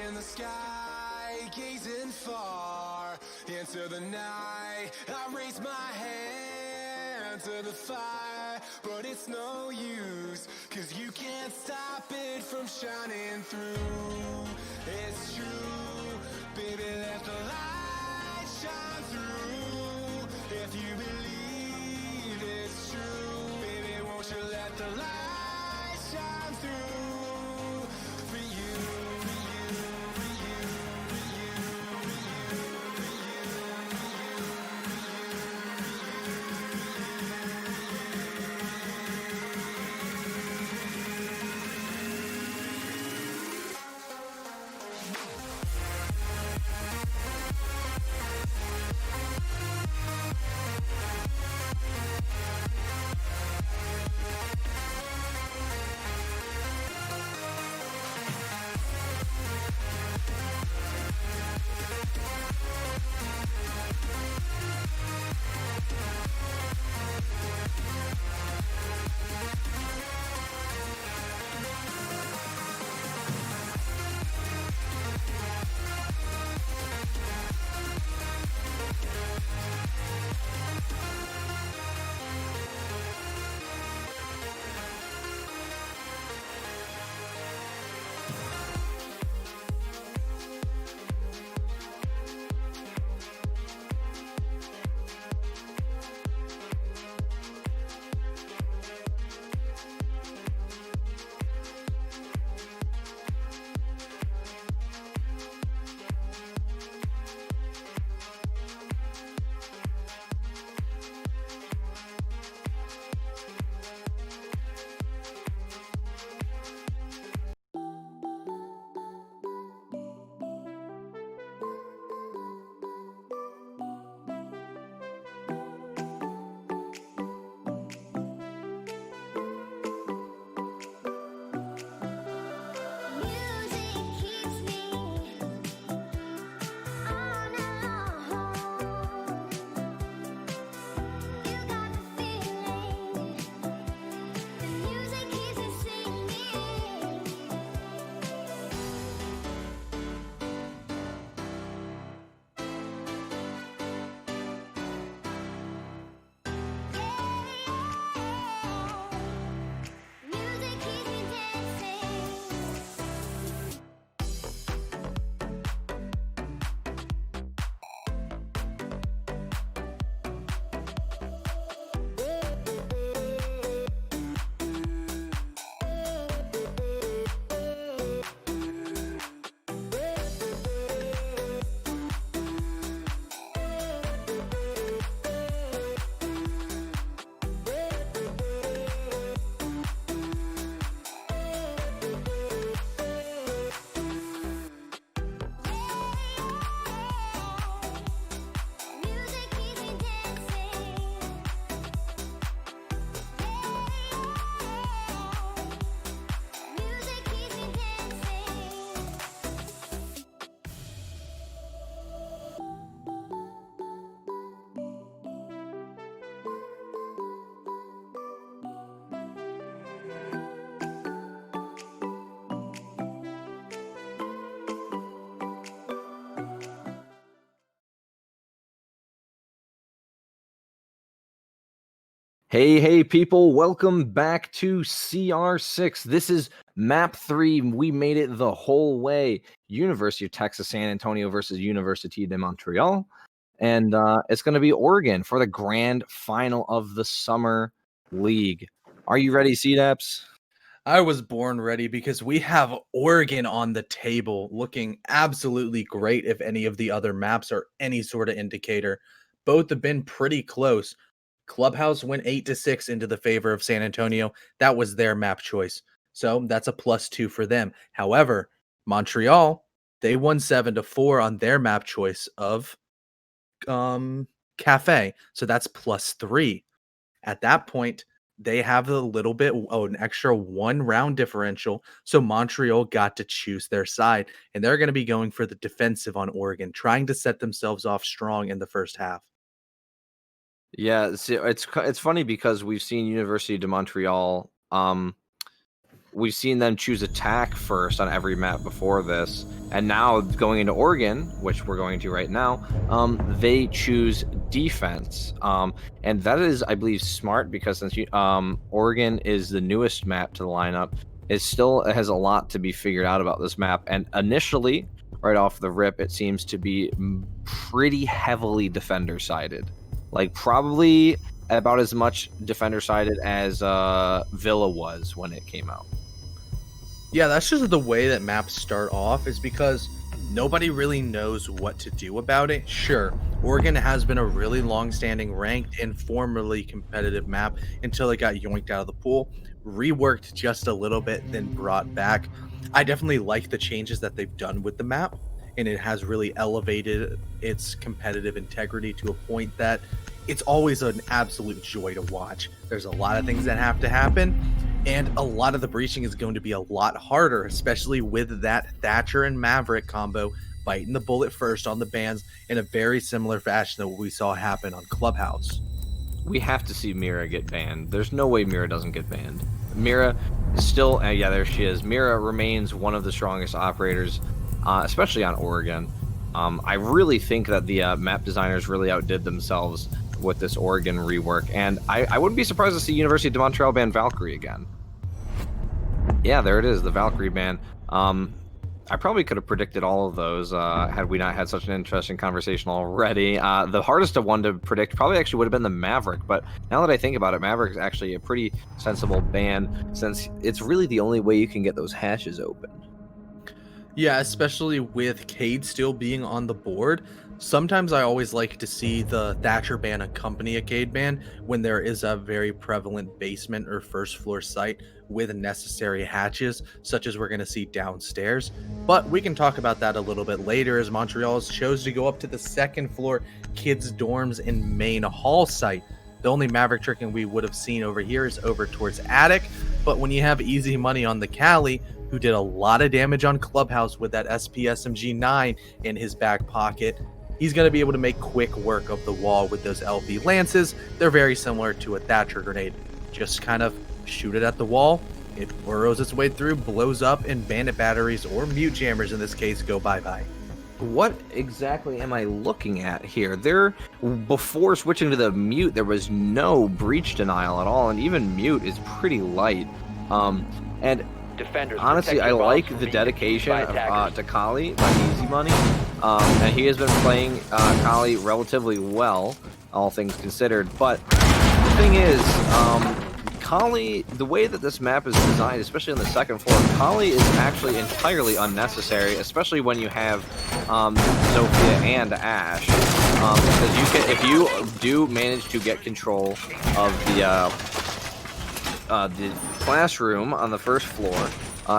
In the sky, gazing far into the night, I raise my hand to the fire, but it's no use, 'cause you can't stop it from shining through. It's true, baby, let the light shine through. If you believe it's true, baby, won't you let the light shine through for you. Hey, people, welcome back to CR6. This is map 3. We made it the whole way. University of Texas San Antonio versus Université de Montréal. And it's going to be Oregon for the grand final of the Summer League. Are you ready, CDAPS? I was born ready because we have Oregon on the table looking absolutely great if any of the other maps are any sort of indicator. Both have been pretty close. Clubhouse went 8-6 into the favor of San Antonio. That was their map choice. So that's a +2 for them. However, Montreal, they won 7-4 on their map choice of Cafe. So that's +3. At that point, they have a little bit an extra 1 round differential. So Montreal got to choose their side, and they're going to be going for the defensive on Oregon, trying to set themselves off strong in the first half. Yeah, it's funny because we've seen University de Montreal. We've seen them choose attack first on every map before this, and now going into Oregon, which we're going to right now, they choose defense, and that is, I believe, smart because since Oregon is the newest map to the lineup, it still has a lot to be figured out about this map. And initially, right off the rip, it seems to be pretty heavily defender sided, like probably about as much defender sided as Villa was when it came out. Yeah, that's just the way that maps start off, is because nobody really knows what to do about it. Sure, Oregon has been a really long-standing ranked and formerly competitive map until it got yoinked out of the pool, reworked just a little bit, then brought back. I definitely like the changes that they've done with the map, and it has really elevated its competitive integrity to a point that it's always an absolute joy to watch. There's a lot of things that have to happen, and a lot of the breaching is going to be a lot harder, especially with that Thatcher and Maverick combo biting the bullet first on the bans in a very similar fashion to what we saw happen on Clubhouse. We have to see Mira get banned. There's no way Mira doesn't get banned. Mira is still, yeah, there she is. Mira remains one of the strongest operators, especially on Oregon. I really think that the map designers really outdid themselves with this Oregon rework, and I wouldn't be surprised to see University de Montreal ban Valkyrie again. Yeah, there it is, the Valkyrie ban. I probably could have predicted all of those had we not had such an interesting conversation already. The hardest one to predict probably actually would have been the Maverick, but now that I think about it, Maverick is actually a pretty sensible ban since it's really the only way you can get those hashes open. Yeah, especially with Cade still being on the board. Sometimes I always like to see the Thatcher ban accompany a Cade ban when there is a very prevalent basement or first floor site with necessary hatches, such as we're going to see downstairs. But we can talk about that a little bit later, as Montreal chose to go up to the second floor kids' dorms and main hall site. The only Maverick tricking we would have seen over here is over towards attic, but when you have easy money on the Cali, who did a lot of damage on Clubhouse with that SP-SMG-9 in his back pocket, he's going to be able to make quick work of the wall with those LV Lances. They're very similar to a Thatcher grenade. Just kind of shoot it at the wall, it burrows its way through, blows up, and bandit batteries, or mute jammers in this case, go bye-bye. What exactly am I looking at here? Before switching to the mute, there was no breach denial at all, and even mute is pretty light. And Defenders, honestly, I like the dedication to Kali by Easy Money, and he has been playing Kali relatively well, all things considered. But the thing is, Kali, the way that this map is designed, especially on the second floor, Kali is actually entirely unnecessary, especially when you have Zofia and Ash, because if you do manage to get control of the classroom on the first floor,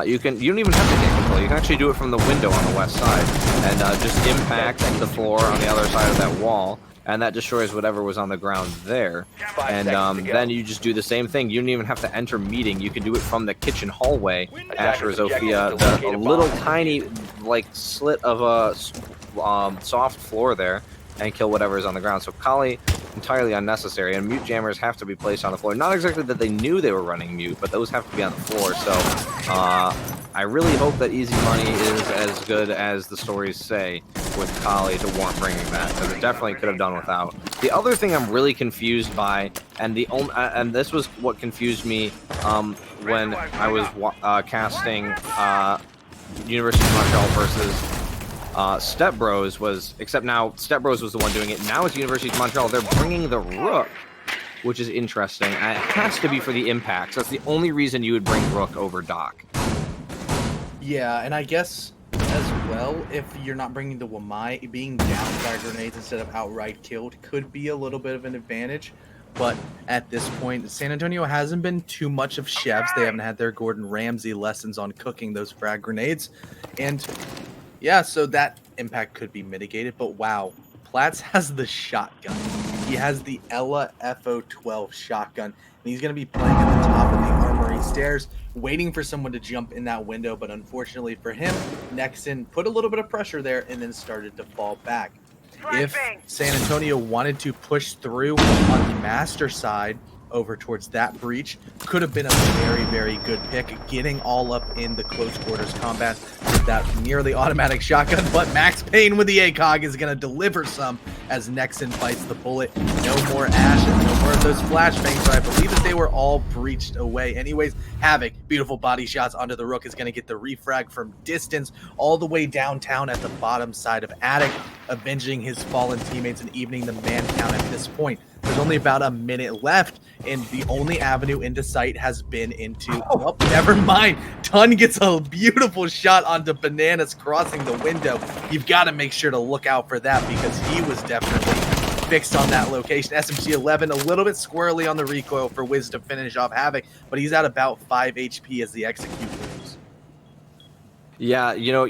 you don't even have to get control. You can actually do it from the window on the west side and just impact the floor on the other side of that wall, and that destroys whatever was on the ground there. And then you just do the same thing. You don't even have to enter meeting. You can do it from the kitchen hallway. Ash or Zofia, the little tiny like slit of a soft floor there, and kill whatever is on the ground. So Kali, entirely unnecessary, and mute jammers have to be placed on the floor. Not exactly that they knew they were running mute, but those have to be on the floor. So I really hope that Easy Money is as good as the stories say. with Kali to warrant bringing that, because it definitely could have done without. The other thing I'm really confused by, and this was what confused me when I was casting University of Montreal versus Step Bros, was, except now Step Bros was the one doing it. Now it's University of Montreal. They're bringing the Rook, which is interesting. And it has to be for the impacts. That's the only reason you would bring Rook over Doc. Yeah, and I guess as well, if you're not bringing the Wamai, being down by grenades instead of outright killed could be a little bit of an advantage. But at this point, San Antonio hasn't been too much of chefs. They haven't had their Gordon Ramsay lessons on cooking those frag grenades. And yeah, so that impact could be mitigated. But wow, Platts has the shotgun. He has the Ella FO12 shotgun. And he's going to be playing at the top of the armory stairs, waiting for someone to jump in that window. But unfortunately for him, Nexon put a little bit of pressure there and then started to fall back. If San Antonio wanted to push through on the master side over towards that breach, could have been a very, very good pick, getting all up in the close quarters combat with that nearly automatic shotgun. But Max Payne with the ACOG is going to deliver some as Nexon bites the bullet. No more Ash and no more of those flashbangs, but I believe that they were all breached away. Anyways, Havoc, beautiful body shots onto the Rook, is going to get the refrag from distance all the way downtown at the bottom side of Attic, avenging his fallen teammates and evening the man count at this point. There's only about a minute left, and the only avenue into sight has been into... Oh, never mind. Tun gets a beautiful shot onto Bananas crossing the window. You've got to make sure to look out for that, because he was definitely fixed on that location. SMG-11 a little bit squirrely on the recoil for Wiz to finish off Havoc, but he's at about 5 HP as the execute moves. Yeah, you know,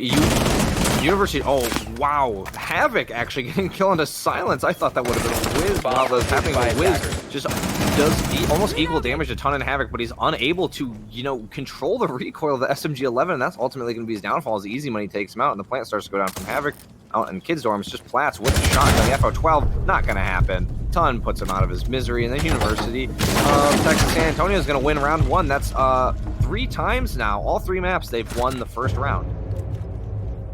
University. Oh, wow. Havoc actually getting killed into silence. I thought that would have been Wiz. While the happening with Wiz just does almost equal damage to Ton and Havoc, but he's unable to, you know, control the recoil of the SMG-11, and that's ultimately going to be his downfall as the easy money takes him out, and the plant starts to go down from Havoc. Out in Kids Dorm, it's just Platts with a shot on the FO12. Not going to happen. Ton puts him out of his misery, and the University of Texas San Antonio is going to win round one. That's 3 times now. All 3 maps, they've won the first round.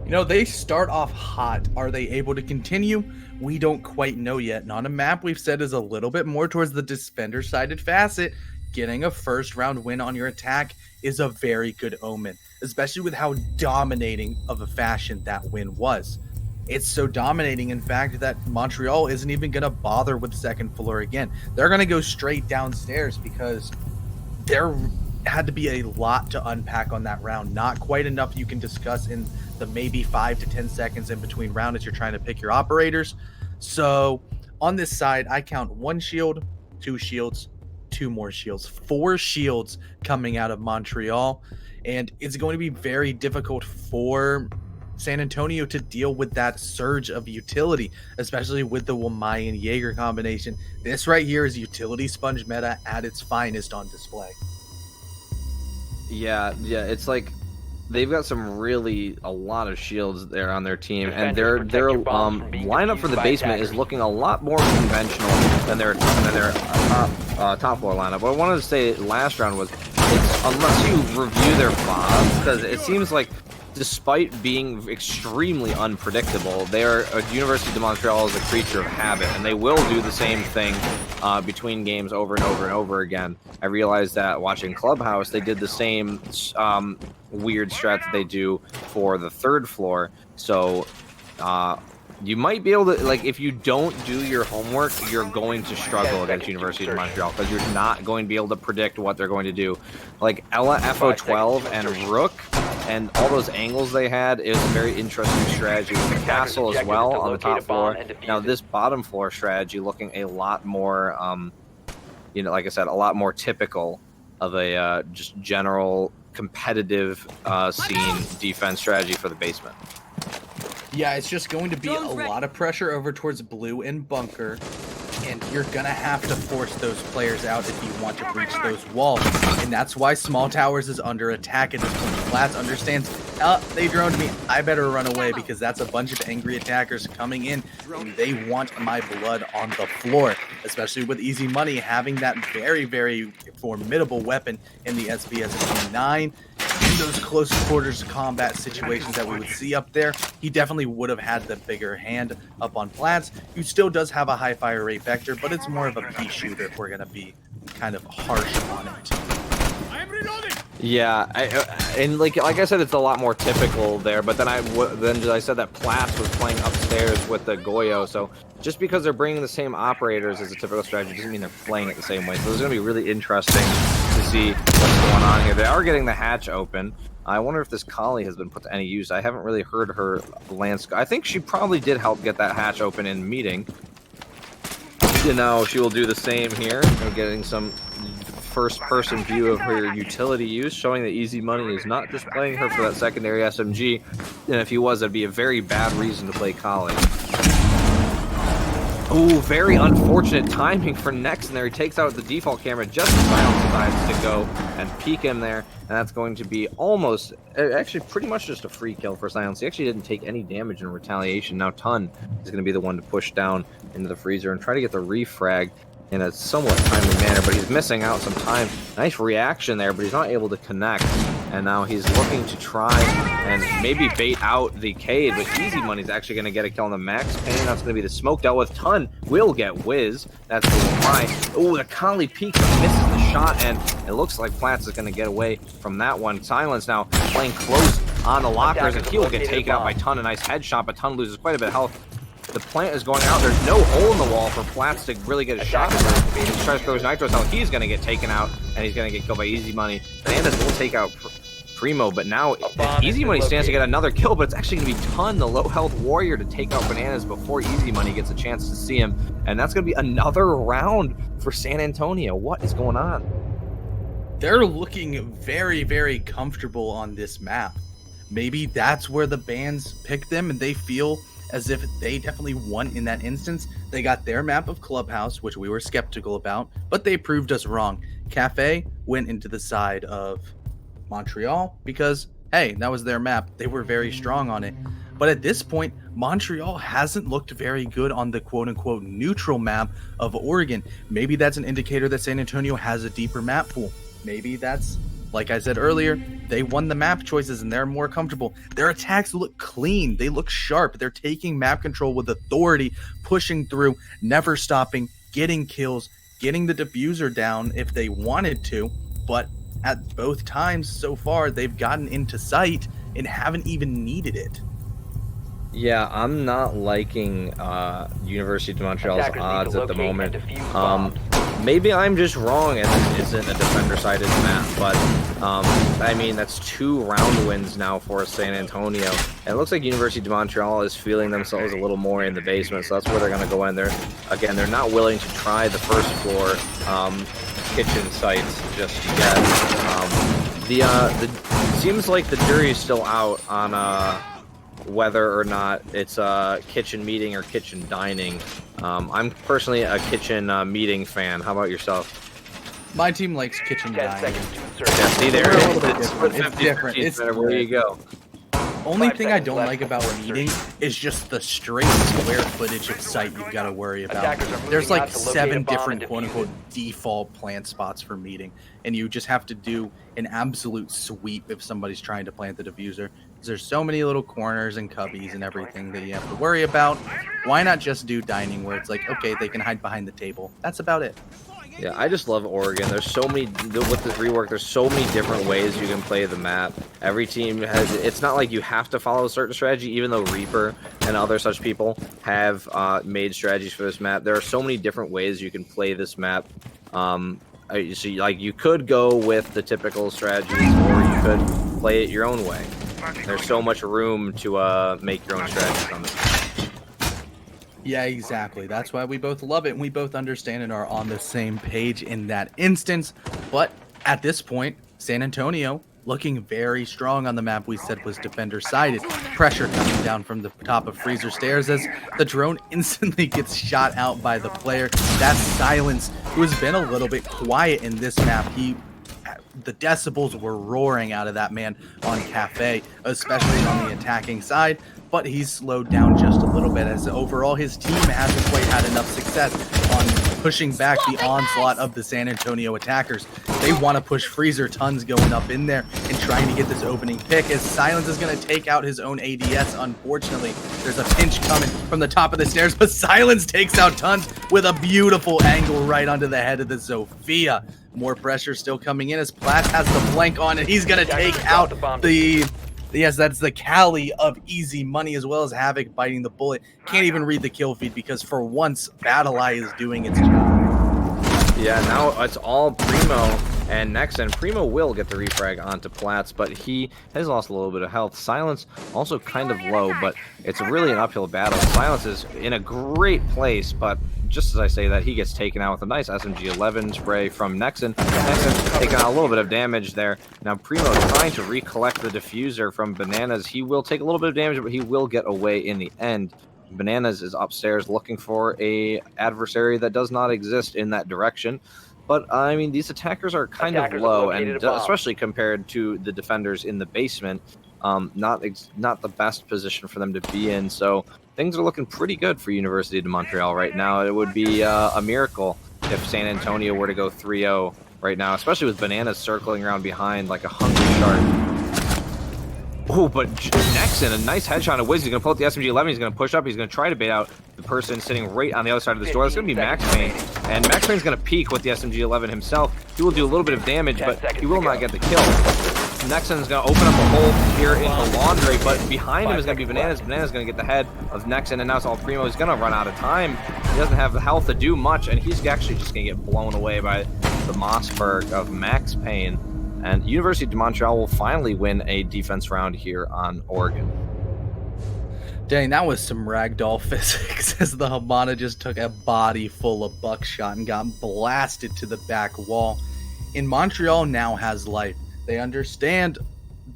You know, they start off hot. Are they able to continue? We don't quite know yet. And on a map we've said is a little bit more towards the defender-sided facet, getting a first round win on your attack is a very good omen, especially with how dominating of a fashion that win was. It's so dominating, in fact, that Montreal isn't even going to bother with second floor again. They're going to go straight downstairs because there had to be a lot to unpack on that round. Not quite enough you can discuss in the maybe 5 to 10 seconds in between round as you're trying to pick your operators. So on this side, I count 1 shield, 2 shields, 2 more shields, 4 shields coming out of Montreal. And it's going to be very difficult for San Antonio to deal with that surge of utility, especially with the Wamai and Jaeger combination. This right here is utility sponge meta at its finest on display. Yeah, it's like they've got a lot of shields there on their team, and their lineup for the basement is looking a lot more conventional than their top floor lineup. What I wanted to say last round was, unless you review their FOBs, because it seems like despite being extremely unpredictable, University of Montreal is a creature of habit, and they will do the same thing between games over and over and over again. I realized that watching Clubhouse, they did the same weird strat that they do for the third floor. So you might be able to, like, if you don't do your homework, you're going to struggle against University of Montreal, because you're not going to be able to predict what they're going to do. Like Ella FO12 and Rook and all those angles they had, it was a very interesting strategy with the castle as well on the top floor. Now this bottom floor strategy looking a lot more, you know, like I said, a lot more typical of a just general competitive scene defense strategy for the basement. Yeah, it's just going to be a lot of pressure over towards Blue and Bunker, and you're going to have to force those players out if you want to breach those walls. And that's why Small Towers is under attack at this point. Platts understands, they droned me, I better run away, because that's a bunch of angry attackers coming in, and they want my blood on the floor, especially with Easy Money having that very, very formidable weapon in the SVS 9. in those close quarters combat situations that we would see up there, he definitely would have had the bigger hand up on Platts, who still does have a high fire rate vector, but it's more of a pea shooter if we're going to be kind of harsh on it. Yeah, and like I said, it's a lot more typical there. But then I said that Platts was playing upstairs with the Goyo. So just because they're bringing the same operators as a typical strategy doesn't mean they're playing it the same way. So it's going to be really interesting to see what's going on here. They are getting the hatch open. I wonder if this Kali has been put to any use. I haven't really heard her land. I think she probably did help get that hatch open in meeting. You know, she will do the same here. We're getting some first-person view of her utility use, showing that Easy Money is not just playing her for that secondary SMG, and if he was, that'd be a very bad reason to play Kali. Ooh, very unfortunate timing for Next in there. He takes out the default camera just as Silence decides to go and peek him there, and that's going to be almost, actually pretty much just a free kill for Silence. He actually didn't take any damage in retaliation. Now Tun is going to be the one to push down into the freezer and try to get the refrag in a somewhat timely manner, but he's missing out some time. Nice reaction there, but he's not able to connect. And now he's looking to try and maybe bait out the Cade, but Easy Money's actually going to get a kill on the Max Payne. That's going to be the smoke dealt with. Tun will get Wiz. That's the why. Oh, the Kali peeks and misses the shot, and it looks like Platts is going to get away from that one. Silence now playing close on the lockers, and he will get taken out by Tun. A nice headshot, but Tun loses quite a bit of health. The plant is going out. There's no hole in the wall for Platts to really get a shot. He tries to throw his nitros out. He's going to get taken out, and he's going to get killed by Easy Money. Bananas will take out Primo, but now Easy Money stands to get another kill, but it's actually going to be Tun, the low-health warrior, to take out Bananas before Easy Money gets a chance to see him. And that's going to be another round for San Antonio. What is going on? They're looking very, very comfortable on this map. Maybe that's where the bans pick them, and they feel as if they definitely won in that instance. They got their map of Clubhouse, which we were skeptical about, but they proved us wrong. Cafe went into the side of Montreal because, hey, that was their map. They were very strong on it. But at this point, Montreal hasn't looked very good on the quote-unquote neutral map of Oregon. Maybe that's an indicator that San Antonio has a deeper map pool. Maybe that's, like I said earlier, they won the map choices and they're more comfortable. Their attacks look clean. They look sharp. They're taking map control with authority, pushing through, never stopping, getting kills, getting the diffuser down if they wanted to. But at both times so far, they've gotten into sight and haven't even needed it. Yeah, I'm not liking University of Montreal's odds at the moment. Maybe I'm just wrong and this isn't a defender-sided map, but I mean, that's 2 round wins now for San Antonio. And it looks like University of Montreal is feeling themselves a little more in the basement, so that's where they're going to go in there. Again, they're not willing to try the first floor kitchen sites just yet. Seems like the jury is still out on whether or not it's a kitchen meeting or kitchen dining. I'm personally a kitchen meeting fan. How about yourself? My team likes kitchen dining. Yeah, see there, it's different. It's where you go. Only thing I don't like about meeting is just the straight square footage of site you've got to worry about. There's like 7 different quote-unquote default plant spots for meeting, and you just have to do an absolute sweep if somebody's trying to plant the diffuser. There's so many little corners and cubbies and everything that you have to worry about. Why not just do dining where it's like, okay, they can hide behind the table. That's about it. Yeah, I just love Oregon. There's so many, with this rework, there's so many different ways you can play the map. Every team has, it's not like you have to follow a certain strategy, even though Reaper and other such people have made strategies for this map. There are so many different ways you can play this map. So like you could go with the typical strategies, or you could play it your own way. There's so much room to make your own strategies on this map. Yeah, exactly. That's why we both love it and we both understand and are on the same page in that instance. But at this point, San Antonio looking very strong on the map we said was defender-sided. Pressure coming down from the top of Freezer Stairs as the drone instantly gets shot out by the player. That's Silence, who has been a little bit quiet in this map. The decibels were roaring out of that man on Cafe, especially on the attacking side. but he's slowed down just a little bit, as overall his team hasn't quite had enough success on pushing back the onslaught of the San Antonio attackers. They want to push Freezer, tons going up in there and trying to get this opening pick, as Silence is going to take out his own ADS. Unfortunately, there's a pinch coming from the top of the stairs, but Silence takes out Tons with a beautiful angle right onto the head of the Zofia. More pressure still coming in as Platts has the flank on, and he's going to take out the... Yes, that's the Cali of easy money, as well as Havoc biting the bullet. Can't even read the kill feed because for once, Battle Eye is doing its job. Yeah, now it's all Primo and Nexen. Primo will get the refrag onto Platts, but he has lost a little bit of health. Silence also kind of low, but it's really an uphill battle. Silence is in a great place, but just as I say that, he gets taken out with a nice SMG-11 spray from Nexen. Nexen taking out a little bit of damage there. Now Primo trying to recollect the diffuser from Bananas. He will take a little bit of damage, but he will get away in the end. Bananas is upstairs looking for a adversary that does not exist in that direction. But, I mean, these attackers are kind of low, and especially compared to the defenders in the basement, not the best position for them to be in. So things are looking pretty good for University de Montreal right now. It would be a miracle if San Antonio were to go 3-0 right now, especially with Bananas circling around behind like a hungry shark. Oh, but Nexen, a nice headshot of Wiz. He's going to pull out the SMG-11. He's going to push up. He's going to try to bait out the person sitting right on the other side of this door. That's going to be Max Payne. And Max Payne's going to peek with the SMG-11 himself. He will do a little bit of damage, but he will not get the kill. Nexen's going to open up a hole here in the laundry, but behind him is going to be Bananas. Bananas going to get the head of Nexen, and now it's all Primo. He's going to run out of time. He doesn't have the health to do much, and he's actually just going to get blown away by the Mossberg of Max Payne. And University de Montreal will finally win a defense round here on Oregon. Dang, that was some ragdoll physics, as the Habana just took a body full of buckshot and got blasted to the back wall. And Montreal now has life. They understand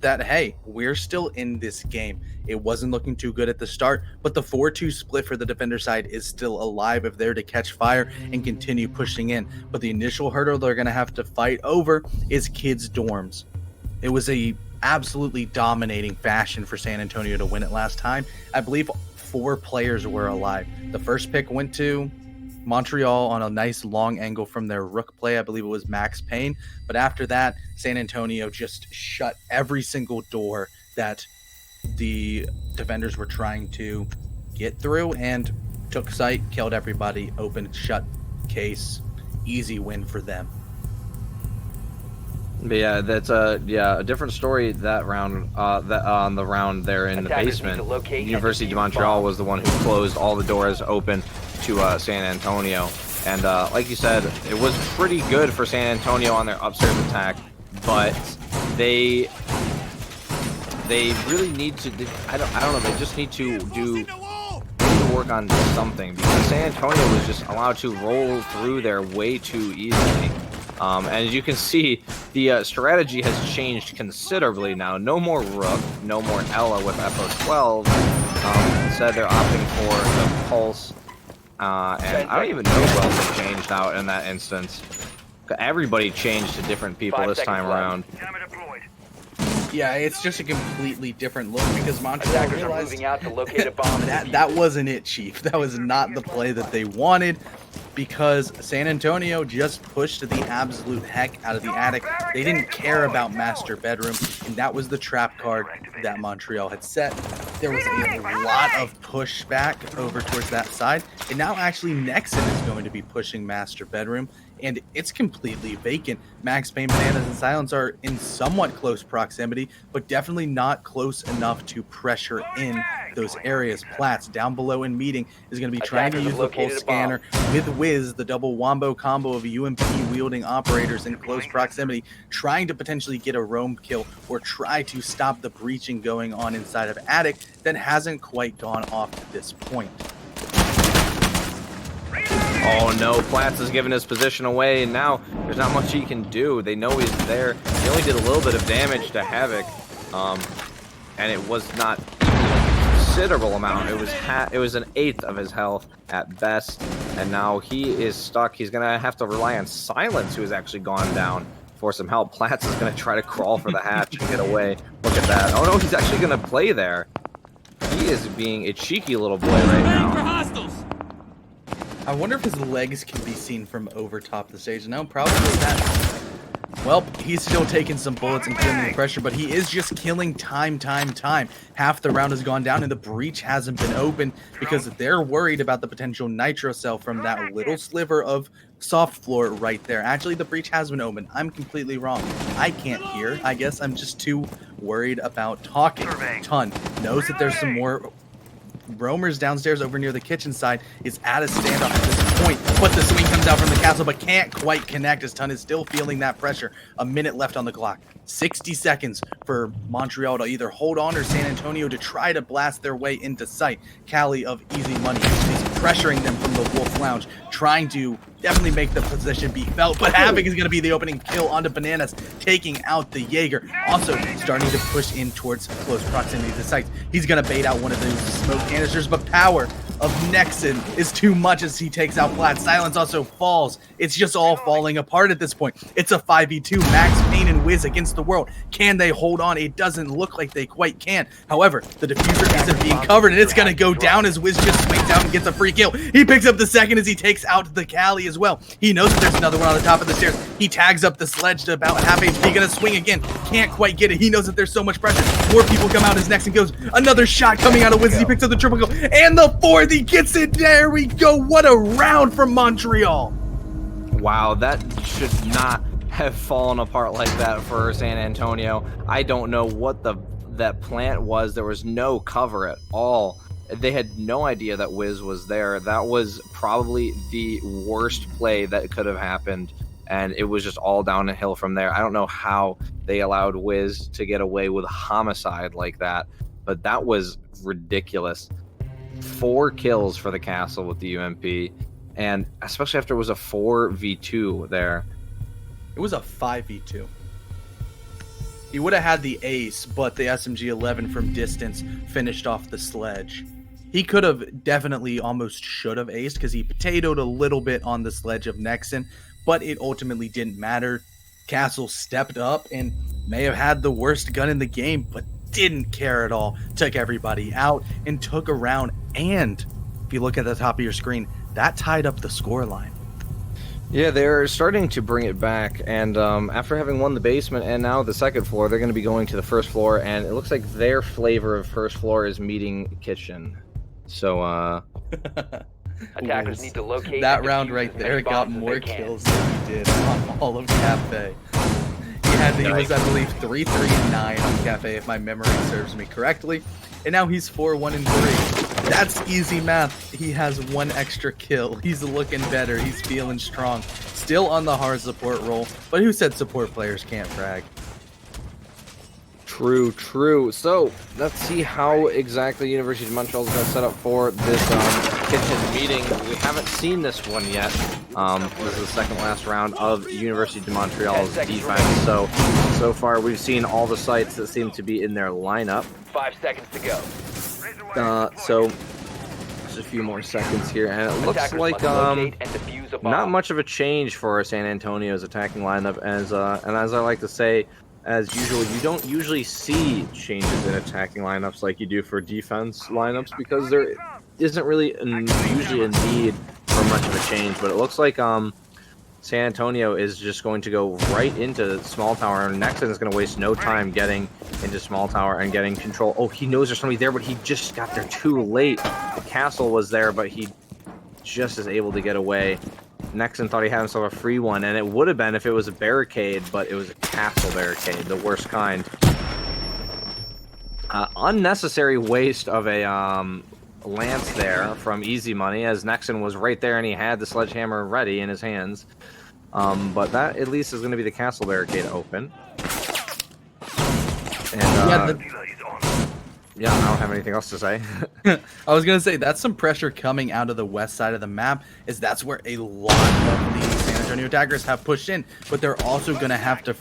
that, hey, we're still in this game. It wasn't looking too good at the start, but the 4-2 split for the defender side is still alive if they're to catch fire and continue pushing in. But the initial hurdle they're going to have to fight over is kids' dorms. It was a absolutely dominating fashion for San Antonio to win it last time. I believe 4 players were alive. The first pick went to Montreal on a nice long angle from their rook play. I believe it was Max Payne. But after that, San Antonio just shut every single door that the defenders were trying to get through and took sight, killed everybody, opened, shut case. Easy win for them. But yeah, that's a different story that round. That on the round there in the basement, University de Montreal was the one who closed all the doors open to San Antonio, and like you said, it was pretty good for San Antonio on their upstairs attack, but they really need to. I don't know. They just need to work on something, because San Antonio was just allowed to roll through there way too easily. And as you can see, the strategy has changed considerably now. No more Rook, no more Ella with FO12. Instead, they're opting for the Pulse. And I don't even know who else they changed out in that instance. Everybody changed to different people this time around. Yeah, it's just a completely different look, because Montreal realized moving out to locate a bomb. that wasn't it, Chief. That was not the play that they wanted, because San Antonio just pushed the absolute heck out of the attic. They didn't care about master bedroom, and that was the trap card that Montreal had set. There was a lot of pushback over towards that side, and now actually Nexen is going to be pushing master bedroom, and it's completely vacant. Max Payne, Bananas, and Silence are in somewhat close proximity, but definitely not close enough to pressure in those areas. Platts down below in meeting is going to be trying to use the pulse scanner with Wiz, the double wombo combo of UMP wielding operators in close proximity, trying to potentially get a roam kill or try to stop the breaching going on inside of attic that hasn't quite gone off to this point. Oh no, Platts is giving his position away, and now there's not much he can do. They know he's there. He only did a little bit of damage to Havoc, and it was not a considerable amount. It was an eighth of his health at best, and now he is stuck. He's gonna have to rely on Silence, who has actually gone down for some help. Platts is gonna try to crawl for the hatch and get away. Look at that. Oh no, he's actually gonna play there. He is being a cheeky little boy right now. I wonder if his legs can be seen from over top of the stage. No, probably not. Well, he's still taking some bullets and feeling the pressure, but he is just killing time. Half the round has gone down, and the breach hasn't been opened because they're worried about the potential nitro cell from that little sliver of soft floor right there. Actually, the breach has been opened. I'm completely wrong. I can't hear. I guess I'm just too worried about talking. Ton knows that there's some more roamers downstairs over near the kitchen side, is at a standoff at this point, but the swing comes out from the castle but can't quite connect as Ton is still feeling that pressure. A minute left on the clock. 60 seconds for Montreal to either hold on or San Antonio to try to blast their way into sight. Callie of Easy Money is pressuring them from the Wolf Lounge, trying to definitely make the position be felt, but Havoc is going to be the opening kill onto Bananas, taking out the Jaeger. Also starting to push in towards close proximity to sight. He's going to bait out one of those smoke canisters, but power of Nexon is too much as he takes out Flat. Silence also falls. It's just all falling apart at this point. It's a 5v2. Max Payne and Wiz against the world. Can they hold on? It doesn't look like they quite can. However, the diffuser isn't being covered, and it's going to go down as Wiz just swings out and gets a free kill. He picks up the second as he takes out the Callie as well. He knows that there's another one on the top of the stairs. He tags up the sledge to about half HP. Going to swing again. Can't quite get it. He knows that there's so much pressure. More people come out as Nexon goes. Another shot coming out of Wiz as he picks up the triple kill. And the fourth, he gets it. There we go. What a round from Montreal. Wow, that should not have fallen apart like that for San Antonio. I don't know what that plant was. There was no cover at all. They had no idea that Wiz was there. That was probably the worst play that could have happened, and it was just all downhill from there. I don't know how they allowed Wiz to get away with a homicide like that, but that was ridiculous. 4 kills for the castle with the UMP, and especially after it was a 4v2 there. It was a 5v2. He would have had the ace, but the SMG-11 from distance finished off the sledge. He could have definitely almost should have aced because he potatoed a little bit on the sledge of Nexon, but it ultimately didn't matter. Castle stepped up and may have had the worst gun in the game, but didn't care at all. Took everybody out and took a round. And if you look at the top of your screen, that tied up the score line. Yeah, they're starting to bring it back, and after having won the basement and now the second floor, they're going to be going to the first floor, and it looks like their flavor of first floor is meeting kitchen. So, Attackers need to locate that and round defuse right as many there got bombs as more they can. kills than he did on all of Cafe. He was, I believe, 3-3-9 on Cafe, if my memory serves me correctly. And now he's 4-1-3. That's easy math. He has 1 extra kill. He's looking better. He's feeling strong. Still on the hard support role, but who said support players can't frag? True. So, let's see how exactly University of Montreal is going to set up for this kitchen meeting. We haven't seen this one yet. This is the second last round of University of Montreal's defense. So far we've seen all the sites that seem to be in their lineup. 5 seconds to go. So just a few more seconds here, and it looks Attackers like must locate and defuse a bomb. not much of a change for San Antonio's attacking lineup. As I like to say, as usual, you don't usually see changes in attacking lineups like you do for defense lineups because there isn't really usually a need for much of a change. But it looks like San Antonio is just going to go right into small tower, and Nexon is going to waste no time getting into small tower and getting control. Oh, he knows there's somebody there, but he just got there too late. The castle was there, but he just is able to get away. Nexon thought he had himself a free one, and it would have been if it was a barricade, but it was a castle barricade, the worst kind. Unnecessary waste of a lance there from Easy Money, as Nexon was right there and he had the sledgehammer ready in his hands. But that at least is going to be the castle barricade open. And yeah, I don't have anything else to say. I was going to say, that's some pressure coming out of the west side of the map, is that's where a lot of the San Antonio attackers have pushed in, but they're also going to have to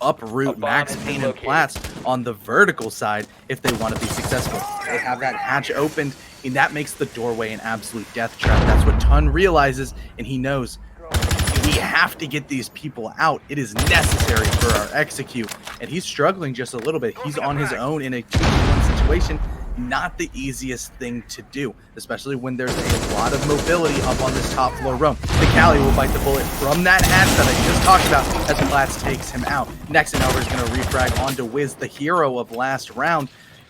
uproot Max Payne and Platts on the vertical side if they want to be successful. They have that hatch opened, and that makes the doorway an absolute death trap. That's what Ton realizes, and he knows we have to get these people out. It is necessary for our execute, and he's struggling just a little bit. He's on his own in a 2-1 situation. not the easiest thing to do, especially when there's a lot of mobility up on this top floor room. The Cali will bite the bullet from that hatch that I just talked about as Platts takes him out. Next, however, is going to refrag onto Wiz, the hero of last round,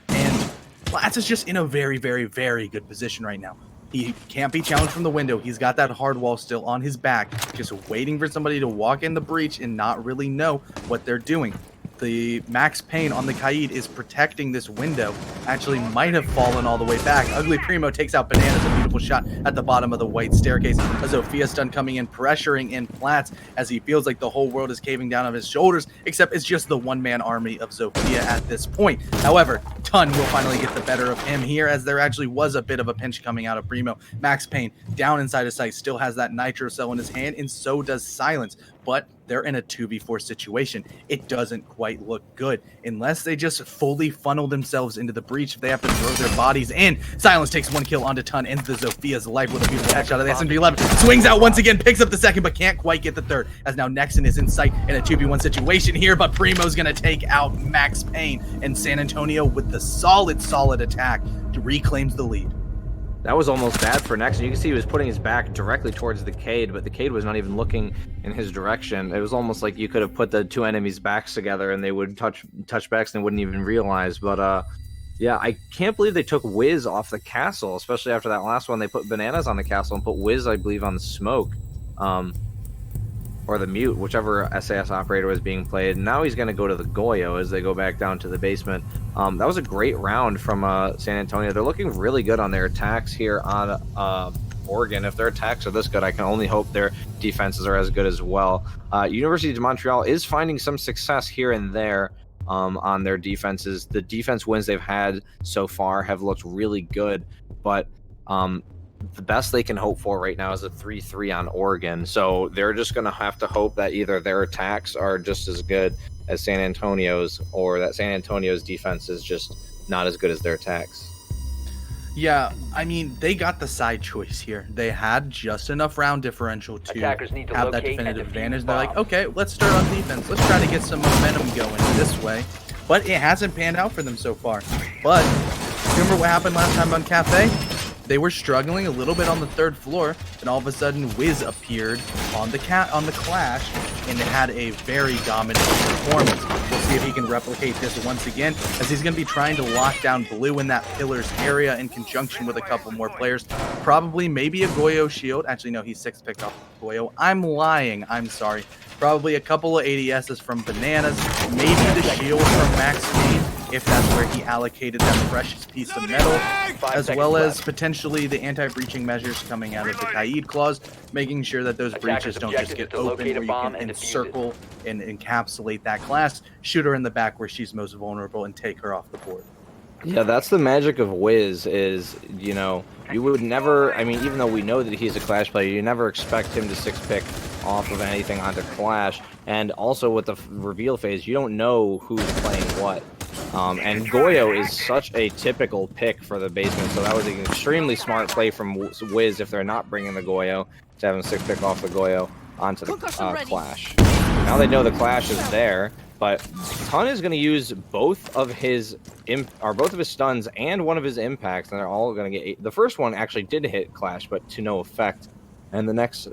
and Platts is just in a very, very, very good position right now. He can't be challenged from the window. He's got that hard wall still on his back, just waiting for somebody to walk in the breach and not really know what they're doing. The Max Payne on the Kaid is protecting this window. Actually might have fallen all the way back. Ugly Primo takes out Bananas, a beautiful shot at the bottom of the white staircase. A Zofia stun coming in, pressuring in Platts as he feels like the whole world is caving down on his shoulders, except it's just the one-man army of Zofia at this point. However, Tun will finally get the better of him here, as there actually was a bit of a pinch coming out of Primo. Max Payne down inside his sight, still has that nitro cell in his hand, and so does Silence. But they're in a 2v4 situation. It doesn't quite look good unless they just fully funnel themselves into the breach. If they have to throw their bodies in, Silence takes one kill onto Tun, ends the Zofia's life with a beautiful headshot of the SMG-11. Swings out once again, picks up the second, but can't quite get the third, as now Nexon is in sight in a 2v1 situation here, but Primo's gonna take out Max Payne, and San Antonio with the solid attack reclaims the lead. That was almost bad for Nexon. You can see he was putting his back directly towards the Cade, but the Cade was not even looking in his direction. It was almost like you could have put the two enemies' backs together and they would touch backs and wouldn't even realize. But yeah, I can't believe they took Wiz off the castle, especially after that last one. They put Bananas on the castle and put Wiz, I believe, on the smoke. Or the mute, whichever SAS operator was being played. Now he's going to go to the Goyo as they go back down to the basement. That was a great round from San Antonio. They're looking really good on their attacks here on Oregon. If their attacks are this good, I can only hope their defenses are as good as well. University of Montreal is finding some success here and there on their defenses. The defense wins they've had so far have looked really good, but the best they can hope for right now is a 3-3 on Oregon. So they're just going to have to hope that either their attacks are just as good as San Antonio's, or that San Antonio's defense is just not as good as their attacks. Yeah, I mean, they got the side choice here. They had just enough round differential to have that definitive advantage. They're like, okay, let's start on defense. Let's try to get some momentum going this way. But it hasn't panned out for them so far. But remember what happened last time on Cafe? They were struggling a little bit on the third floor, and all of a sudden Wiz appeared on the Clash and had a very dominant performance. We'll see if he can replicate this once again, as he's going to be trying to lock down Blue in that pillars area in conjunction with a couple more players. Probably maybe a Goyo shield. Actually, no, he's 6 picked off Goyo. I'm lying. I'm sorry. Probably a couple of ADSs from Bananas. Maybe the shield from Max Payne, if that's where he allocated that precious piece of metal, as well as potentially the anti-breaching measures coming out of the Kaid clause, making sure that those breaches don't just get open, where you can encircle and encapsulate that class, shoot her in the back where she's most vulnerable, and take her off the board. Yeah, that's the magic of Wiz is, you know, you would never, I mean, even though we know that he's a Clash player, you never expect him to 6-pick off of anything onto Clash. And also with the reveal phase, you don't know who's playing what. And Goyo is such a typical pick for the basement, so that was an extremely smart play from Wiz if they're not bringing the Goyo, to have him 6-pick off the Goyo onto the Clash. Now they know the Clash is there, but Tun is going to use both of his stuns and one of his impacts, and they're all going to get the first one actually did hit Clash, but to no effect. And the next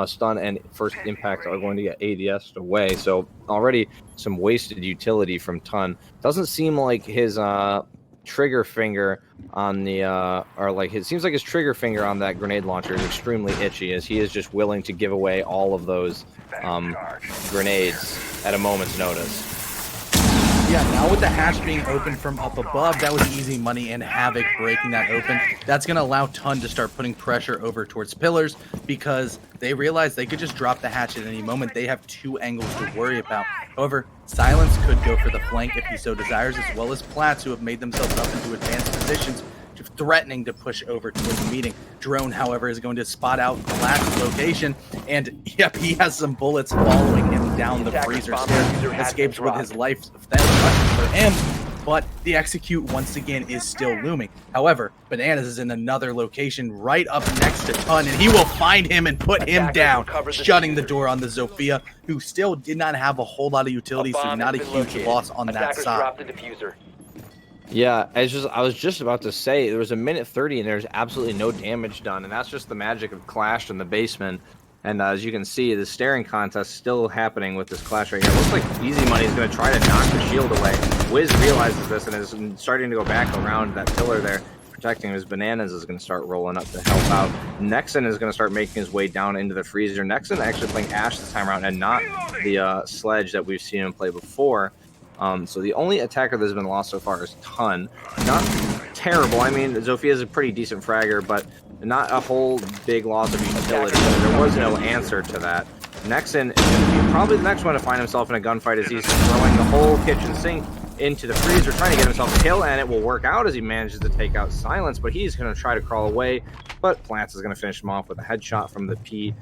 stun and first impact are going to get ADS'd away. So already some wasted utility from Tun. Doesn't seem like his trigger finger on the it seems like his trigger finger on that grenade launcher is extremely itchy, as he is just willing to give away all of those grenades at a moment's notice. Yeah, now with the hatch being open from up above, that was easy money, and Havoc breaking that open. That's going to allow Tun to start putting pressure over towards pillars, because they realize they could just drop the hatch at any moment. They have 2 angles to worry about. However, Silence could go for the flank if he so desires, as well as Platts, who have made themselves up into advanced positions, threatening to push over towards the meeting. Drone, however, is going to spot out Platts' location, and yep, he has some bullets following him down the freezer stairs. Escapes with his life. That's for him, but the execute once again is still looming. However, Bananas is in another location right up next to Tun, and he will find him and put him down, shutting the door on the Zofia, who still did not have a whole lot of utility, so not a huge loss on that side. Yeah, I was just about to say there was a minute 30 and there's absolutely no damage done, and that's just the magic of Clash in the basement. And as you can see, the staring contest still happening with this Clash right here. It looks like Easy Money is going to try to knock the shield away. Wiz realizes this and is starting to go back around that pillar there, protecting his. Bananas is going to start rolling up to help out. Nexon is going to start making his way down into the freezer. Nexon actually playing Ash this time around and not the Sledge that we've seen him play before. So the only attacker that's been lost so far is Ton. Not terrible. I mean, Zofia is a pretty decent fragger, but not a whole big loss of utility. There was no answer to that. Nexon is going to be probably the next one to find himself in a gunfight as he's throwing the whole kitchen sink into the freezer, trying to get himself a kill, and it will work out as he manages to take out Silence, but he's going to try to crawl away, but Plants is going to finish him off with a headshot from the P.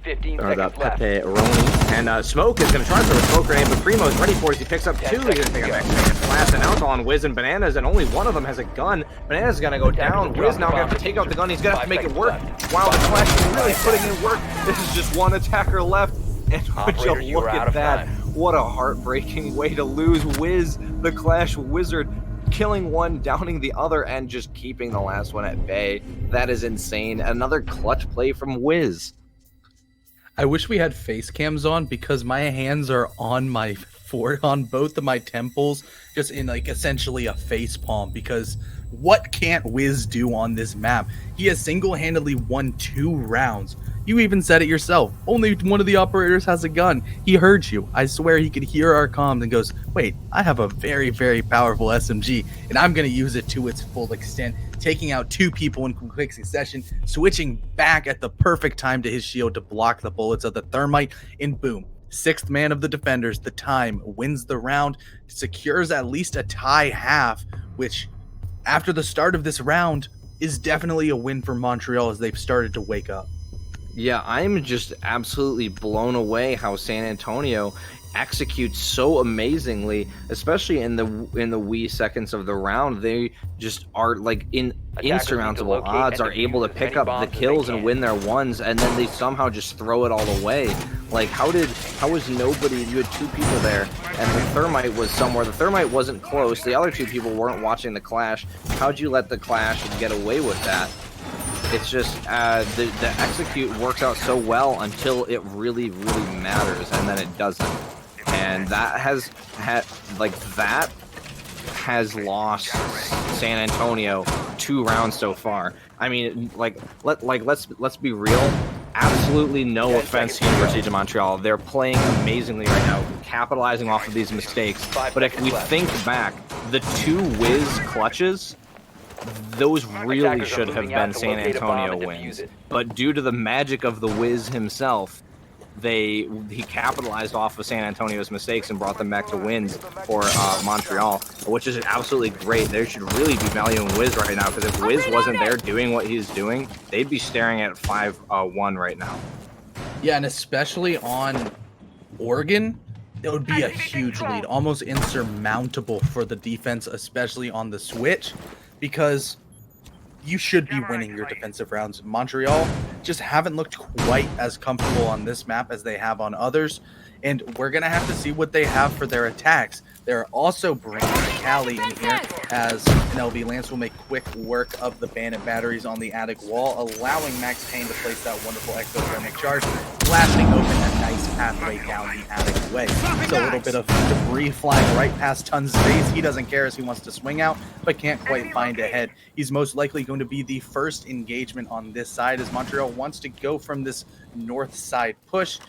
15 Or the seconds left. pepperoni. And Smoke is going to try to throw a smoke grenade, but Primo's ready for it. He picks up two. He's going to pick up extra blast, and now it's on Wiz and Bananas, and only one of them has a gun. Bananas is going to go down. Wiz now going to have to take out the gun. He's going to have to make it work. Wow, the Clash is really putting in work. This is just one attacker left. And would Operator, you you look are out at of that? time. What a heartbreaking way to lose. Wiz, the Clash Wizard, killing one, downing the other, and just keeping the last one at bay. That is insane. Another clutch play from Wiz. I wish we had face cams on because my hands are on my on both of my temples, just in like essentially a face palm, because what can't Wiz do on this map? He has single-handedly won 2 rounds. You even said it yourself. Only one of the operators has a gun. He heard you. I swear he could hear our comms and goes, wait, I have a very, very powerful SMG, and I'm going to use it to its full extent, taking out 2 people in quick succession, switching back at the perfect time to his shield to block the bullets of the thermite, and boom. 6th man of the defenders, the time, wins the round, secures at least a tie half, which after the start of this round is definitely a win for Montreal as they've started to wake up. Yeah, I'm just absolutely blown away how San Antonio executes so amazingly, especially in the wee seconds of the round. They just are like in insurmountable odds, are able to pick up the kills and win their ones, and then they somehow just throw it all away. Like, how was nobody? You had 2 people there, and the thermite was somewhere. The thermite wasn't close. The other 2 people weren't watching the Clash. How'd you let the Clash get away with that? It's just the execute works out so well until it really, really matters, and then it doesn't. And that has lost San Antonio 2 rounds so far. I mean, let's be real. Absolutely no offense to University of Montreal. They're playing amazingly right now, capitalizing off of these mistakes. But if we think back, the 2 Wiz clutches, those really should have been San Antonio wins. But due to the magic of the Wiz himself, he capitalized off of San Antonio's mistakes and brought them back to wins for Montreal, which is absolutely great. They should really be valuing Wiz right now, because if Wiz wasn't there doing what he's doing, they'd be staring at 5-1 right now. Yeah, and especially on Oregon, it would be a huge lead, almost insurmountable for the defense, especially on the switch, because you should be winning your defensive rounds. Montreal just haven't looked quite as comfortable on this map as they have on others, and we're going to have to see what they have for their attacks. They're also bringing Cali in here, as an LV Lance will make quick work of the bandit batteries on the attic wall, allowing Max Payne to place that wonderful exothermic charge, blasting open a nice pathway down the attic way. So a little bit of debris flying right past Tun's face. He doesn't care as he wants to swing out, but can't quite find a head. He's most likely going to be the first engagement on this side, as Montreal wants to go from this north side push,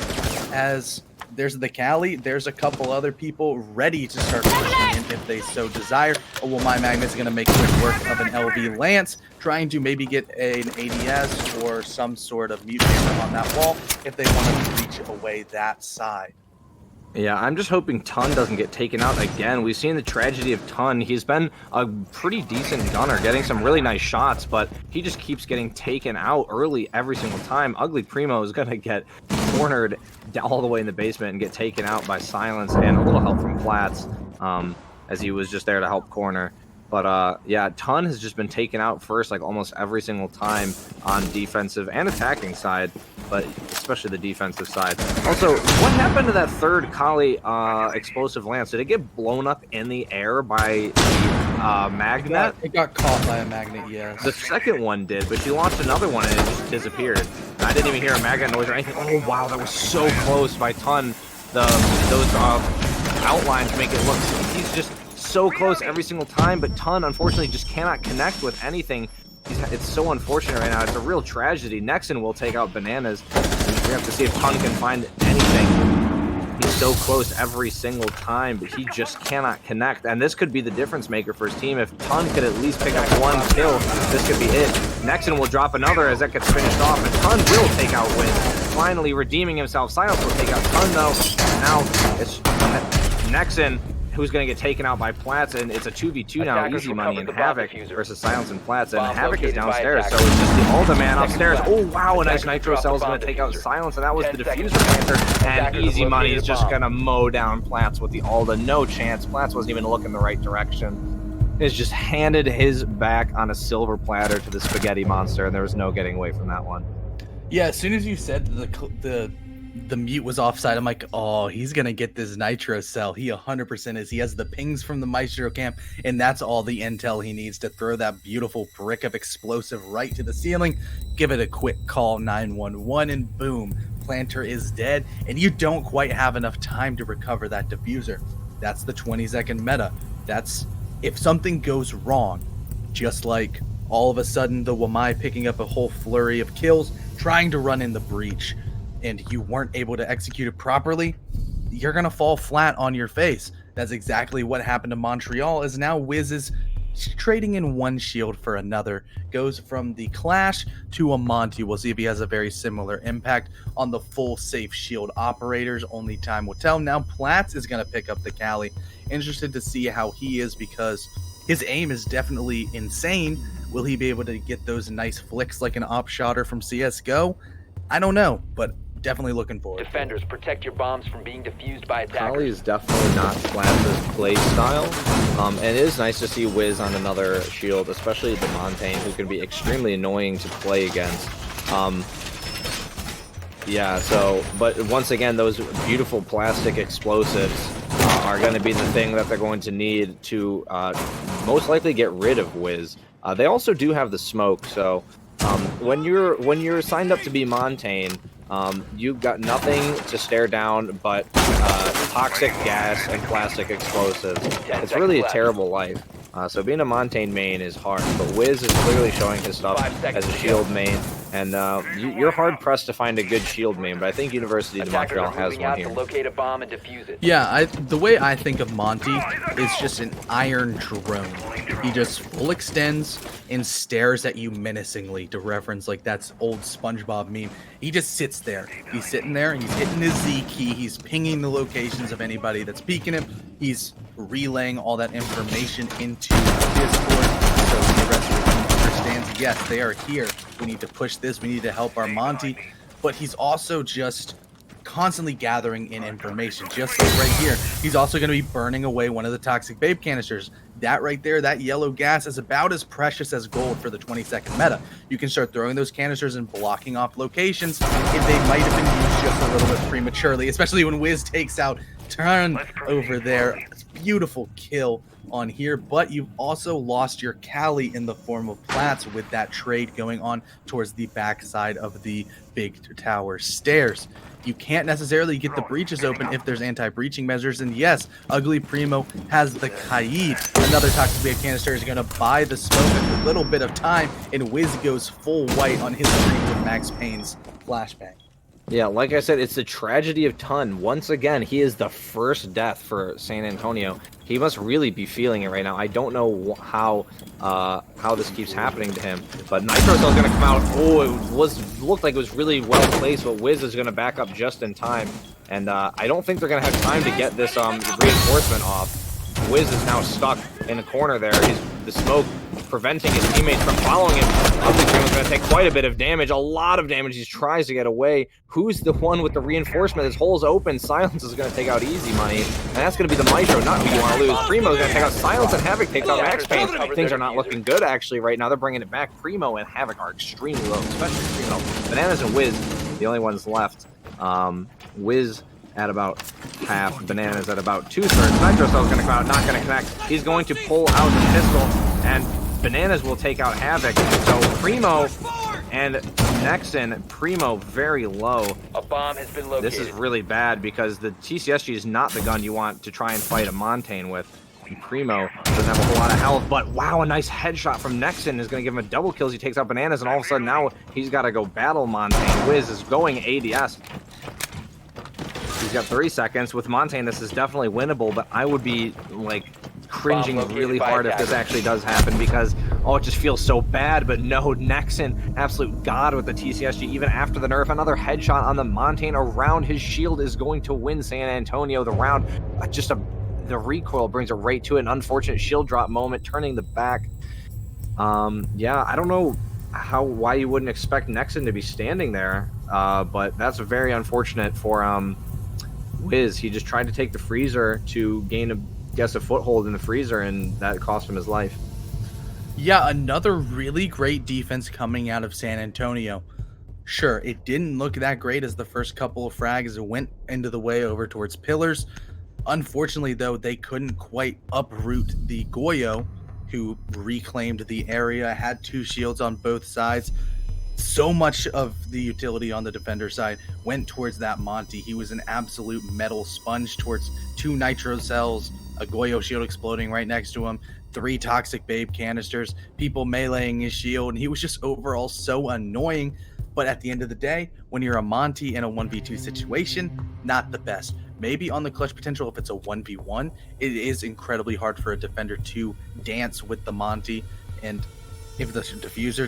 as there's the Cali, there's a couple other people ready to start pushing in if they so desire. Oh, well, my Magnet's going to make quick work of an LV Lance, trying to maybe get an ADS or some sort of mute hammer on that wall if they want to reach away that side. Yeah, I'm just hoping Ton doesn't get taken out again. We've seen the tragedy of Ton. He's been a pretty decent gunner, getting some really nice shots, but he just keeps getting taken out early every single time. Ugly Primo is going to get cornered all the way in the basement and get taken out by Silence and a little help from Flats, as he was just there to help corner. But yeah, Ton has just been taken out first, like almost every single time on defensive and attacking side, but especially the defensive side. Also, what happened to that third Kali explosive lance? Did it get blown up in the air by the magnet. It got caught by a magnet, yes. The second one did, but she launched another one and it just disappeared. And I didn't even hear a magnet noise or anything. Oh wow, that was so close by Ton. Those outlines make it look. He's just so close every single time, but Ton unfortunately just cannot connect with anything. It's so unfortunate right now. It's a real tragedy. Nexon will take out Bananas. We have to see if Ton can find anything. He's so close every single time, but he just cannot connect. And this could be the difference maker for his team. If Ton could at least pick up one kill, this could be it. Nexon will drop another as that gets finished off, and Ton will take out Win. Finally redeeming himself. Silence will take out Ton, though. Now it's Nexon who's going to get taken out by Platts, and it's a 2v2 now, easy money, and Havoc versus Silence and Platts, and Havoc is downstairs, so it's just the Ultimate Man upstairs. Oh wow, a nice Nitro Cell is going to take out Silence, and that was the Diffuser Panther, and easy money is just going to mow down Platts with the Ulta. No chance. Platts wasn't even looking the right direction. He's just handed his back on a silver platter to the spaghetti monster, and there was no getting away from that one. Yeah, as soon as you said the mute was offside, I'm like, oh, he's gonna get this Nitro Cell. He 100% is. He has the pings from the Maestro camp, and that's all the intel he needs to throw that beautiful brick of explosive right to the ceiling. Give it a quick call, 911, and boom, Planter is dead, and you don't quite have enough time to recover that diffuser. That's the 20-second meta. That's if something goes wrong, just like all of a sudden the Wamai picking up a whole flurry of kills, trying to run in the breach, and you weren't able to execute it properly, you're going to fall flat on your face. That's exactly what happened to Montreal, as now Wiz is trading in one shield for another. Goes from the Clash to a Monty. We'll see if he has a very similar impact on the full safe shield operators. Only time will tell. Now Platts is going to pick up the Cali. Interested to see how he is, because his aim is definitely insane. Will he be able to get those nice flicks like an op shotter from CSGO? I don't know, but definitely looking forward. Defenders, protect your bombs from being defused by attackers. Kali is definitely not Platts' play style. And it is nice to see Wiz on another shield, especially the Montaigne, who can be extremely annoying to play against. Yeah, so, but once again, those beautiful plastic explosives are going to be the thing that they're going to need to most likely get rid of Wiz. They also do have the smoke, so when you're signed up to be Montaigne, you've got nothing to stare down but toxic gas and plastic explosises. It's really a terrible life. So being a Montaigne main is hard, but Wiz is clearly showing his stuff as a shield main, and you're hard pressed to find a good shield main, but I think University of Montreal has one here. To locate a bomb and defuse it. Yeah, the way I think of Monty is just an iron drone. He just full extends and stares at you menacingly, to reference like that's old SpongeBob meme. He just sits there. He's sitting there, he's hitting his Z key, he's pinging the locations of anybody that's peeking him, he's relaying all that information into Discord so the rest of the team understands, yes, they are here. We need to push this, we need to help our Monty. But he's also just constantly gathering in information, just like right here. He's also going to be burning away one of the toxic babe canisters. That right there, that yellow gas, is about as precious as gold for the 20-second meta. You can start throwing those canisters and blocking off locations if they might have been used just a little bit prematurely, especially when Wiz takes out Turn over there. It's a beautiful kill on here, but you've also lost your Cali in the form of Platts with that trade going on towards the backside of the big tower stairs. You can't necessarily get the breaches open if there's anti-breaching measures, and yes, Ugly Primo has the Kaid. Another toxic babe canister is going to buy the smoke in a little bit of time, and Wiz goes full white on his screen with Max Payne's flashbang. Yeah, like I said, it's the tragedy of Ton. Once again, he is the first death for San Antonio. He must really be feeling it right now. I don't know how this keeps happening to him. But Nitro Cell's going to come out. Oh, it looked like it was really well placed, but Wiz is going to back up just in time. And I don't think they're going to have time to get this reinforcement off. Wiz is now stuck in a corner there. The smoke preventing his teammates from following him. Ugly Primo's going to take quite a bit of damage, a lot of damage. He tries to get away. Who's the one with the reinforcement? His hole's open. Silence is going to take out easy money, and that's going to be the Maestro, not who you want to lose. Primo's going to take out Silence, and Havoc takes out Max Payne. Things are not looking good, actually, right now. They're bringing it back. Primo and Havoc are extremely low, especially Primo. Bananas and Wiz, the only ones left. Wiz at about half, Bananas at about 2/3. Nitro Cell's going to come out, not going to connect. He's going to pull out the pistol, and Bananas will take out Havoc. So Primo and Nexon, Primo very low. A bomb has been located. This is really bad because the TCSG is not the gun you want to try and fight a Montane with. And Primo doesn't have a whole lot of health, but wow, a nice headshot from Nexon is going to give him a double kill as he takes out Bananas, and all of a sudden now he's got to go battle Montane. Wiz is going ADS. He's got 30 seconds. With Montane, this is definitely winnable, but I would be, like, cringing really hard if this actually does happen because, oh, it just feels so bad. But no, Nexon, absolute god with the TCSG, even after the nerf. Another headshot on the Montane around his shield is going to win San Antonio the round. The recoil brings it right to it. An unfortunate shield drop moment, turning the back. Yeah, I don't know why you wouldn't expect Nexon to be standing there, but that's very unfortunate for Wiz. He just tried to take the freezer to gain a foothold in the freezer, and that cost him his life. Yeah, another really great defense coming out of San Antonio. Sure, it didn't look that great as the first couple of frags went into the way over towards pillars. Unfortunately, though, they couldn't quite uproot the Goyo, who reclaimed the area, had 2 shields on both sides. So much of the utility on the defender side went towards that Monty. He was an absolute metal sponge towards 2 nitro cells, a Goyo shield exploding right next to him, 3 toxic babe canisters, people meleeing his shield, and he was just overall so annoying. But at the end of the day, when you're a Monty in a 1v2 situation, not the best. Maybe on the clutch potential, if it's a 1v1, it is incredibly hard for a defender to dance with the Monty. And if the diffuser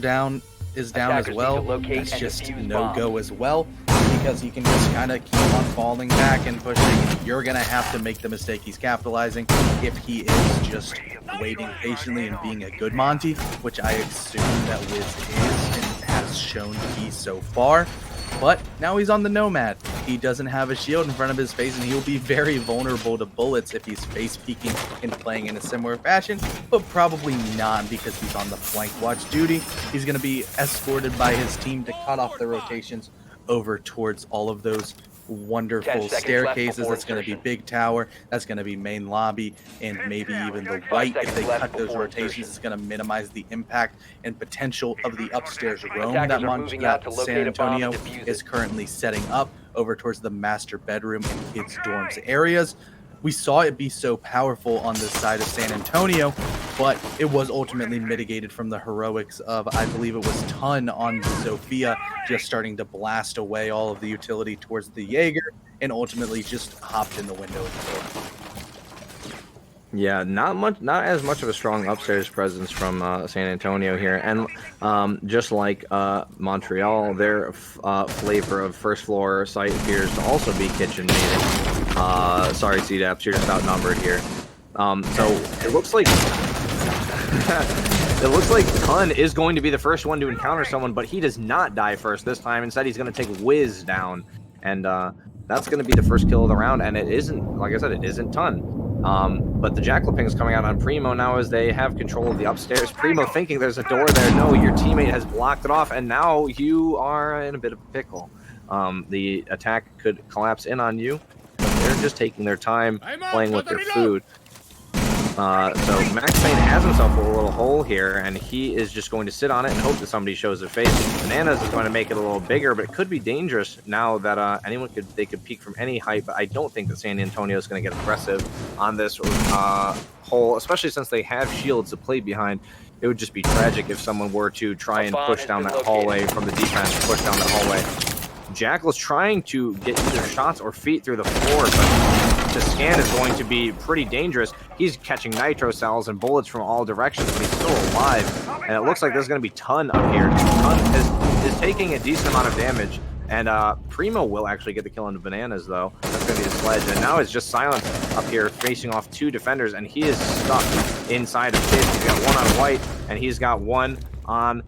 is down as well, that's just no-go as well, because he can just kind of keep on falling back and pushing. You're going to have to make the mistake he's capitalizing if he is just waiting patiently and being a good Monty, which I assume that Wiz is and has shown to be so far. But now he's on the Nomad. He doesn't have a shield in front of his face, and he'll be very vulnerable to bullets if he's face peeking and playing in a similar fashion, but probably not because he's on the flank watch duty. He's going to be escorted by his team to cut off the rotations over towards all of those wonderful staircases. That's going to be big tower, that's going to be main lobby, and maybe even the white. If they cut those rotations, it's going to minimize the impact and potential of the upstairs roam that San Antonio is currently setting up over towards the master bedroom and kids dorms areas. We saw it be so powerful on this side of San Antonio, but it was ultimately mitigated from the heroics of, I believe it was Ton on Sophia, just starting to blast away all of the utility towards the Jaeger, and ultimately just hopped in the window and killed. Yeah, not as much of a strong upstairs presence from San Antonio here, and just like Montreal, their flavor of first floor site appears to also be kitchen mating. Sorry, CDAPs, you're just outnumbered here. So it looks like Kun is going to be the first one to encounter someone, but he does not die first this time. Instead, he's going to take Wiz down, and that's going to be the first kill of the round. And it isn't, like I said, it isn't Ton. But the Jackal is coming out on Primo now as they have control of the upstairs. Primo thinking there's a door there. No, your teammate has blocked it off, and now you are in a bit of a pickle. The attack could collapse in on you. They're just taking their time playing with their food. So Max Payne has himself a little hole here, and he is just going to sit on it and hope that somebody shows their face. Bananas is going to make it a little bigger, but it could be dangerous now that they could peek from any height. But I don't think that San Antonio is going to get aggressive on this hole, especially since they have shields to play behind. It would just be tragic if someone were to try and push down that hallway from the defense, push down that hallway. Jackal is trying to get either shots or feet through the floor, but the scan is going to be pretty dangerous. He's catching nitro cells and bullets from all directions, but he's still alive. And it looks like there's going to be Ton up here. Ton is taking a decent amount of damage, and Primo will actually get the kill into Bananas, though. That's going to be the sledge. And now it's just Silence up here facing off 2 defenders, and he is stuck inside of Kids. He's got one on White, and he's got one on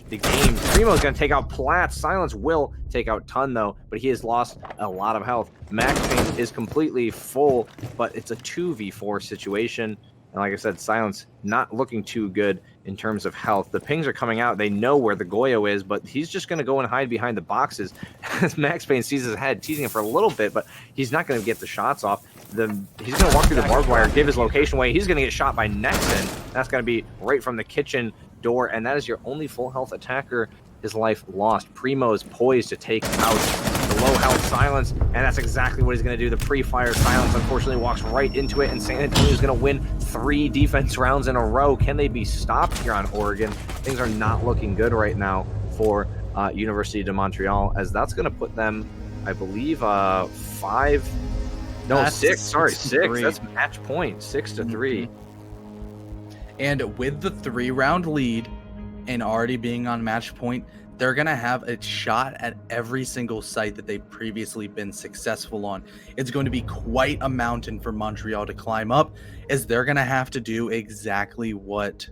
the game. Primo's going to take out Platts. Silence will take out Ton, though, but he has lost a lot of health. Max Payne is completely full, but it's a 2v4 situation. And like I said, Silence not looking too good in terms of health. The pings are coming out. They know where the Goyo is, but he's just going to go and hide behind the boxes. As Max Payne sees his head, teasing him for a little bit, but he's not going to get the shots off. He's going to walk through the barbed wire, give his location away. He's going to get shot by Nexon. That's going to be right from the kitchen door, and that is your only full health attacker. His life lost. Primo is poised to take out the low health Silence, and that's exactly what he's going to do. The pre-fire Silence unfortunately walks right into it, and San Antonio is going to win 3 defense rounds in a row. Can they be stopped here on Oregon? Things are not looking good right now for University de Montreal, as that's going to put them, I believe, 6. Sorry, 6. That's match point, 6-3. And with the 3-round lead and already being on match point, they're going to have a shot at every single site that they've previously been successful on. It's going to be quite a mountain for Montreal to climb up, as they're going to have to do exactly what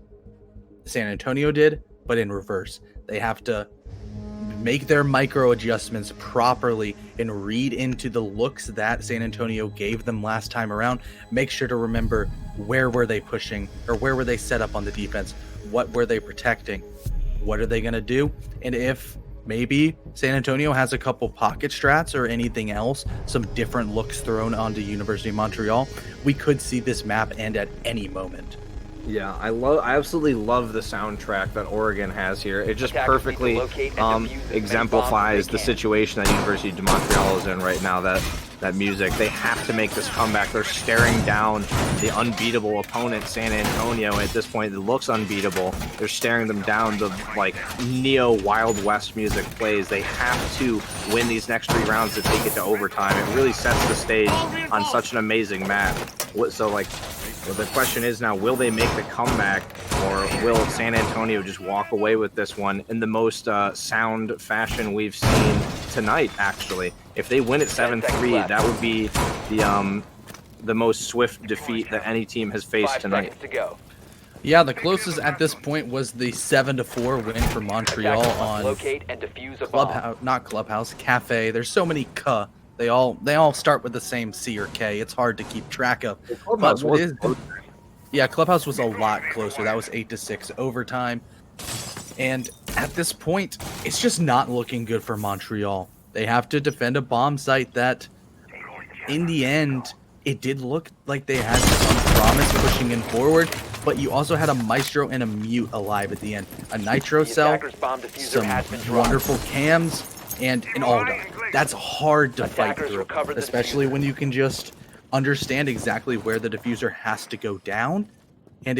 San Antonio did, but in reverse. They have to make their micro adjustments properly and read into the looks that San Antonio gave them last time around. Make sure to remember, where were they pushing, or where were they set up on the defense? What were they protecting? What are they going to do? And if maybe San Antonio has a couple pocket strats or anything else, some different looks thrown onto University of Montreal, we could see this map end at any moment. Yeah, I absolutely love the soundtrack that Oregon has here. It just perfectly exemplifies the situation that University de Montreal is in right now. That music, they have to make this comeback. They're staring down the unbeatable opponent, San Antonio. At this point, it looks unbeatable. They're staring them down. The neo Wild West music plays. They have to win these next 3 rounds to take it to overtime. It really sets the stage on such an amazing map. So the question is now, will they make the comeback, or will San Antonio just walk away with this one in the most sound fashion we've seen tonight, actually? If they win at 7-3, that would be the most swift defeat that any team has faced tonight. Yeah, the closest at this point was the 7-4 win for Montreal on locate and defuse a Clubhouse, not Clubhouse, Cafe. There's so many K. They all start with the same C or K. It's hard to keep track of. Clubhouse was a lot closer. That was 8-6 overtime. And at this point, it's just not looking good for Montreal. They have to defend a bomb site that, in the end, it did look like they had some promise pushing in forward, but you also had a Maestro and a Mute alive at the end. A Nitro cell, some wonderful cams, and an Alda. That's hard to fight through, especially when you can just understand exactly where the diffuser has to go down, and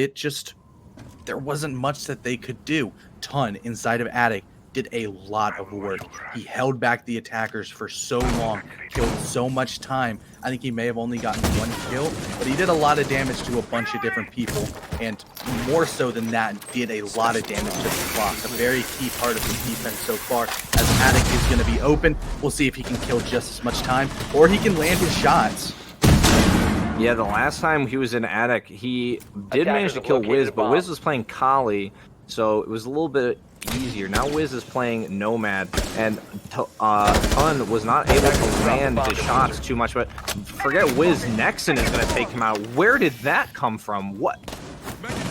there wasn't much that they could do. Ton inside of Attic did a lot of work. He held back the attackers for so long, killed so much time. I think he may have only gotten 1 kill, but he did a lot of damage to a bunch of different people, and more so than that, did a lot of damage to the clock. A very key part of the defense so far, as Attic is going to be open. We'll see if he can kill just as much time, or he can land his shots. Yeah, the last time he was in Attic, he did manage to kill Wiz, but Wiz was playing Kali, so it was a little bit easier. Now Wiz is playing Nomad, and Ton was not able to land his shots too much, but forget Wiz, Nexon is going to take him out. Where did that come from? What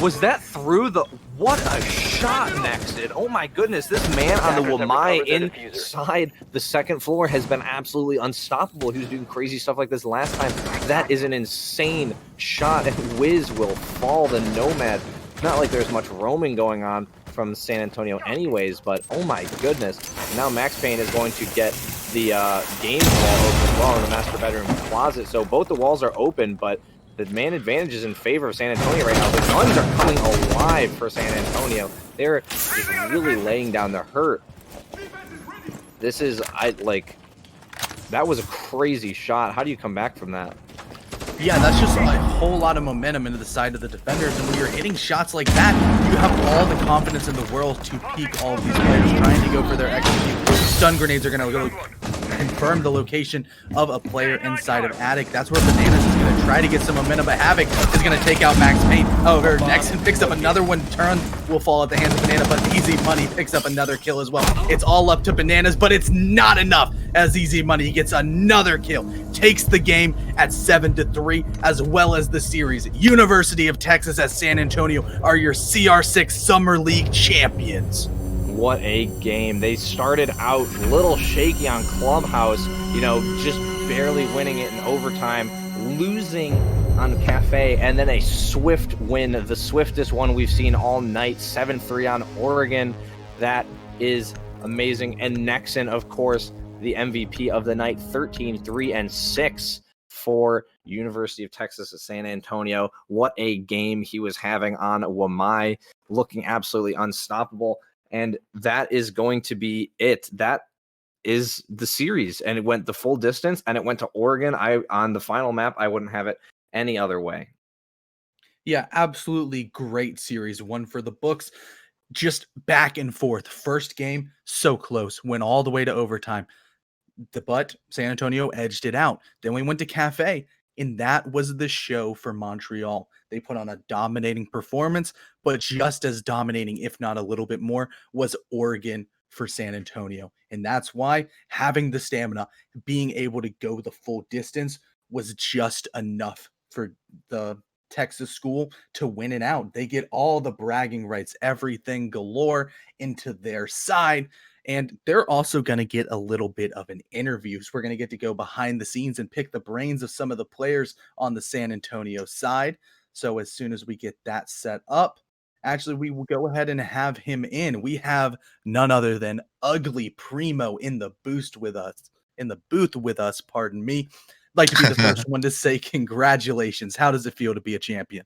was that through the... What a shot, Nexon. Oh my goodness, this man on the Wamai inside the second floor has been absolutely unstoppable. He was doing crazy stuff like this last time. That is an insane shot, and Wiz will fall the Nomad. Not like there's much roaming going on from San Antonio anyways, but oh my goodness. Now Max Payne is going to get the game wall open as well in the master bedroom closet. So both the walls are open, but the man advantage is in favor of San Antonio right now. The guns are coming alive for San Antonio. They're just really laying down the hurt. This is, that was a crazy shot. How do you come back from that? Yeah, that's just a whole lot of momentum into the side of the defenders, and when you're hitting shots like that, you have all the confidence in the world to peek all of these players trying to go for their execute. Stun grenades are going to go confirm the location of a player inside of Attic. That's where Bananas is going to try to get some momentum, but Havoc is going to take out Max Payne. However, Nexon picks up another one. Turn will fall at the hands of Banana, but Easy Money picks up another kill as well. It's all up to Bananas, but it's not enough as Easy Money gets another kill. Takes the game at 7-3, as well as the series. University of Texas at San Antonio are your CR6 Summer League champions. What a game. They started out a little shaky on Clubhouse, just barely winning it in overtime, losing on Cafe, and then a swift win, the swiftest one we've seen all night, 7-3 on Oregon. That is amazing. And Nexon, of course, the MVP of the night, 13-3-6 for University of Texas at San Antonio. What a game he was having on Wamai, looking absolutely unstoppable. And that is going to be it. That is the series. And it went the full distance, and it went to Oregon. On the final map, I wouldn't have it any other way. Yeah, absolutely great series. One for the books. Just back and forth. First game, so close. Went all the way to overtime. But San Antonio edged it out. Then we went to Cafe, and that was the show for Montreal. They put on a dominating performance, but just as dominating, if not a little bit more, was Oregon for San Antonio. And that's why having the stamina, being able to go the full distance was just enough for the Texas school to win it out. They get all the bragging rights, everything galore into their side. And they're also going to get a little bit of an interview. So we're going to get to go behind the scenes and pick the brains of some of the players on the San Antonio side. So as soon as we get that set up, actually, we will go ahead and have him in. We have none other than Ugly Primo in the booth with us, pardon me. Like to be the first one to say congratulations. How does it feel to be a champion?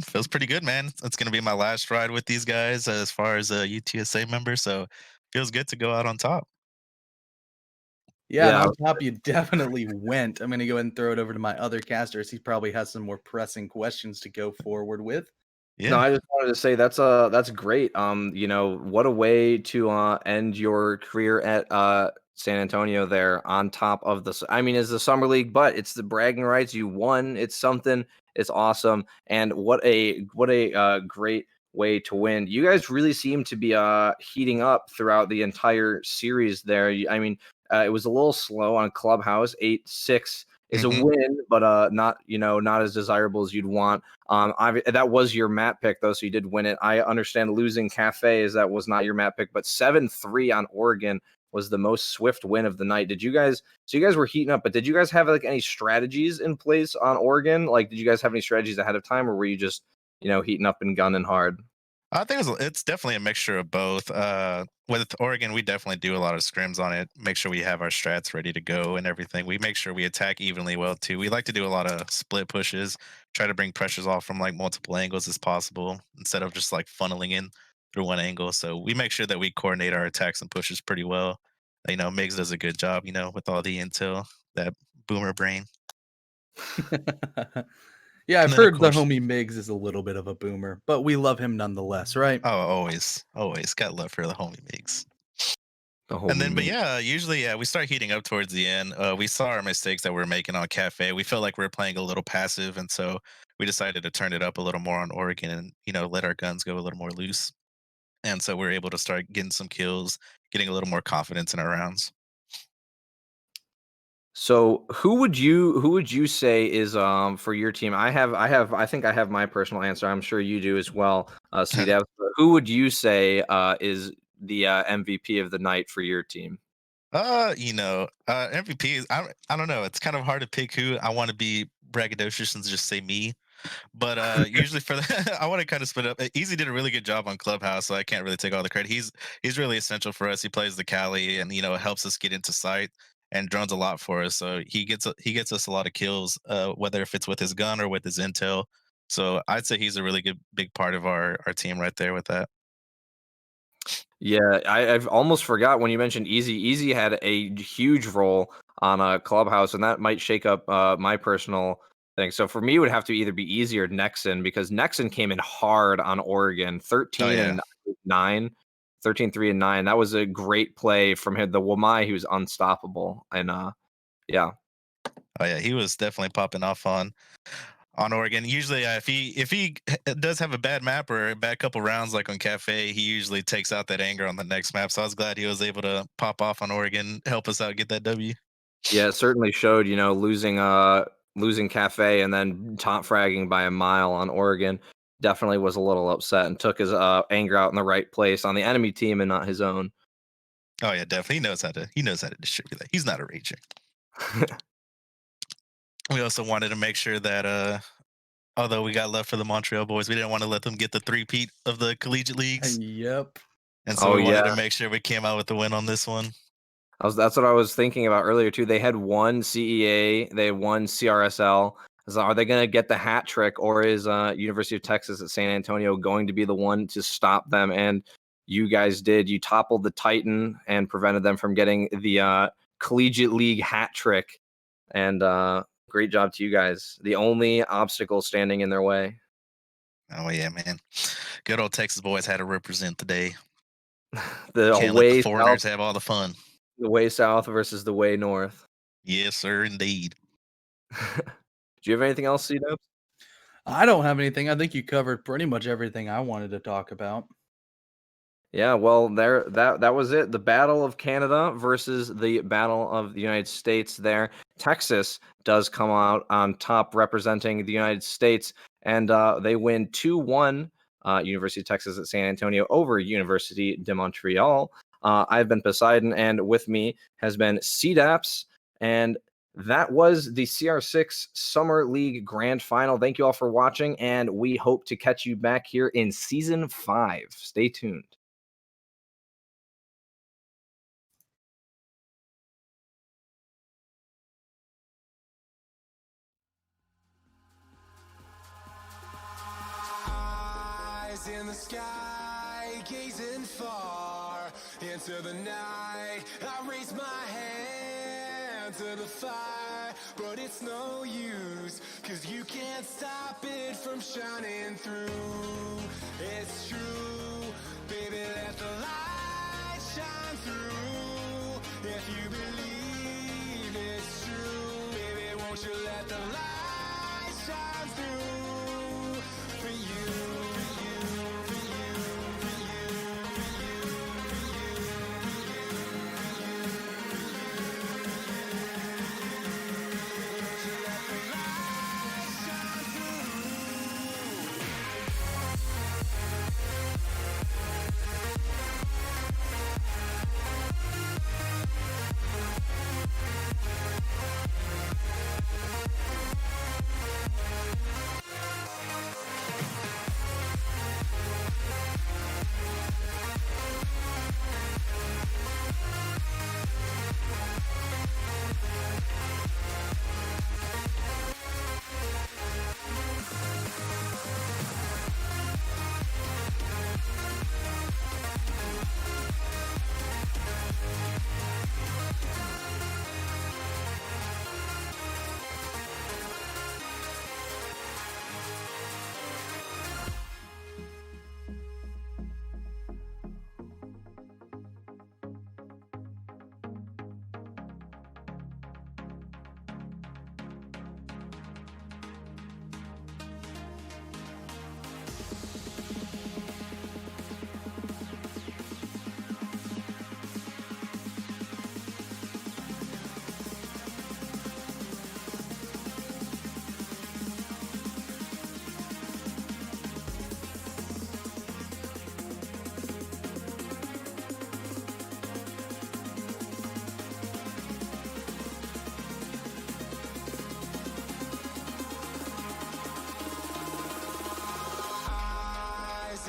Feels pretty good, man. It's going to be my last ride with these guys as far as a UTSA member, so feels good to go out on top. Yeah, and on top, you definitely went. I'm going to go ahead and throw it over to my other casters. He probably has some more pressing questions to go forward with. Yeah. No, I just wanted to say that's great. What a way to end your career at San Antonio there on top of it's the summer league, but it's the bragging rights. You won. It's something. It's awesome. And what a great way to win. You guys really seem to be heating up throughout the entire series there. It was a little slow on Clubhouse. 8-6 is a win, but not as desirable as you'd want. That was your map pick though, so you did win it. I understand losing Cafe as that was not your map pick, but 7-3 on Oregon was the most swift win of the night. You guys were heating up, but did you guys have any strategies in place on Oregon? Did you guys have any strategies ahead of time, or were you just heating up and gunning hard? I think it's definitely a mixture of both. With Oregon, we definitely do a lot of scrims on it, make sure we have our strats ready to go and everything. We make sure we attack evenly well, too. We like to do a lot of split pushes, try to bring pressures off from multiple angles as possible instead of just funneling in through one angle. So we make sure that we coordinate our attacks and pushes pretty well. Migs does a good job, with all the intel, that boomer brain. Yeah, I've heard the homie Migs is a little bit of a boomer, but we love him nonetheless, right? Oh, always got love for the homie Migs. Usually, we start heating up towards the end. We saw our mistakes that we were making on Cafe. We felt like we were playing a little passive, and so we decided to turn it up a little more on Oregon and let our guns go a little more loose. And so we're able to start getting some kills, getting a little more confidence in our rounds. So who would you say is for your team? I think I have my personal answer. I'm sure you do as well. Who would you say is the MVP of the night for your team? MVP. I don't know. It's kind of hard to pick who. I want to be braggadocious and just say me. But usually for that, I want to kind of split up. Easy did a really good job on Clubhouse, so I can't really take all the credit. He's really essential for us. He plays the Cali and helps us get into sight and drones a lot for us. So he gets us a lot of kills, whether if it's with his gun or with his intel. So I'd say he's a really good big part of our team right there with that. Yeah, I've almost forgot when you mentioned Easy. Easy had a huge role on a Clubhouse, and that might shake up my personal thing. So for me, it would have to either be Easy or Nexon, because Nexon came in hard on Oregon, 13 and 9. 13-3-9. That was a great play from him. The Wamai, he was unstoppable. And yeah. Oh yeah, he was definitely popping off on Oregon. Usually, if he does have a bad map or a bad couple rounds, like on Cafe, he usually takes out that anger on the next map. So I was glad he was able to pop off on Oregon, help us out, get that W. Yeah, it certainly showed, losing Cafe and then top fragging by a mile on Oregon. Definitely was a little upset and took his anger out in the right place on the enemy team and not his own. Oh yeah, definitely. He knows how to distribute that. He's not a rager. We also wanted to make sure that although we got love for the Montreal boys, we didn't want to let them get the three-peat of the collegiate leagues. Yep. And so we yeah. wanted to make sure we came out with the win on this one. That's what I was thinking about earlier too. They had one CEA, they had one CRSL. So are they going to get the hat trick, or is University of Texas at San Antonio going to be the one to stop them? And you guys did. You toppled the Titan and prevented them from getting the collegiate league hat trick. And great job to you guys. The only obstacle standing in their way. Oh yeah, man. Good old Texas boys had to represent today. The Can't let way the foreigners south, have all the fun. the way south versus the way north. Yes, sir, indeed. Do you have anything else, C-Dubs? I don't have anything. I think you covered pretty much everything I wanted to talk about. Yeah, well, that was it. The Battle of Canada versus the Battle of the United States there. Texas does come out on top representing the United States, and they win 2-1, University of Texas at San Antonio over University de Montreal. I've been Poseidon, and with me has been CDAPS, and that was the CR6 Summer League Grand Final. Thank you all for watching, and we hope to catch you back here in Season 5. Stay tuned. Eyes in the sky, gazing far into the night. I raise my hand to the fire, but it's no use, 'cause you can't stop it from shining through. It's true, baby, let the light shine through. If you believe it's true, baby, won't you let the light shine through for you.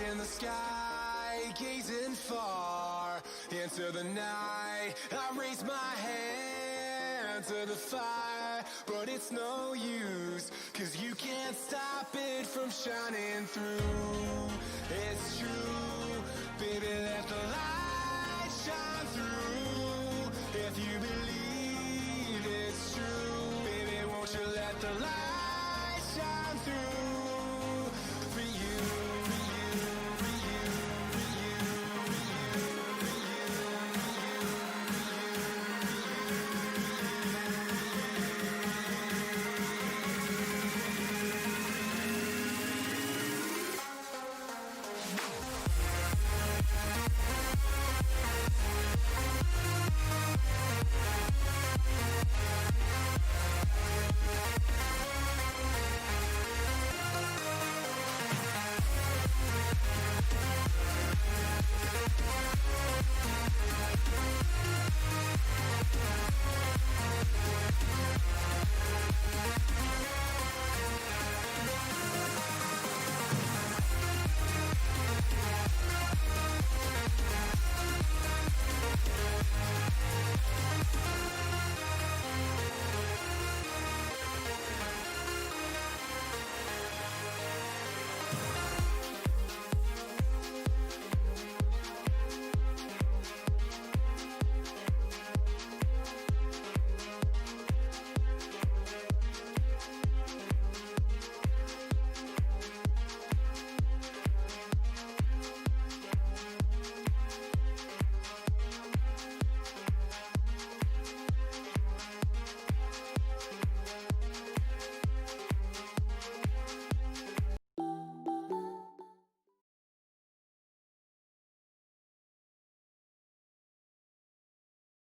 In the sky, gazing far into the night. I raise my hand to the fire, but it's no use, 'cause you can't stop it from shining through. It's true, baby, let the light shine through. If you believe it's true, baby, won't you let the light